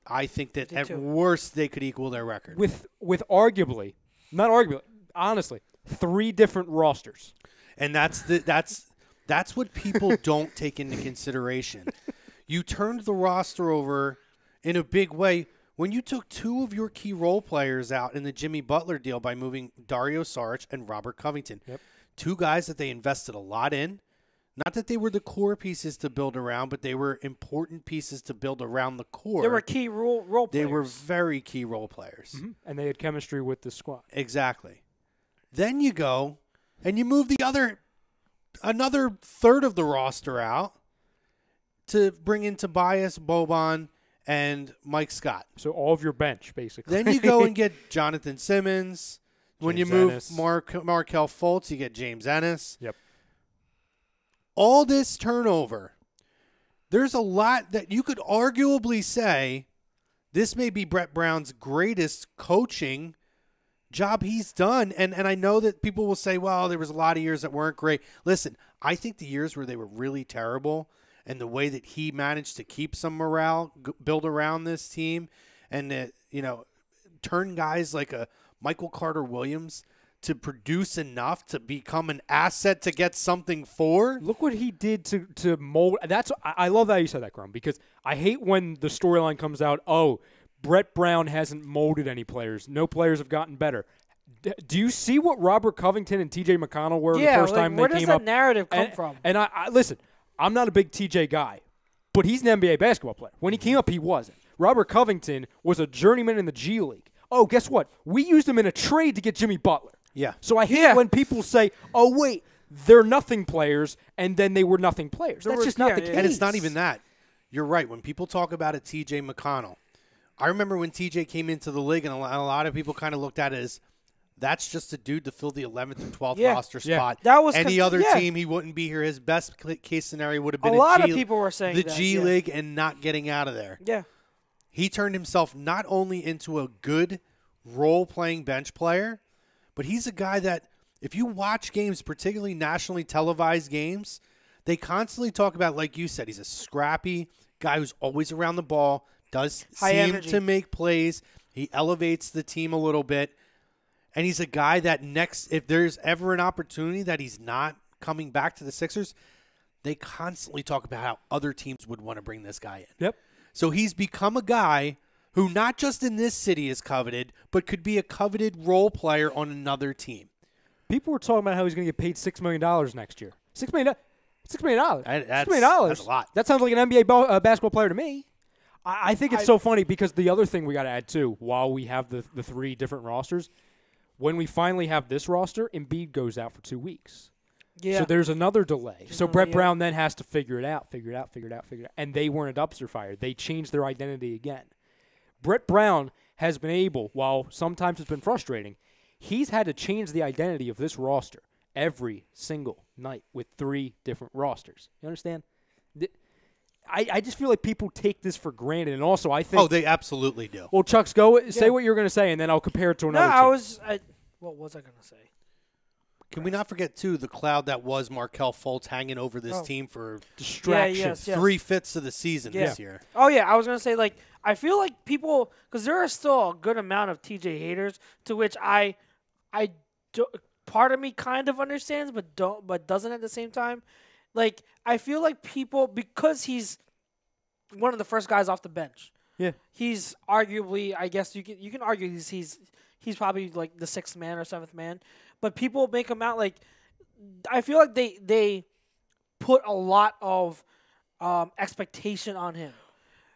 I think that at 52. worst they could equal their record. With arguably, not arguably, honestly, 3 different rosters. And that's what people don't take into consideration. You turned the roster over in a big way when you took 2 of your key role players out in the Jimmy Butler deal by moving Dario Saric and Robert Covington. Yep. 2 guys that they invested a lot in. Not that they were the core pieces to build around, but they were important pieces to build around the core. They were key role players. They were very key role players. Mm-hmm. And they had chemistry with the squad. Exactly. Then you go and you move another third of the roster out to bring in Tobias, Boban, and Mike Scott. So all of your bench, basically. Then you go and get Jonathan Simmons. When James you move Ennis. Markelle Fultz, you get James Ennis. Yep. All this turnover. There's a lot that you could arguably say this may be Brett Brown's greatest coaching job he's done. And I know that people will say, well, there was a lot of years that weren't great. Listen, I think the years where they were really terrible and the way that he managed to keep some morale, build around this team, and, turn guys like a Michael Carter-Williams to produce enough to become an asset to get something for. Look what he did to mold. I love that you said that, Grum, because I hate when the storyline comes out, oh, Brett Brown hasn't molded any players. No players have gotten better. Do you see what Robert Covington and T.J. McConnell were the first time they came up? Where does that narrative come from? And I listen, I'm not a big T.J. guy, but he's an NBA basketball player. When he came up, he wasn't. Robert Covington was a journeyman in the G League. Oh, guess what? We used him in a trade to get Jimmy Butler. Yeah. So I hate when people say, oh, wait, they're nothing players, and then they were nothing players. That's just not the case. And it's not even that. You're right. When people talk about it, T.J. McConnell, I remember when T.J. came into the league, and a lot of people kind of looked at it as that's just a dude to fill the 11th and 12th roster spot. That was any other team, he wouldn't be here. His best case scenario would have been a lot of people were saying the that, G League and not getting out of there. Yeah. He turned himself not only into a good role-playing bench player, but he's a guy that if you watch games, particularly nationally televised games, they constantly talk about, like you said, he's a scrappy guy who's always around the ball, does seem to make plays. He elevates the team a little bit. And he's a guy that if there's ever an opportunity that he's not coming back to the Sixers, they constantly talk about how other teams would want to bring this guy in. Yep. So he's become a guy who not just in this city is coveted, but could be a coveted role player on another team. People were talking about how he's going to get paid $6 million next year. $6 million. $6 million. That's $6 million. That's a lot. That sounds like an NBA basketball player to me. I think it's so funny because the other thing we got to add too, while we have the 3 different rosters, when we finally have this roster, Embiid goes out for 2 weeks. Yeah. So there's another delay. So Brett yeah. Brown then has to figure it out. And they weren't a dumpster fire. They changed their identity again. Brett Brown has been able, while sometimes it's been frustrating, he's had to change the identity of this roster every single night with 3 different rosters. You understand? I just feel like people take this for granted. And also, I think... Oh, they absolutely do. Well, Chucks, say what you're going to say, and then I'll compare it to another team. What was I going to say? Can we not forget, too, the cloud that was Markelle Fultz hanging over this team for distraction. Yes. 3/5 of the season this year. Oh, yeah. I was going to say, like, I feel like people – because there are still a good amount of TJ haters, to which I do, part of me kind of understands but doesn't at the same time. Like, I feel like people – because he's one of the first guys off the bench. Yeah. He's arguably – I guess you can argue he's probably, like, the 6th man or 7th man. But people make him out like I feel like they put a lot of expectation on him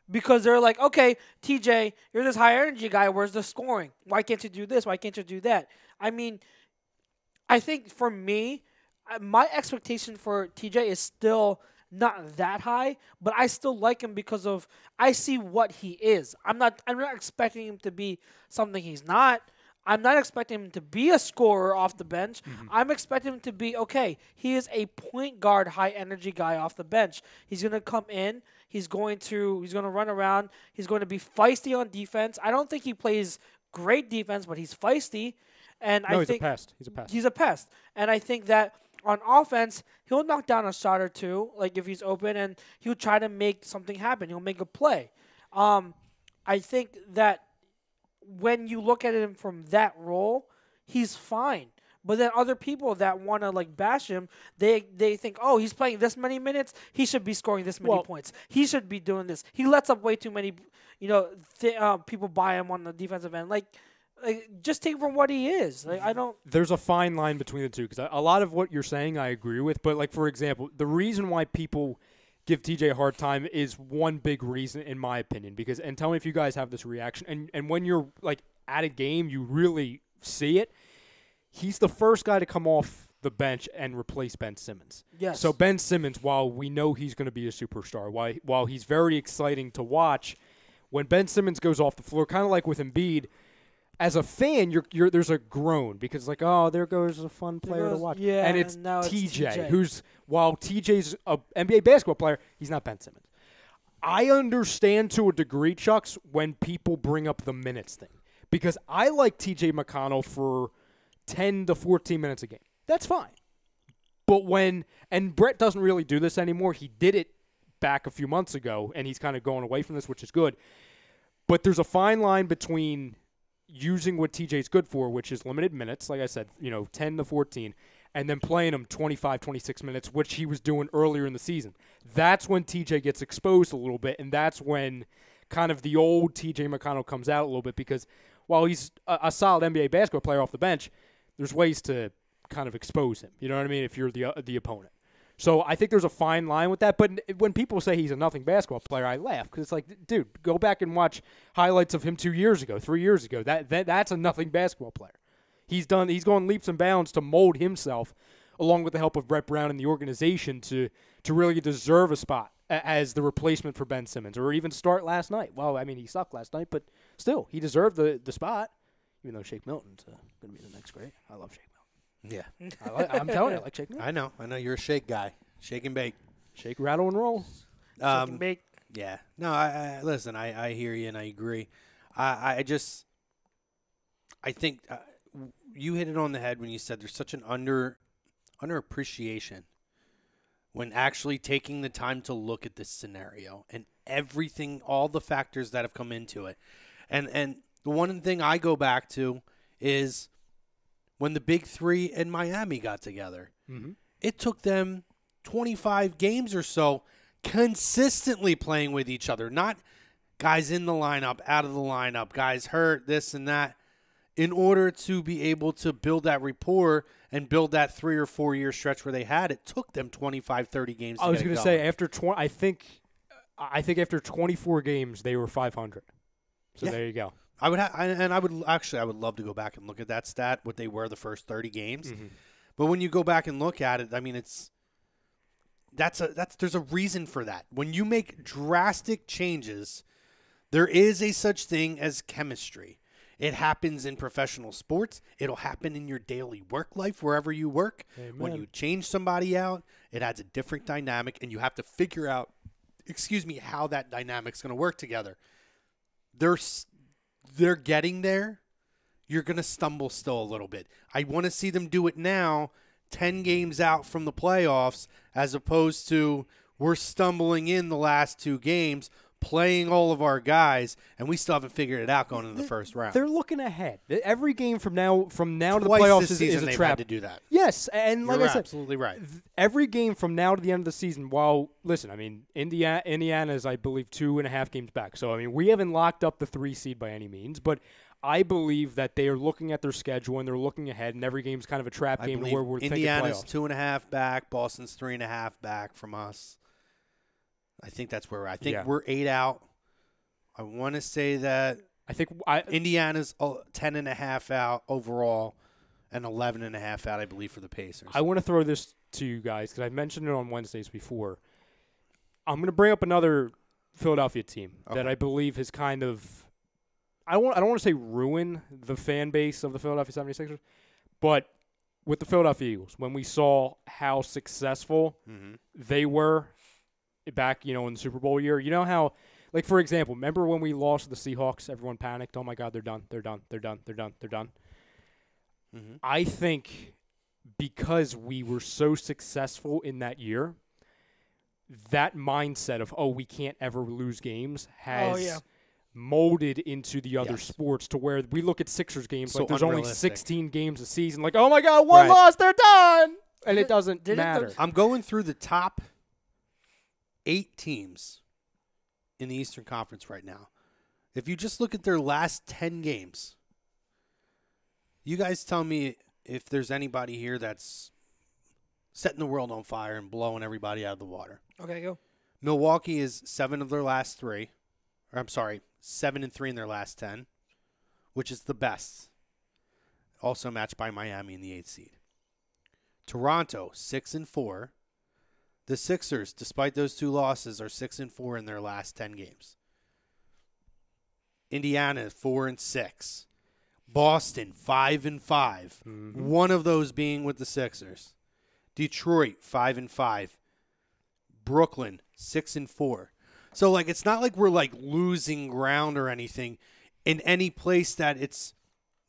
because they're like, okay, TJ, you're this high energy guy. Where's the scoring? Why can't you do this? Why can't you do that? I mean, I think for me, my expectation for TJ is still not that high, but I still like him because of I see what he is. I'm not expecting him to be something he's not. I'm not expecting him to be a scorer off the bench. Mm-hmm. I'm expecting him to be, okay, he is a point guard, high-energy guy off the bench. He's going to come in. He's going to run around. He's going to be feisty on defense. I don't think he plays great defense, but he's feisty. And I think he's a pest. And I think that on offense, he'll knock down a shot or two, like if he's open, and he'll try to make something happen. He'll make a play. I think that when you look at him from that role, he's fine. But then other people that want to like bash him, they think, oh, he's playing this many minutes, he should be scoring this many points. He should be doing this. He lets up way too many, people buy him on the defensive end. Like just take him for what he is. Like I don't. There's a fine line between the two because a lot of what you're saying I agree with. But like for example, the reason why people give TJ a hard time is one big reason, in my opinion, and tell me if you guys have this reaction. And when you're like at a game, you really see it. He's the first guy to come off the bench and replace Ben Simmons. Yes. So Ben Simmons, while we know he's going to be a superstar, while he's very exciting to watch, when Ben Simmons goes off the floor, kind of like with Embiid, as a fan, there's a groan because like, oh, there goes a fun player to watch. Yeah, and it's now TJ, who's while TJ's a NBA basketball player, he's not Ben Simmons. I understand to a degree, Chucks, when people bring up the minutes thing because I like TJ McConnell for 10 to 14 minutes a game. That's fine. But and Brett doesn't really do this anymore. He did it back a few months ago, and he's kind of going away from this, which is good. But there's a fine line between using what TJ's good for, which is limited minutes, like I said, 10 to 14, and then playing him 25, 26 minutes, which he was doing earlier in the season. That's when TJ gets exposed a little bit, and that's when kind of the old TJ McConnell comes out a little bit because while he's a solid NBA basketball player off the bench, there's ways to kind of expose him. You know what I mean? If you're the opponent. So I think there's a fine line with that. But when people say he's a nothing basketball player, I laugh because it's like, dude, go back and watch highlights of him 2 years ago, 3 years ago. That's a nothing basketball player. He's gone leaps and bounds to mold himself, along with the help of Brett Brown and the organization, to really deserve a spot as the replacement for Ben Simmons, or even start last night. Well, I mean, he sucked last night, but still, he deserved the spot. Even though Shake Milton's going to be the next great. I love Shake Milton. Yeah. I'm telling you, I like Shake Milton. I know you're a shake guy. Shake and bake. Shake, rattle, and roll. Shake and bake. Yeah. No, I listen, I hear you and I agree. I think you hit it on the head when you said there's such an underappreciation when actually taking the time to look at this scenario and everything, all the factors that have come into it. And the one thing I go back to is when the big three in Miami got together. Mm-hmm. It took them 25 games or so consistently playing with each other, not guys in the lineup, out of the lineup, guys hurt, this and that. in order to be able to build that rapport and build that 3 or 4 year stretch where they had. It took them 25, 30 games. I was going to say after I think after 24 games they were 500. So there you go. I would love to go back and look at that stat, what they were the first 30 games. Mm-hmm. But when you go back and look at it, I mean, there's a reason for that. When you make drastic changes, there is a such thing as chemistry. It happens in professional sports. It'll happen in your daily work life, wherever you work. Amen. When you change somebody out, it adds a different dynamic, and you have to figure out, how that dynamic's going to work together. They're getting there. You're going to stumble still a little bit. I want to see them do it now, 10 games out from the playoffs, as opposed to we're stumbling in the last 2 games, playing all of our guys, and we still haven't figured it out going into the first round. They're looking ahead. Every game from now to the Twice playoffs this is season a they've trap. had to do that. Yes, and like You're I said, absolutely right. Every game from now to the end of the season, Indiana is, I believe, 2.5 games back. So, I mean, we haven't locked up the 3 seed by any means, but I believe that they are looking at their schedule and they're looking ahead, and every game's kind of a trap game where we're Indiana's thinking playoffs. 2.5 back, Boston's 3.5 back from us. I think that's where we're 8 out. I want to say that Indiana's 10.5 out overall and 11.5 out, I believe, for the Pacers. I want to throw this to you guys because I mentioned it on Wednesdays before. I'm going to bring up another Philadelphia team that I believe has kind of I don't want to say ruin the fan base of the Philadelphia 76ers, but with the Philadelphia Eagles, when we saw how successful they were back, in the Super Bowl year, how – like, for example, remember when we lost to the Seahawks? Everyone panicked. Oh, my God, they're done. They're done. They're done. They're done. They're done. Mm-hmm. I think because we were so successful in that year, that mindset of, we can't ever lose games has molded into the other sports to where we look at Sixers games like there's only 16 games a season. Like, oh, my God, one loss, they're done. And it doesn't matter. I'm going through the top 8 teams in the Eastern Conference right now. If you just look at their last 10 games, you guys tell me if there's anybody here that's setting the world on fire and blowing everybody out of the water. Okay, go. Milwaukee is 7 of their last 3. Or 7-3 in their last 10, which is the best. Also matched by Miami in the 8th seed. Toronto, 6-4. The Sixers, despite those 2 losses, are 6-4 in their last 10 games. Indiana, 4-6. Boston, 5-5. Mm-hmm. One of those being with the Sixers. Detroit, 5-5. Brooklyn, 6-4. So, it's not like we're, losing ground or anything in any place that it's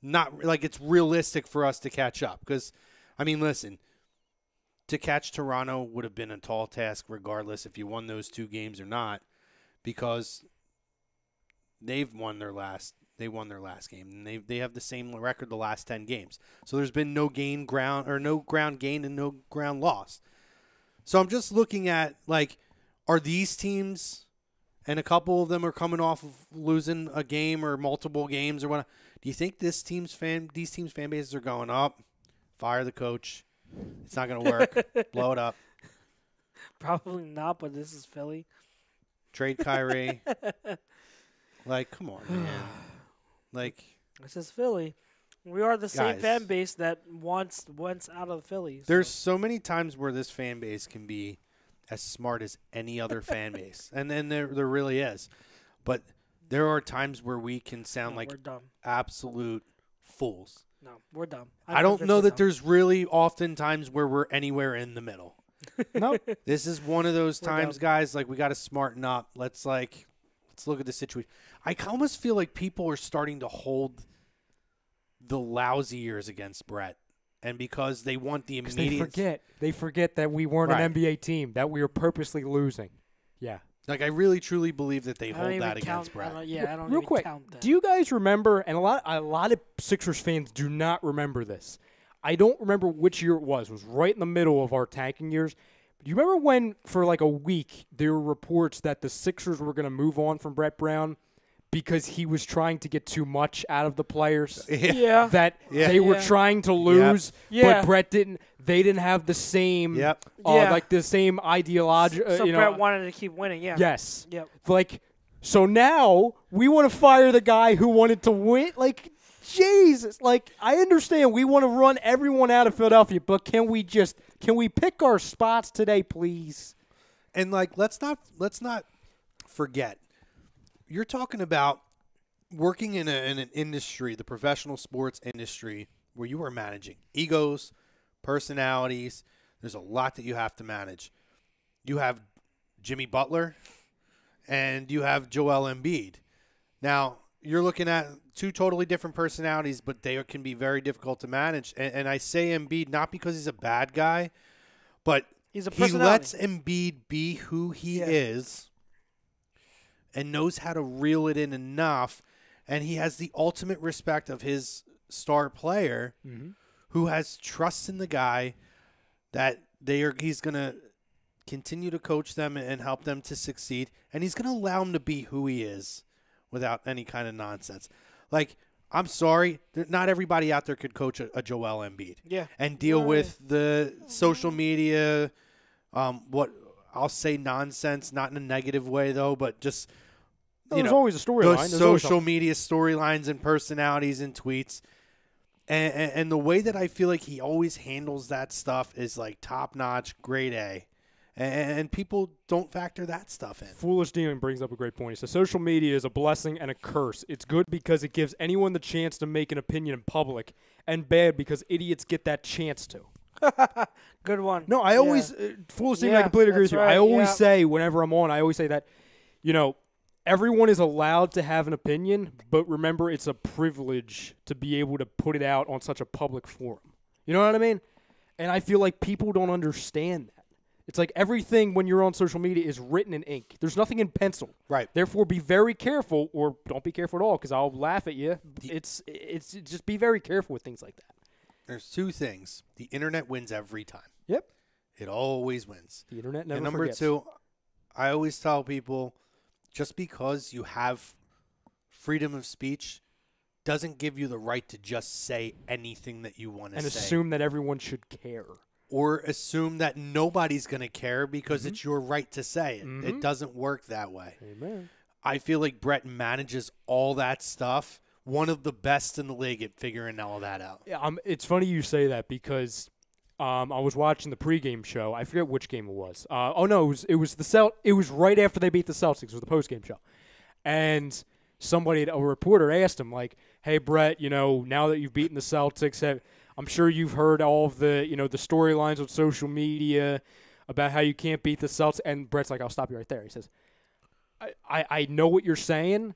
not, it's realistic for us to catch up. Because, listen, to catch Toronto would have been a tall task regardless if you won those 2 games or not, because they won their last game, and they have the same record the last 10 games. So there's been no ground gained and no ground lost. So I'm just looking at are these teams, and a couple of them are coming off of losing a game or multiple games or what? Do you think these teams' fan bases are going up? Fire the coach. It's not going to work. Blow it up. Probably not, but this is Philly. Trade Kyrie. Come on, man. This is Philly. We are the same fan base that wants out of Philly. So. There's so many times where this fan base can be as smart as any other fan base. And then there really is. But there are times where we can sound like absolute fools. No, we're dumb. I don't know that there's really often times where we're anywhere in the middle. No. This is one of those times, guys, we got to smarten up. Let's look at the situation. I almost feel like people are starting to hold the lousy years against Brett. And because they want the immediate. They forget that we weren't an NBA team, that we were purposely losing. Yeah. I really truly believe that they hold that against Brett. I don't Real even quick, count that. do you guys remember, and a lot of Sixers fans do not remember this. I don't remember which year it was. It was right in the middle of our tanking years. Do you remember when, for a week, there were reports that the Sixers were going to move on from Brett Brown because he was trying to get too much out of the players. Yeah. That they were trying to lose, Yeah. but Brett didn't. They didn't have the same, Yeah. like the same ideology. So Brett wanted to keep winning. Yeah. Yes. Yep. Like, so now we want to fire the guy who wanted to win. Like, Jesus. Like, I understand we want to run everyone out of Philadelphia, but can we pick our spots today, please? And like, let's not forget, you're talking about working in an industry, the professional sports industry, where you are managing egos, personalities. There's a lot that you have to manage. You have Jimmy Butler and you have Joel Embiid. Now, you're looking at two totally different personalities, but they can be very difficult to manage. And I say Embiid not because he's a bad guy, but He's a he personality. lets Embiid be who he is and knows how to reel it in enough. And he has the ultimate respect of his star player who has trust in the guy that he's going to continue to coach them and help them to succeed. And he's going to allow him to be who he is without any kind of nonsense. Like, I'm sorry, not everybody out there could coach a Joel Embiid. Yeah. And deal with the social media, what I'll say nonsense, not in a negative way though, but just There's always a storyline. those social media storylines and personalities and tweets. And the way that I feel like he always handles that stuff is like top notch, grade A. And people don't factor that stuff in. Foolish Demon brings up a great point. He says social media is a blessing and a curse. It's good because it gives anyone the chance to make an opinion in public, and bad because idiots get that chance to. Good one. No, I always Foolish Demon. I completely agree with you. right. I always say whenever I'm on, I always say that, everyone is allowed to have an opinion, but remember, it's a privilege to be able to put it out on such a public forum. You know what I mean? And I feel like people don't understand that. It's like everything when you're on social media is written in ink. There's nothing in pencil. Right. Therefore, be very careful, or don't be careful at all, because I'll laugh at you. It's just be very careful with things like that. There's two things. The internet wins every time. Yep. It always wins. The internet never And number forgets. two, I always tell people, just because you have freedom of speech doesn't give you the right to just say anything that you want to say. And assume that everyone should care. Or assume that nobody's going to care because it's your right to say it. It doesn't work that way. Amen. I feel like Brett manages all that stuff. One of the best in the league at figuring all that out. Yeah, it's funny you say that because I was watching the pregame show. I forget which game it was. It was right after they beat the Celtics. It was the postgame show, and a reporter asked him like, "Hey Brett, now that you've beaten the Celtics, I'm sure you've heard all of the the storylines on social media about how you can't beat the Celtics." And Brett's like, "I'll stop you right there." He says, "I know what you're saying,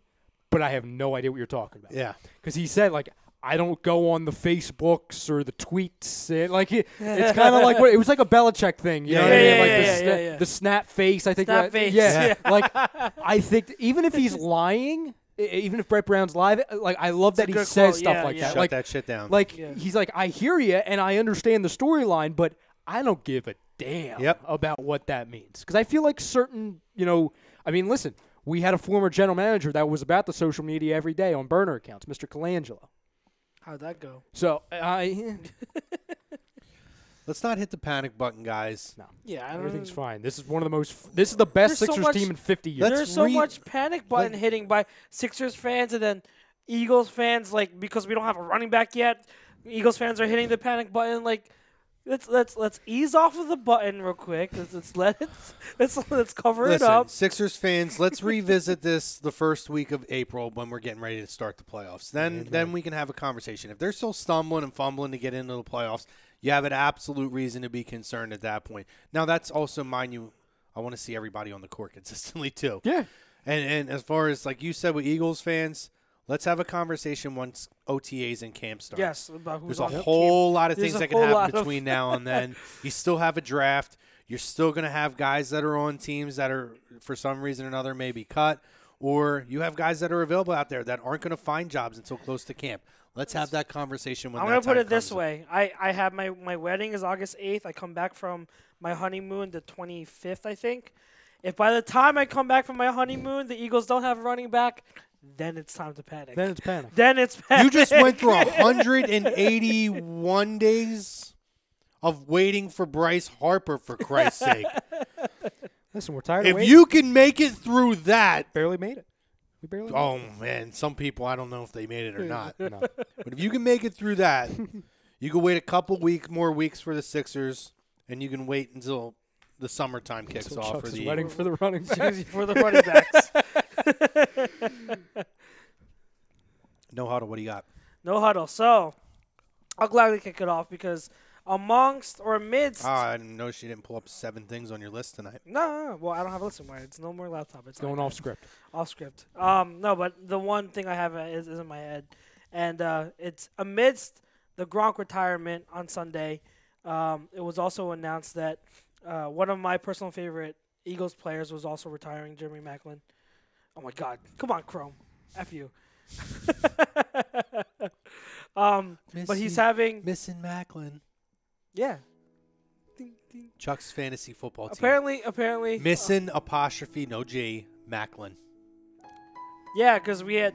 but I have no idea what you're talking about." Yeah, because he said like, I don't go on the Facebooks or the tweets. It's kind of like it was like a Belichick thing, you know what I mean? Like the snap face. I think Snap face. Yeah. Like I think even if he's lying, even if Brett Brown's live, like I love that he says stuff like that. Shut Like that shit down. Like he's like, I hear you and I understand the storyline, but I don't give a damn about what that means because I feel like certain, listen, we had a former general manager that was about the social media every day on burner accounts, Mr. Colangelo. How'd that go? So let's not hit the panic button, guys. No. Yeah, everything's fine. This is this is the best Sixers team in 50 years. There's so much panic button hitting by Sixers fans and then Eagles fans, like because we don't have a running back yet. Eagles fans are hitting the panic button. Like, let's ease off of the button real quick. Let's cover it up. Sixers fans, let's revisit this the first week of April when we're getting ready to start the playoffs. Then we can have a conversation. If they're still stumbling and fumbling to get into the playoffs, you have an absolute reason to be concerned at that point. Now, that's also, mind you, I want to see everybody on the court consistently too. Yeah. And as far as, like you said, with Eagles fans, let's have a conversation once OTAs and camp starts. Yes, about who's There's on a whole lot of There's things a that can whole happen lot between now and then. You still have a draft. You're still going to have guys that are on teams that are, for some reason or another, maybe cut. Or you have guys that are available out there that aren't going to find jobs until close to camp. Let's have that conversation when I'm going to put it this way. I have my wedding is August 8th. I come back from my honeymoon the 25th, I think. If by the time I come back from my honeymoon, the Eagles don't have a running back, then it's time to panic. Then it's panic. Then it's panic. You just went through 181 days of waiting for Bryce Harper, for Christ's sake. Listen, we're tired of If waiting. you can make it through that, barely made it. We barely oh made man, some people I don't know if they made it or not. it. No. But if you can make it through that, you can wait a couple more weeks for the Sixers, and you can wait until the summertime kicks So off Chuck's for is the waiting Eagles. for the running backs. for the running backs. No Huddle, what do you got? No Huddle. So I'll gladly kick it off because amidst I didn't know she didn't pull up 7 things on your list tonight. No, well, I don't have a list somewhere. It's no more laptop. It's Going iPad. off script. Off script. No, but the one thing I have is in my head, and it's amidst the Gronk retirement on Sunday. It was also announced that one of my personal favorite Eagles players was also retiring, Jeremy Maclin. Oh my God! Come on, Chrome. F you. But he's having Missing Macklin. yeah. Chuck's fantasy football team. Apparently. Missing apostrophe no G Macklin. Yeah, because we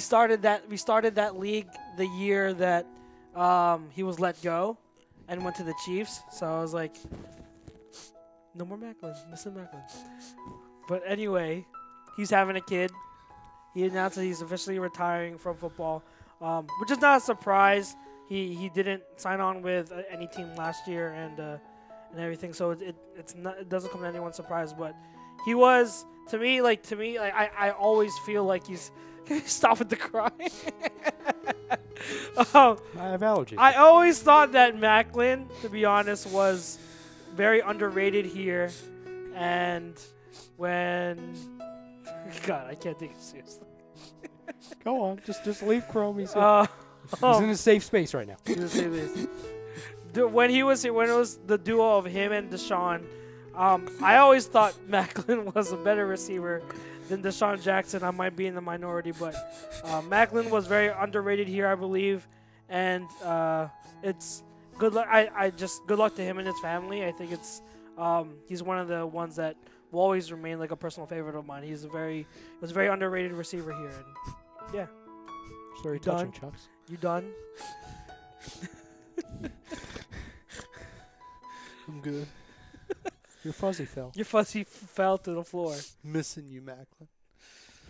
started that league the year that he was let go and went to the Chiefs. So I was like, no more Macklin, missing Macklin. But anyway, he's having a kid. He announced that he's officially retiring from football, which is not a surprise. He didn't sign on with any team last year and everything, so it doesn't come to anyone's surprise. But he was to me I always feel like he's. Can you stop with the crying? I have allergies. I always thought that Macklin, to be honest, was very underrated here, and when God, I can't take it seriously. Go on. Just leave Chrome. He's in a safe space right now. When it was the duo of him and Deshaun, I always thought Macklin was a better receiver than Deshaun Jackson. I might be in the minority, but Macklin was very underrated here, I believe, and it's good luck. Good luck to him and his family. I think he's one of the ones that will always remain like a personal favorite of mine. Was a very underrated receiver here, and yeah. It's very Done. touching, Chucks. You done? I'm good. Your fuzzy fell. Your fuzzy fell to the floor. Missing you, Macklin.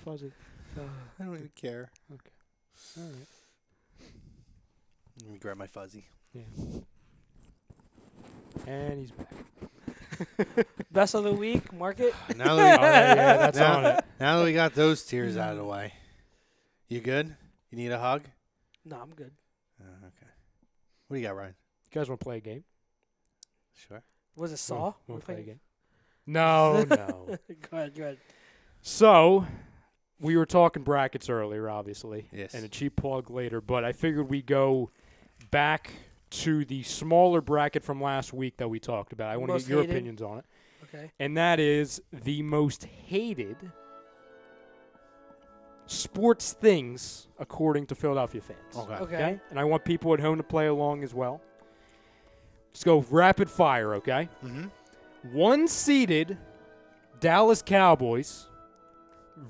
Fuzzy. I don't even care. Okay. All right. Let me grab my fuzzy. Yeah. And he's back. Best of the week, mark it. Now that yeah, that's on it. now that we got those tears out of the way, you good? You need a hug? No, I'm good. Okay. What do you got, Ryan? You guys want to play a game? Was Sure. it Saw? Want to play a game? No, no. Go ahead. So, we were talking brackets earlier, obviously. Yes. And a cheap plug later, but I figured we go back to the smaller bracket from last week that we talked about. I want to Most get your hated? opinions on it. Okay. And that is the most hated sports things according to Philadelphia fans. Okay. And I want people at home to play along as well. Let's go rapid fire, okay? Mm-hmm. 1-seeded Dallas Cowboys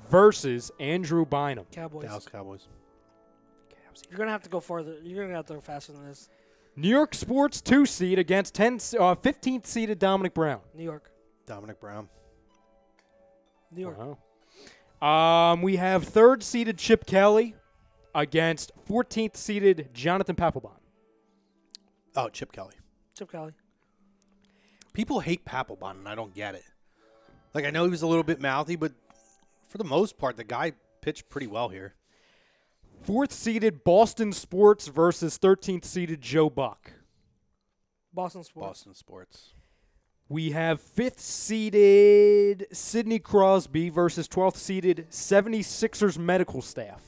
versus Andrew Bynum. Cowboys. Dallas Cowboys. You're gonna have to go further. You're gonna have to go faster than this. New York Sports 2-seed against 15th seeded Dominic Brown. New York. Dominic Brown. New York. Wow. We have 3rd seeded Chip Kelly against 14th seeded Jonathan Papelbon. Oh, Chip Kelly. Chip Kelly. People hate Papelbon, and I don't get it. Like, I know he was a little bit mouthy, but for the most part, the guy pitched pretty well here. 4th seeded Boston Sports versus 13th seeded Joe Buck. Boston Sports. Boston Sports. We have 5th seeded Sidney Crosby versus 12th seeded 76ers medical staff.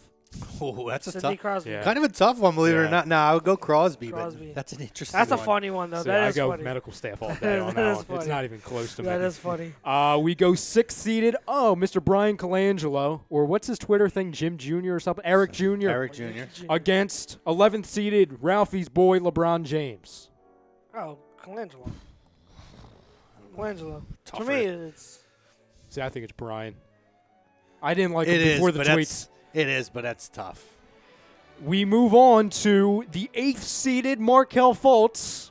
Oh, that's a Sidney tough. Crosby. Yeah. Kind of a tough one, believe it or Yeah. not. Nah, I would go Crosby, Crosby. but that's an interesting That's a one. funny one though. So That I is go funny. medical staff all day on That that is one. funny. It's not even close to That me. is funny. We go 6th seeded. Oh, Mr. Brian Colangelo, or what's his Twitter thing? Jim Jr. or something? Eric Jr. Eric Jr. Against 11th seeded Ralphie's boy LeBron James. Oh, Colangelo. Colangelo. Tougher. To me, it's See, I think it's Brian. I didn't like It him is, before the but tweets. It is, but that's tough. We move on to the 8th-seeded Markelle Fultz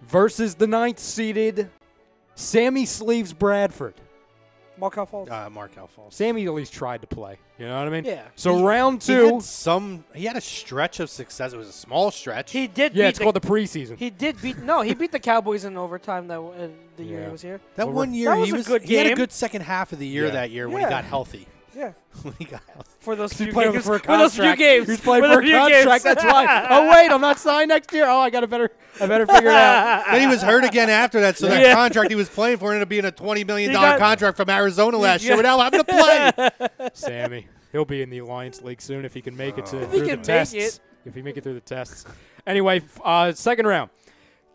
versus the 9th-seeded Sammy Sleeves Bradford. Markelle Fultz. Markelle Fultz. Sammy at least tried to play. You know what I mean? Yeah. So round 2. He had a stretch of success. It was a small stretch. He did. Yeah, beat it's called the preseason. He did beat. No, he beat the Cowboys in overtime the year Yeah. he was here. That one year, That was he a good he had a game. good second half of the year Yeah. that year when he Yeah. got healthy. Yeah. When he got healthy. For those few playing games. for a For those few contract. games. He's playing For for the a few contract. games. That's why. Oh wait, I'm not signed next year. Oh, I better figure it out. Then he was hurt again after that, so that Yeah. contract he was playing for ended up being a $20 million He got- contract from Arizona last year Yeah. without having to play. Sammy, he'll be in the Alliance League soon if he can make it If he through the can make tests. it. If he make it through the tests. Anyway, second round.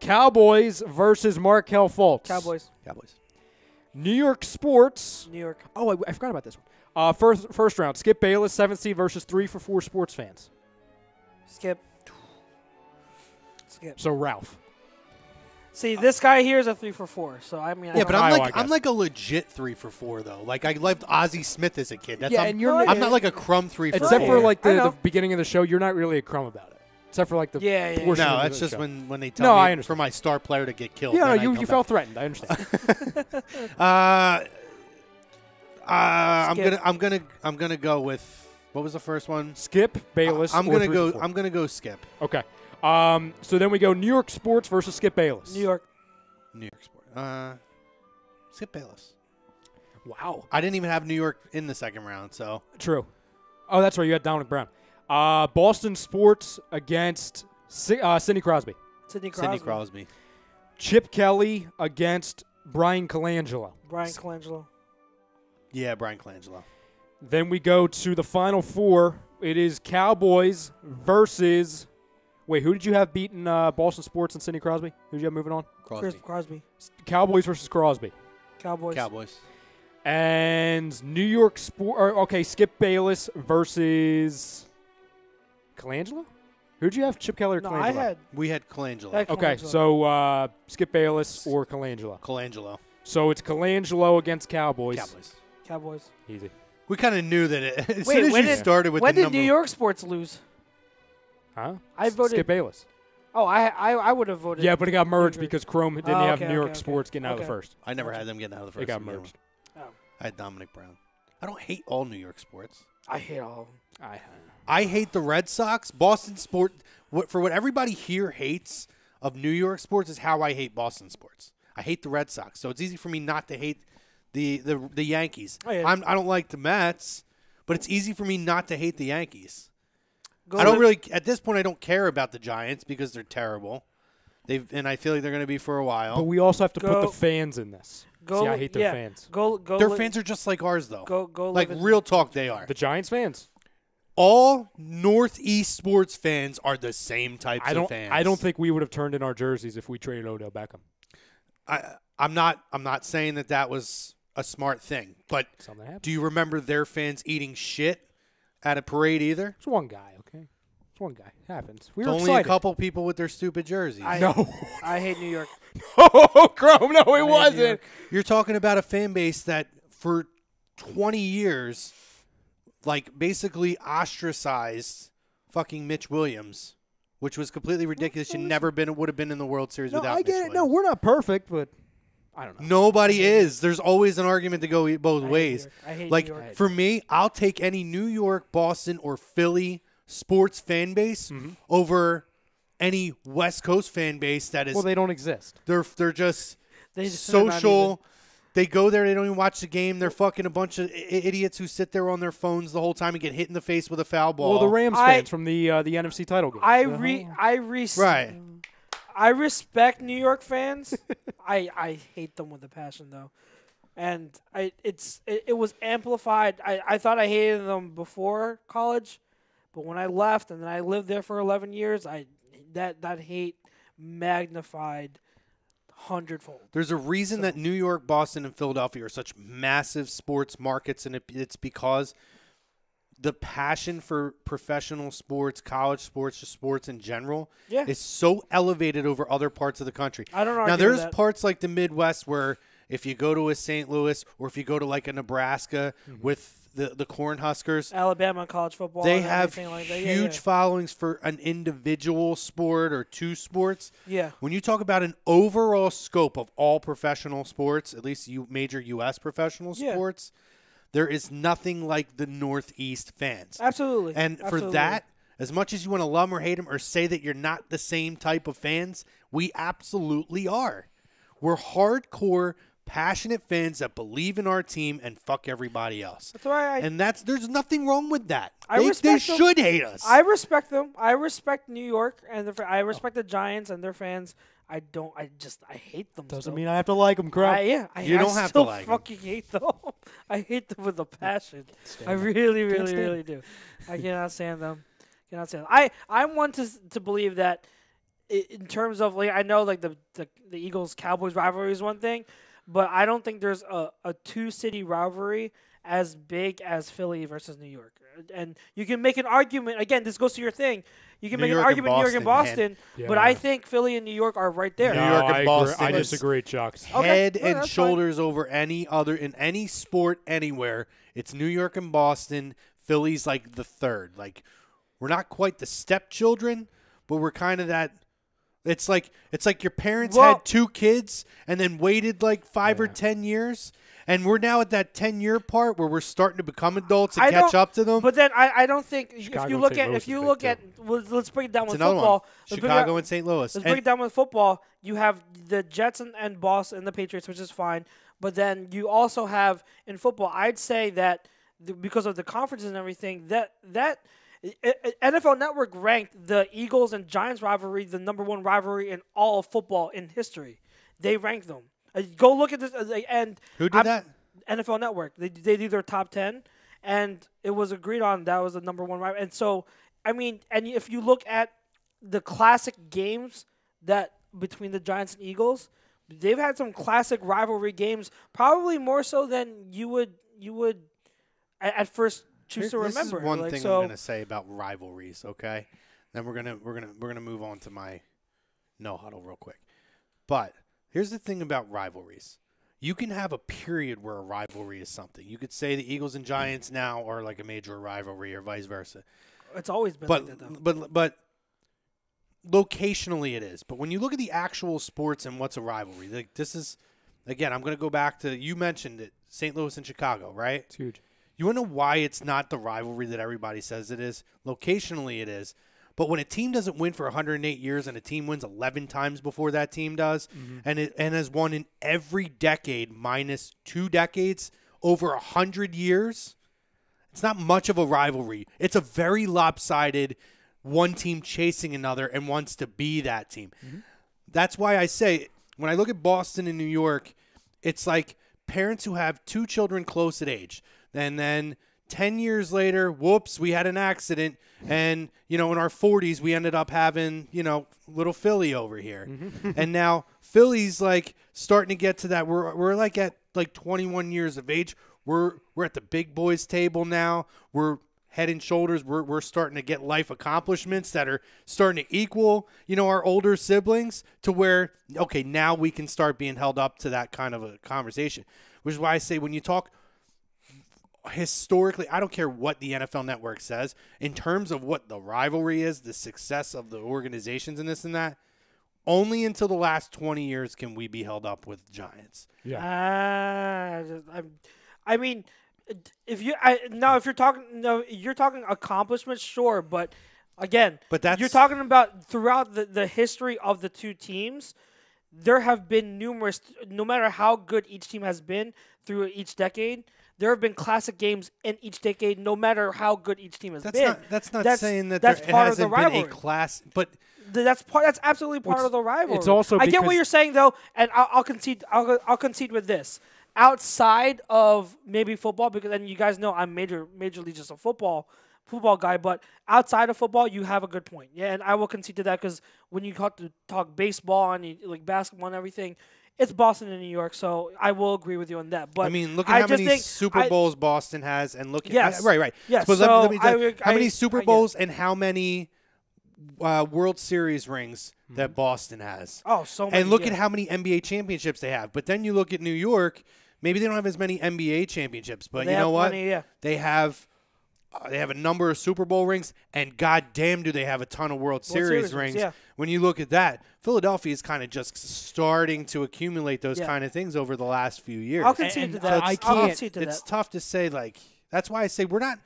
Cowboys versus Markelle Fultz. Cowboys. New York Sports. New York. Oh, I forgot about this one. First round. Skip Bayless, 7th seed versus 3 for 4 sports fans. Skip. So Ralph. See, this guy here is a 3 for 4. So I mean, I Yeah, don't but know. Iowa, I I'm guess. like a legit 3 for 4 though. Like I loved Ozzie Smith as a kid. That's Yeah, I'm, and you're I'm not- not like a crumb 3 for Except 4. for like I the know. beginning of the show, you're not really a crumb about it. Except for like the Yeah. portion No, of that's the just show. when they tell No, me I understand. for my star player to get killed. Yeah, no, then I you come felt threatened. I understand. back. I'm Skip. gonna go with what was the first one? Skip Bayless. I'm or gonna 3 go. for 4. I'm gonna go Skip. Okay. So then we go New York Sports versus Skip Bayless. New York. New York Sport. Skip Bayless. Wow. I didn't even have New York in the second round, so True. Oh, that's right. You had Dominic Brown. Boston Sports against Sidney Crosby. Sidney Crosby. Sidney Crosby. Chip Kelly against Brian Colangelo. Brian Colangelo. Yeah, Brian Colangelo. Then we go to the Final Four. It is Cowboys versus. Wait, who did you have beating Boston Sports and Sidney Crosby? Who did you have moving on? Chris Crosby. Cowboys versus Crosby. Cowboys. And New York Skip Bayless versus Colangelo? Who'd you have, Chip Kelly or No, Colangelo? We had Colangelo. I had Okay, Colangelo. so Skip Bayless or Colangelo. Colangelo. So it's Colangelo against Cowboys. Cowboys. Easy. We kind of knew that as Wait, soon as when you did- started with When the did number. New York sports lose? Huh? I voted. Skip Bayless. Oh, I would have voted. Yeah, but it got merged New York. because Chrome didn't Oh, have okay, New York okay, Sports getting out of the okay. first. I never had them getting out of the first. It got to begin merged. with. Oh. I had Dominic Brown. I don't hate all New York sports. I hate all of them. I hate the Red Sox. Boston sport. For what everybody here hates of New York sports is how I hate Boston sports. I hate the Red Sox, so it's easy for me not to hate the Yankees. Oh, yeah. I don't like the Mets, but it's easy for me not to hate the Yankees. Go I don't to- really at this point. I don't care about the Giants because they're terrible. And I feel like they're going to be for a while. But we also have to put Go- the fans in this. Go. See, I hate their yeah, fans. Go. Their li- fans are just like ours, though. Go. Like live in- real talk, they are. The Giants fans. All Northeast sports fans are the same types of fans. I don't think we would have turned in our jerseys if we traded Odell Beckham. I'm not saying that was a smart thing, but Something happened. do you remember their fans eating shit at a parade either? It's one guy, okay? It's one guy. Happens. We It's were only excited. a couple people with their stupid jerseys. No. I hate New York. Oh, Chrome. No, it hate New wasn't. York. You're talking about a fan base that for 20 years, like basically ostracized fucking Mitch Williams, which was completely ridiculous. Would have been in the World Series No, without I Mitch get it. Williams. No, we're not perfect, but I don't know. Nobody is. There's always an argument to go both I hate ways. New York. I hate Like New York. for me, I'll take any New York, Boston, or Philly sports fan base over any West Coast fan base that is. Well, they don't exist. they're just They're not social. They go there. They don't even watch the game. They're fucking a bunch of idiots who sit there on their phones the whole time and get hit in the face with a foul ball. Well, the Rams I- fans from the NFC title game. Right. I respect New York fans. I hate them with a passion though, and it was amplified. I thought I hated them before college, but when I left and then I lived there for 11 years, that hate magnified hundredfold. There's a reason that New York, Boston, and Philadelphia are such massive sports markets, and it's because the passion for professional sports, college sports, just sports in general, Yeah. is so elevated over other parts of the country. I don't Now, argue there's with that. parts like the Midwest where if you go to a St. Louis or if you go to like a Nebraska with the Cornhuskers. Alabama college football. They and have everything like that. huge followings for an individual sport or two sports. Yeah. When you talk about an overall scope of all professional sports, at least major U.S. professional sports, there is nothing like the Northeast fans. Absolutely. And for that, as much as you want to love them or hate them or say that you're not the same type of fans, we absolutely are. We're hardcore, passionate fans that believe in our team and fuck everybody else. That's why there's nothing wrong with that. They should hate us. I respect them. I respect New York and I respect the Giants and their fans. I hate them. Doesn't mean I have to like them, Crowd. You don't have to like them. I fucking hate them. I hate them with a passion. I really, really, really do. I cannot stand them. I'm one to believe that in terms of I know the Eagles Cowboys rivalry is one thing, but I don't think there's a two-city rivalry as big as Philly versus New York. And you can make an argument. Again, this goes to your thing. You can make an argument New York and Boston, but I think Philly and New York are right there. New York and Boston. I disagree, Chucks. Head and shoulders over any other in any sport anywhere. It's New York and Boston. Philly's like the third. We're not quite the stepchildren, but we're kind of that. It's like your parents had two kids and then waited 5 or 10 years, and we're now at that 10-year part where we're starting to become adults and catch up to them. But then I don't think if you look at let's break it down with football. Chicago and St. Louis. Let's break it down with football. You have the Jets and Boston and the Patriots, which is fine. But then you also have in football. I'd say that because of the conferences and everything, that NFL Network ranked the Eagles and Giants rivalry the number one rivalry in all of football in history. They ranked them. Go look at this. And who did that? NFL Network. They do their top 10, and it was agreed on that was the number one rivalry. And so, and if you look at the classic games that between the Giants and Eagles, they've had some classic rivalry games, probably more so than you would at first choose to remember. This is one thing I'm going to say about rivalries, okay? Then we're gonna move on to my no huddle real quick. But here's the thing about rivalries. You can have a period where a rivalry is something. You could say the Eagles and Giants now are like a major rivalry or vice versa. It's always been like that, though. But locationally it is. But when you look at the actual sports and what's a rivalry, this is, again, I'm going to go back to, you mentioned it, St. Louis and Chicago, right? It's huge. You want to know why it's not the rivalry that everybody says it is? Locationally it is. But when a team doesn't win for 108 years and a team wins 11 times before that team does, and has won in every decade minus 2 decades over 100 years, it's not much of a rivalry. It's a very lopsided one team chasing another and wants to be that team. That's why I say when I look at Boston and New York, it's like parents who have 2 children close at age. And then 10 years later, whoops, we had an accident. And, in our 40s, we ended up having, little Philly over here. And now Philly's starting to get to that. We're at 21 years of age. We're at the big boys table now. We're head and shoulders. We're starting to get life accomplishments that are starting to equal, our older siblings to where, okay, now we can start being held up to that kind of a conversation. Which is why I say when you talk historically, I don't care what the NFL Network says in terms of what the rivalry is, the success of the organizations and this and that. Only until the last 20 years can we be held up with Giants. Yeah. If you're talking accomplishments, sure, but again, you're talking about throughout the history of the two teams. There have been numerous, no matter how good each team has been through each decade, there have been classic games in each decade, no matter how good each team has been. That's not saying that that's there part hasn't of the been rivalry. a class, but that's absolutely part of the rivalry. It's also I get what you're saying though, and I'll concede. I'll concede with this. Outside of maybe football, because and you guys know I'm majorly just a football guy, but outside of football, you have a good point. Yeah, and I will concede to that because when you talk baseball and basketball and everything, it's Boston and New York, so I will agree with you on that. But look at how many Super Bowls Boston has, and look at right. Yes. So let me tell you, how many Super Bowls and how many World Series rings that Boston has. Oh, so many. And look at how many NBA championships they have. But then you look at New York. maybe they don't have as many NBA championships, but They you know have what? plenty, yeah. They have a number of Super Bowl rings, and goddamn, do they have a ton of World Series rings? Yeah. When you look at that, Philadelphia is kind of just starting to accumulate those Yeah. kind of things over the last few years. I'll concede to And that. I I'll can't- concede to It's that. tough to say. Like that's why I say we're not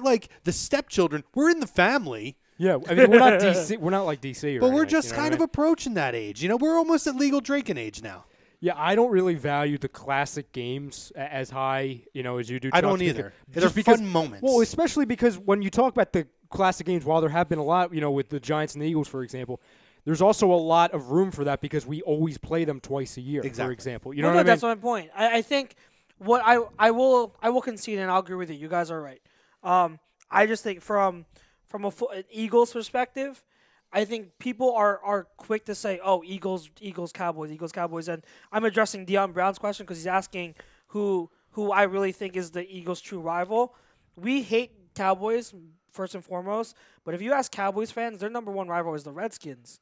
like the stepchildren. We're in the family. Yeah, I mean, we're not DC. We're not like DC. Or But we're anything, just you know what kind I of mean? approaching that age. You know, we're almost at legal drinking age now. Yeah, I don't really value the classic games as high, as you do. I Chuck, don't because- either. just They're because- fun moments. Well, especially because when you talk about the classic games, while there have been a lot, with the Giants and the Eagles, for example, there's also a lot of room for that because we always play them twice a year, Exactly. for example. You know Well, what I no, mean? that's my point. I think what I will concede, and I'll agree with you. You guys are right. I just think from an Eagles perspective, I think people are quick to say, "Oh, Eagles, Cowboys," and I'm addressing Deion Brown's question because he's asking who I really think is the Eagles' true rival. We hate Cowboys first and foremost, but if you ask Cowboys fans, their number one rival is the Redskins.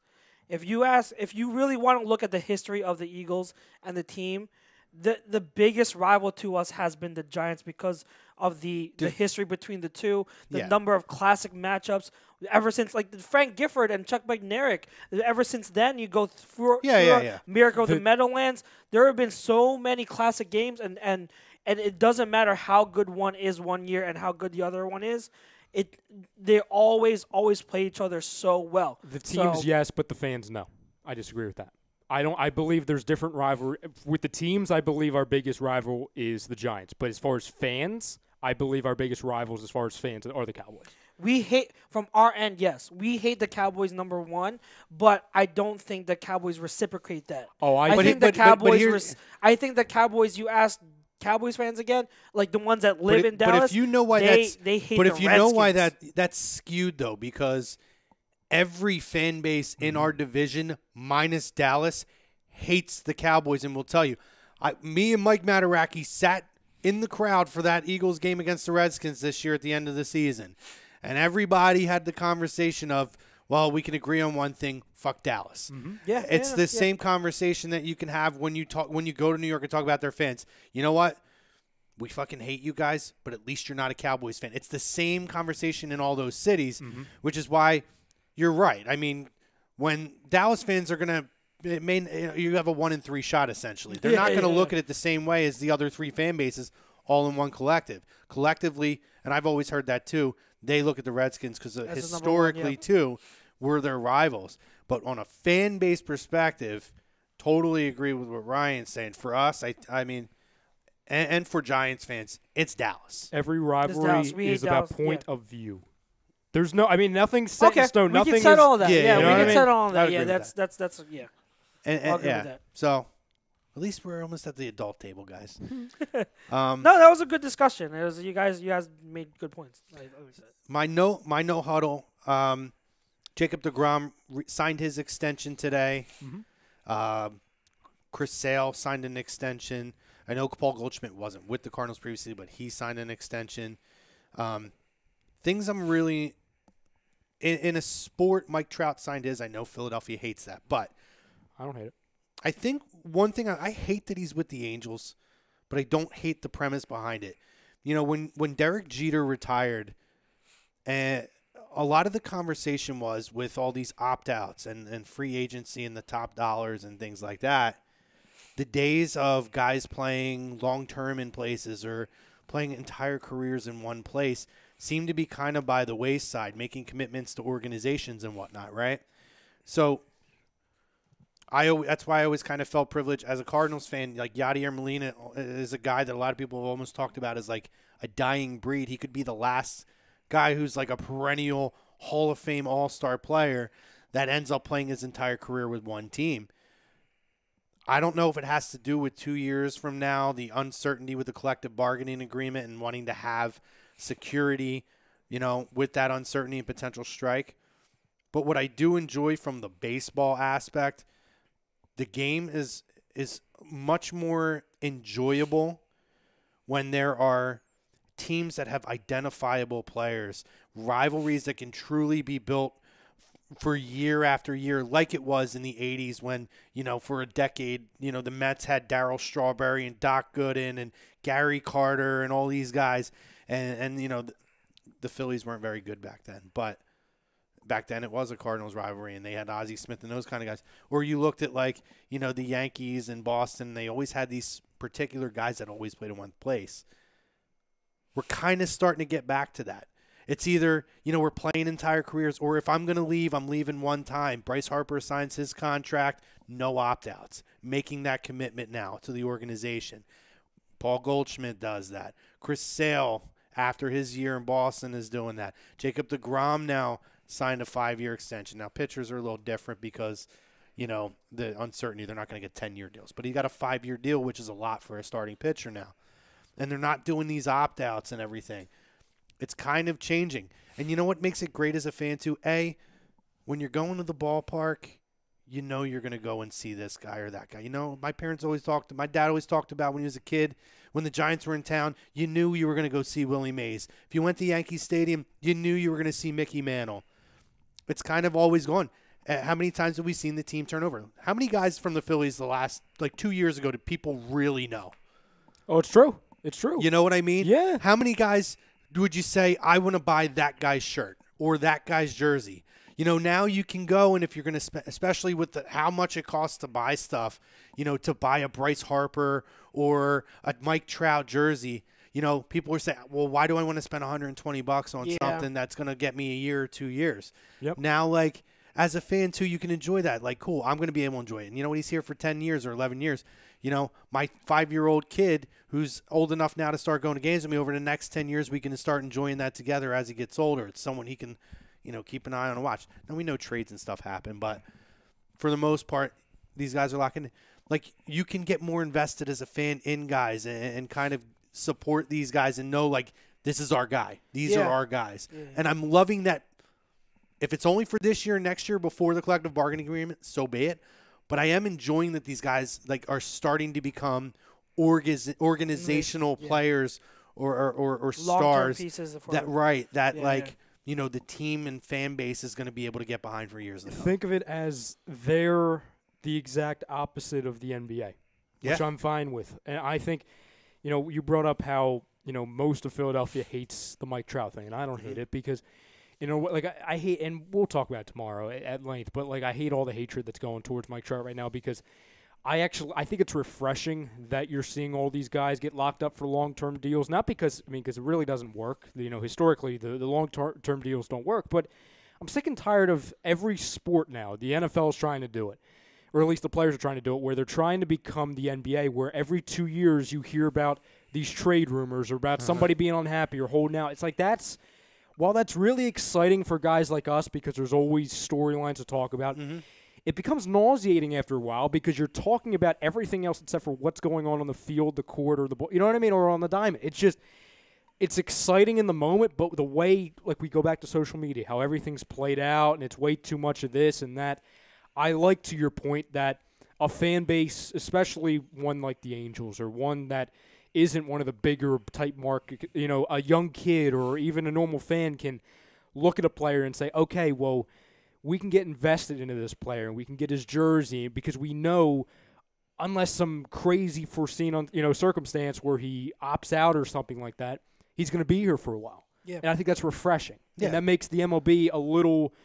If you really want to look at the history of the Eagles and the team, the biggest rival to us has been the Giants because of the history between the two, the Yeah. number of classic matchups ever since like Frank Gifford and Chuck McNarick. Ever since then, you go through Yeah. Miracle of the Meadowlands. There have been so many classic games, and it doesn't matter how good one is one year and how good the other one is. They always play each other so well. The teams, So- yes, but the fans, no. I disagree with that. I believe there's different rivalry with the teams. I believe our biggest rival is the Giants, but as far as fans, I believe our biggest rivals, as far as fans, are the Cowboys. We hate from our end, yes. We hate the Cowboys number one, but I don't think the Cowboys reciprocate that. Oh, I but think but the Cowboys. here- I think the Cowboys. You ask Cowboys fans again, like the ones that live in Dallas. But if you know why they hate. but the if you know why Redskins. that's skewed though, because every fan base in our division minus Dallas hates the Cowboys and will tell you. Me and Mike Mataraki sat in the crowd for that Eagles game against the Redskins this year at the end of the season, and everybody had the conversation of, well, we can agree on one thing: fuck Dallas. Yeah, It's yeah, the yeah. same conversation that you can have when you go to New York and talk about their fans. You know what? We fucking hate you guys, but at least you're not a Cowboys fan. It's the same conversation in all those cities, which is why you're right. I mean, when Dallas fans are gonna, you have a 1-in-3 shot essentially. They're not gonna look at it the same way as the other three fan bases, all in one collective. Collectively, and I've always heard that too. They look at the Redskins because As the number one, historically yeah. too, we're their rivals. But on a fan base perspective, totally agree with what Ryan's saying. For us, I mean. And for Giants fans, it's Dallas. Every Dallas. rivalry We hate is about Dallas, point yeah. of view. There's nothing's set Okay, in stone. we Nothing can settle is, all that. Yeah, Yeah, you know we what I can mean? settle all I that. agree Yeah, with that's yeah. And I'll agree yeah, with that. so at least we're almost at the adult table, guys. No, that was a good discussion. It was you guys made good points. My no huddle. Jacob DeGrom signed his extension today. Chris Sale signed an extension. I know Paul Goldschmidt wasn't with the Cardinals previously, but he signed an extension. Things I'm really in a sport. Mike Trout signed his. I know Philadelphia hates that, but I don't hate it. I think one thing I hate that he's with the Angels, but I don't hate the premise behind it. You know, when Derek Jeter retired, a lot of the conversation was with all these opt-outs and free agency and the top dollars and things like that. The days of guys playing long-term in places or playing entire careers in one place seem to be kind of by the wayside, making commitments to organizations and whatnot, right? So that's why I always kind of felt privileged as a Cardinals fan. Like Yadier Molina is a guy that a lot of people have almost talked about as like a dying breed. He could be the last guy who's like a perennial Hall of Fame all-star player that ends up playing his entire career with one team. I don't know if it has to do with 2 years from now, the uncertainty with the collective bargaining agreement and wanting to have security, with that uncertainty and potential strike. But what I do enjoy from the baseball aspect, the game is much more enjoyable when there are teams that have identifiable players, rivalries that can truly be built for year after year, like it was in the 80s when, for a decade, the Mets had Darryl Strawberry and Doc Gooden and Gary Carter and all these guys. And the Phillies weren't very good back then. But back then it was a Cardinals rivalry, and they had Ozzie Smith and those kind of guys. Or you looked at, the Yankees and Boston. They always had these particular guys that always played in one place. We're kind of starting to get back to that. It's either, we're playing entire careers, or if I'm going to leave, I'm leaving one time. Bryce Harper signs his contract, no opt-outs, making that commitment now to the organization. Paul Goldschmidt does that. Chris Sale, after his year in Boston, is doing that. Jacob deGrom now signed a 5-year extension. Now, pitchers are a little different because, the uncertainty, they're not going to get 10-year deals. But he got a 5-year deal, which is a lot for a starting pitcher now. And they're not doing these opt-outs and everything. It's kind of changing. And you know what makes it great as a fan, too? When you're going to the ballpark, you're going to go and see this guy or that guy. My dad always talked about when he was a kid, when the Giants were in town, you knew you were going to go see Willie Mays. If you went to Yankee Stadium, you knew you were going to see Mickey Mantle. It's kind of always gone. How many times have we seen the team turn over? How many guys from the Phillies the last, 2 years ago did people really know? Oh, it's true. It's true. You know what I mean? Yeah. How many guys would you say, I want to buy that guy's shirt or that guy's jersey? Now you can go, and if you're going to spend, especially with how much it costs to buy stuff, to buy a Bryce Harper or a Mike Trout jersey, people are saying, well, why do I want to spend $120 on something that's going to get me a year or 2 years? Yep. Now, as a fan, too, you can enjoy that. Cool, I'm going to be able to enjoy it. And when he's here for 10 years or 11 years, my 5-year-old kid who's old enough now to start going to games with me, over the next 10 years, we can start enjoying that together as he gets older. It's someone he can, keep an eye on and watch. Now, we know trades and stuff happen, but for the most part, these guys are locking. You can get more invested as a fan in guys and kind of support these guys and know, this is our guy. These are our guys. Yeah. And I'm loving that. If it's only for this year and next year before the collective bargaining agreement, so be it. But I am enjoying that these guys are starting to become organizational players or stars pieces the team and fan base is going to be able to get behind for years to come. Think of it as they're the exact opposite of the NBA, which I'm fine with. And I think, you brought up how, most of Philadelphia hates the Mike Trout thing, and I don't hate it because – I hate, and we'll talk about it tomorrow at length, but I hate all the hatred that's going towards Mike Trout right now because I think it's refreshing that you're seeing all these guys get locked up for long-term deals. Not because it really doesn't work. Historically, the long-term deals don't work, but I'm sick and tired of every sport now. The NFL is trying to do it, or at least the players are trying to do it, where they're trying to become the NBA, where every 2 years you hear about these trade rumors or about somebody being unhappy or holding out. It's while that's really exciting for guys like us because there's always storylines to talk about, it becomes nauseating after a while because you're talking about everything else except for what's going on the field, the court, or the ball. You know what I mean? Or on the diamond. It's exciting in the moment, but the way, we go back to social media, how everything's played out and it's way too much of this and that. I like, to your point, that a fan base, especially one like the Angels or one that isn't one of the bigger type market, a young kid or even a normal fan can look at a player and say, okay, well, we can get invested into this player and we can get his jersey because we know unless some crazy foreseen circumstance where he opts out or something like that, he's going to be here for a while. Yeah. And I think that's refreshing. Yeah. And that makes the MLB a little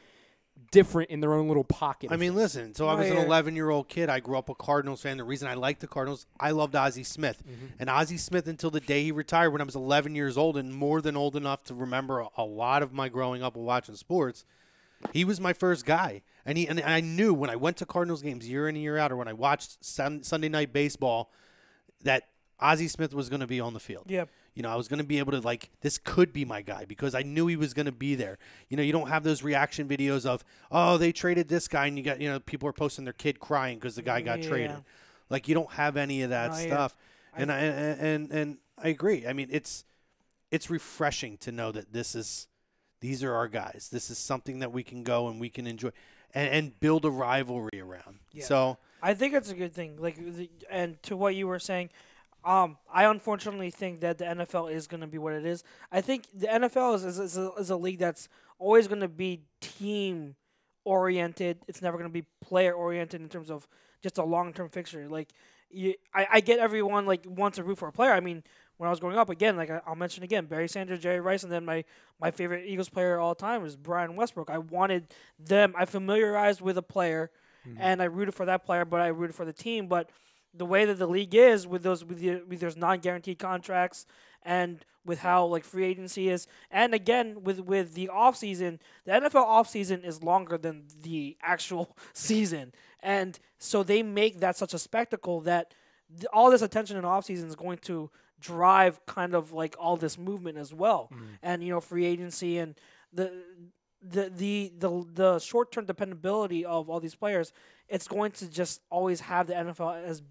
different in their own little pocket. Listen, so I was an 11-year-old kid. I grew up a Cardinals fan. The reason I liked the Cardinals, I loved Ozzie Smith. And Ozzie Smith, until the day he retired when I was 11 years old and more than old enough to remember a lot of my growing up and watching sports, he was my first guy. And I knew when I went to Cardinals games year in and year out, or when I watched Sunday Night Baseball, that Ozzie Smith was going to be on the field. Yep. I was going to be able to, this could be my guy because I knew he was going to be there. You don't have those reaction videos of, oh, they traded this guy, and you got, people are posting their kid crying because the guy got traded. You don't have any of that stuff. And I agree. It's refreshing to know that these are our guys. This is something that we can go and we can enjoy and build a rivalry around. Yeah. So I think it's a good thing. And to what you were saying, I unfortunately think that the NFL is going to be what it is. I think the NFL is a league that's always going to be team oriented. It's never going to be player oriented in terms of just a long term fixture. Like, I get everyone like wants to root for a player. I mean, when I was growing up, again, like I'll mention again, Barry Sanders, Jerry Rice, and then my favorite Eagles player of all time was Brian Westbrook. I wanted them. I familiarized with a player, and I rooted for that player, but I rooted for the team. But the way that the league is with those non-guaranteed contracts, and with how like free agency is, and again with the offseason, the NFL offseason is longer than the actual season, and so they make that such a spectacle that all this attention in the offseason is going to drive kind of like all this movement as well, and free agency and the short-term dependability of all these players. It's going to just always have the NFL as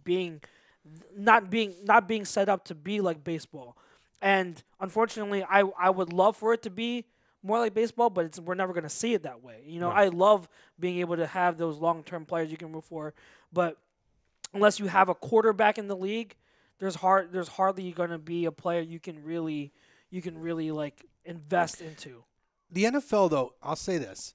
not being set up to be like baseball. And unfortunately, I would love for it to be more like baseball, but we're never going to see it that way. I love being able to have those long-term players you can root for, but unless you have a quarterback in the league, there's hardly going to be a player you can really like invest into. The NFL, though, I'll say this.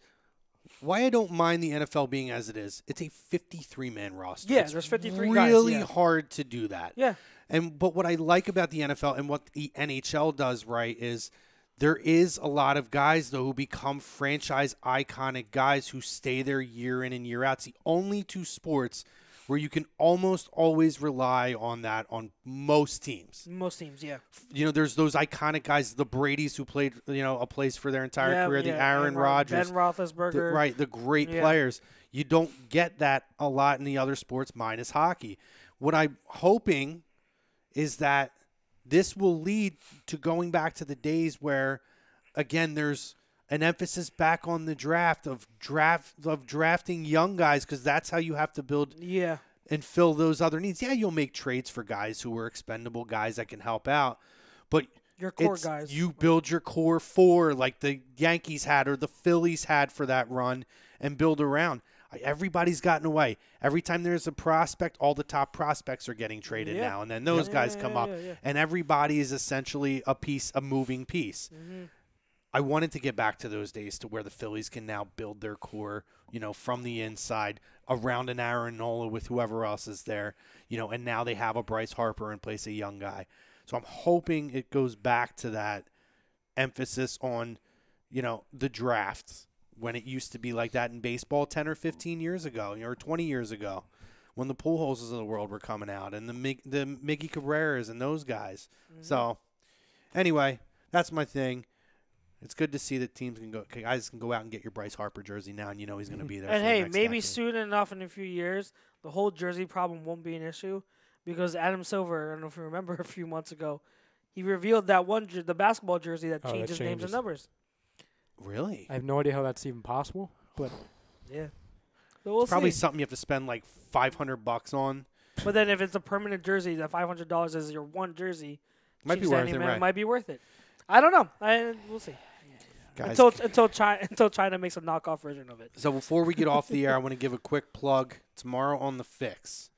Why I don't mind the NFL being as it is, it's a 53-man roster. Yeah, it's there's 53 guys. really hard to do that. Yeah. But what I like about the NFL and what the NHL does right is there is a lot of guys, though, who become franchise iconic guys who stay there year in and year out. It's the only two sports where you can almost always rely on that on most teams. Most teams, yeah. There's those iconic guys, the Bradys who played, a place for their entire career, the Aaron Rodgers. Ben Roethlisberger. The great players. You don't get that a lot in the other sports minus hockey. What I'm hoping is that this will lead to going back to the days where, again, there's an emphasis back on the draft of drafting young guys, because that's how you have to build and fill those other needs. Yeah, you'll make trades for guys who are expendable, guys that can help out, but your core guys. You build your core four like the Yankees had or the Phillies had for that run and build around. Everybody's gotten away. Every time there's a prospect, all the top prospects are getting traded now, and then those guys come up, and everybody is essentially a moving piece. I wanted to get back to those days to where the Phillies can now build their core, from the inside around an Aaron Nola with whoever else is there, and now they have a Bryce Harper in place, a young guy. So I'm hoping it goes back to that emphasis on, the drafts when it used to be like that in baseball 10 or 15 years ago, or 20 years ago, when the Pujols of the world were coming out and the Miggy Cabreras and those guys. So anyway, that's my thing. It's good to see that guys can go out and get your Bryce Harper jersey now, and he's going to be there. And hey, maybe soon enough in a few years, the whole jersey problem won't be an issue, because Adam Silver, I don't know if you remember a few months ago, he revealed that the basketball jersey that changes names and numbers. Really? I have no idea how that's even possible, but yeah. So we'll it's probably see. something you have to spend like $500 on. But then if it's a permanent jersey, that $500 is your one jersey. Might be worth it, right? It might be worth it. I don't know. We'll see. Guys, until China makes a knockoff version of it. So before we get off the air, I want to give a quick plug. Tomorrow on The Fix,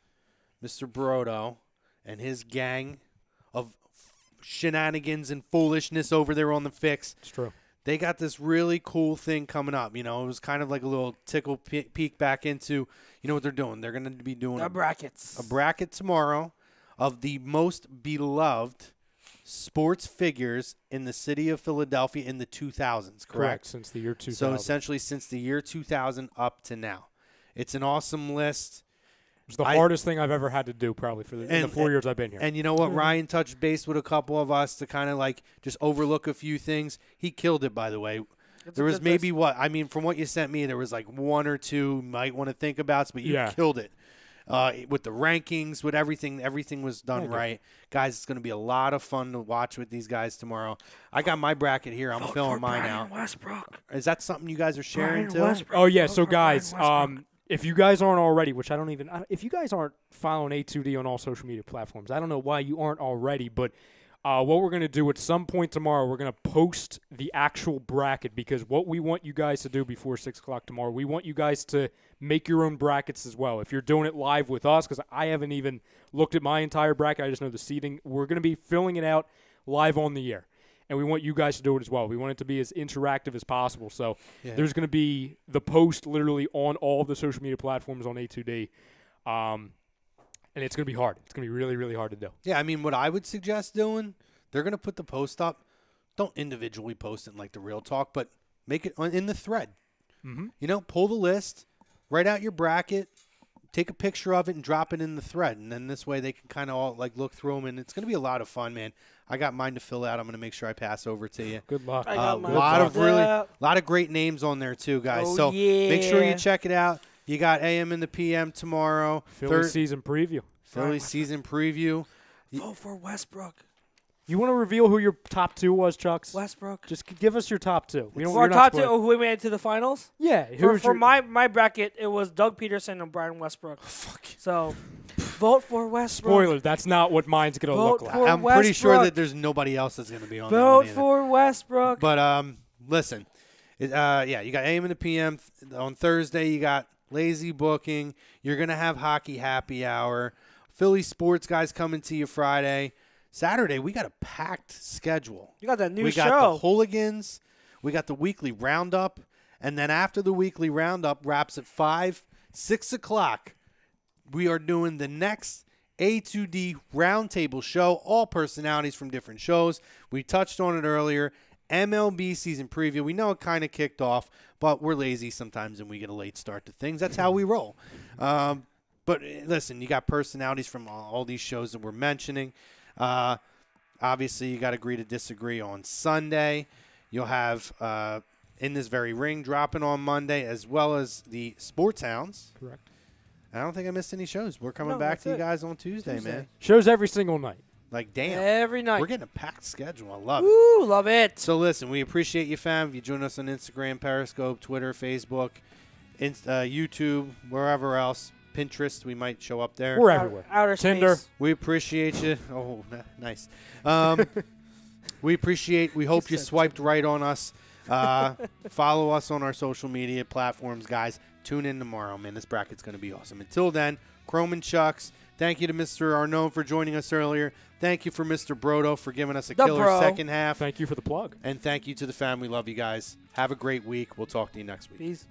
Mr. Brodo and his gang of shenanigans and foolishness over there on The Fix. It's true. They got this really cool thing coming up. It was kind of like a little tickle peek back into, what they're doing. They're going to be doing brackets. A bracket tomorrow of the most beloved sports figures in the city of Philadelphia in the 2000s, correct? Since the year 2000. So essentially since the year 2000 up to now. It's an awesome list. It's the hardest thing I've ever had to do, probably, in the 4 years I've been here. And you know what? Ryan touched base with a couple of us to kind of like just overlook a few things. He killed it, by the way. There was maybe from what you sent me, there was like one or two you might want to think about, but you killed it. With the rankings, with everything was done right. Guys, it's going to be a lot of fun to watch with these guys tomorrow. I got my bracket here. I'm filling mine out. Westbrook. Is that something you guys are sharing too? Oh, yeah. So, guys, if you guys aren't already, which if you guys aren't following A2D on all social media platforms, I don't know why you aren't already, but what we're going to do at some point tomorrow, we're going to post the actual bracket, because what we want you guys to do before 6 o'clock tomorrow, we want you guys to make your own brackets as well. If you're doing it live with us, because I haven't even looked at my entire bracket, I just know the seating, we're going to be filling it out live on the air. and we want you guys to do it as well. We want it to be as interactive as possible. So Yeah. there's going to be the post literally on all the social media platforms on A2D. And it's going to be hard. It's going to be really, really hard to do. Yeah, I mean, what I would suggest doing, they're going to put the post up. Don't individually post it in like the Real Talk, but make it in the thread. Mm-hmm. Pull the list, write out your bracket, take a picture of it, and drop it in the thread. And then this way they can kind of all like look through them, and it's going to be a lot of fun, man. I got mine to fill out. I'm going to make sure I pass over to you. Good luck. I A got mine lot of filled out. lot of great names on there too, guys. Oh, so make sure you yeah. check it out. You got AM and the PM tomorrow. Philly season preview. Philly season preview. Vote for Westbrook. You want to reveal who your top 2 was, Chucks? Westbrook. Just give us your top 2. We don't. For our we're not top two, split- who we made it to the finals? Yeah. For my bracket, it was Doug Peterson and Brian Westbrook. So, vote for Westbrook. Spoiler. That's not what mine's going to look Vote like. for I'm pretty sure Westbrook. that there's nobody else that's going to be on that Vote one either. for Westbrook. But listen, you got AM and the PM on Thursday. You got lazy booking. You're gonna have hockey happy hour. Philly sports guys coming to you Friday. Saturday we got a packed schedule. You got that new we show. got the hooligans. We got the weekly roundup, and then after the weekly roundup wraps at 6 o'clock, we are doing the next A2D roundtable show. All personalities from different shows. We touched on it earlier. MLB season preview. We know it kind of kicked off, but we're lazy sometimes and we get a late start to things. That's how we roll. But listen, you got personalities from all these shows that we're mentioning. Obviously, you got to agree to disagree on Sunday. You'll have In This Very Ring dropping on Monday, as well as the Sports Hounds. Correct. I don't think I missed any shows. We're coming No, back that's to you it. guys on Tuesday, man. Shows every single night. Like, damn. Every night. We're getting a packed schedule. I love it. Woo, love it. So, listen, we appreciate you, fam. If you join us on Instagram, Periscope, Twitter, Facebook, YouTube, wherever else, Pinterest, we might show up there. We're everywhere. Outer Tinder. space. We appreciate you. Oh, nice. We hope you swiped right on us. Follow us on our social media platforms, guys. Tune in tomorrow, man. This bracket's going to be awesome. Until then, Chrome and Chucks, thank you to Mr. Arnone for joining us earlier. Thank you for Mr. Brodo for giving us a The killer bro. second half. Thank you for the plug. And thank you to the family. Love you guys. Have a great week. We'll talk to you next week. Peace.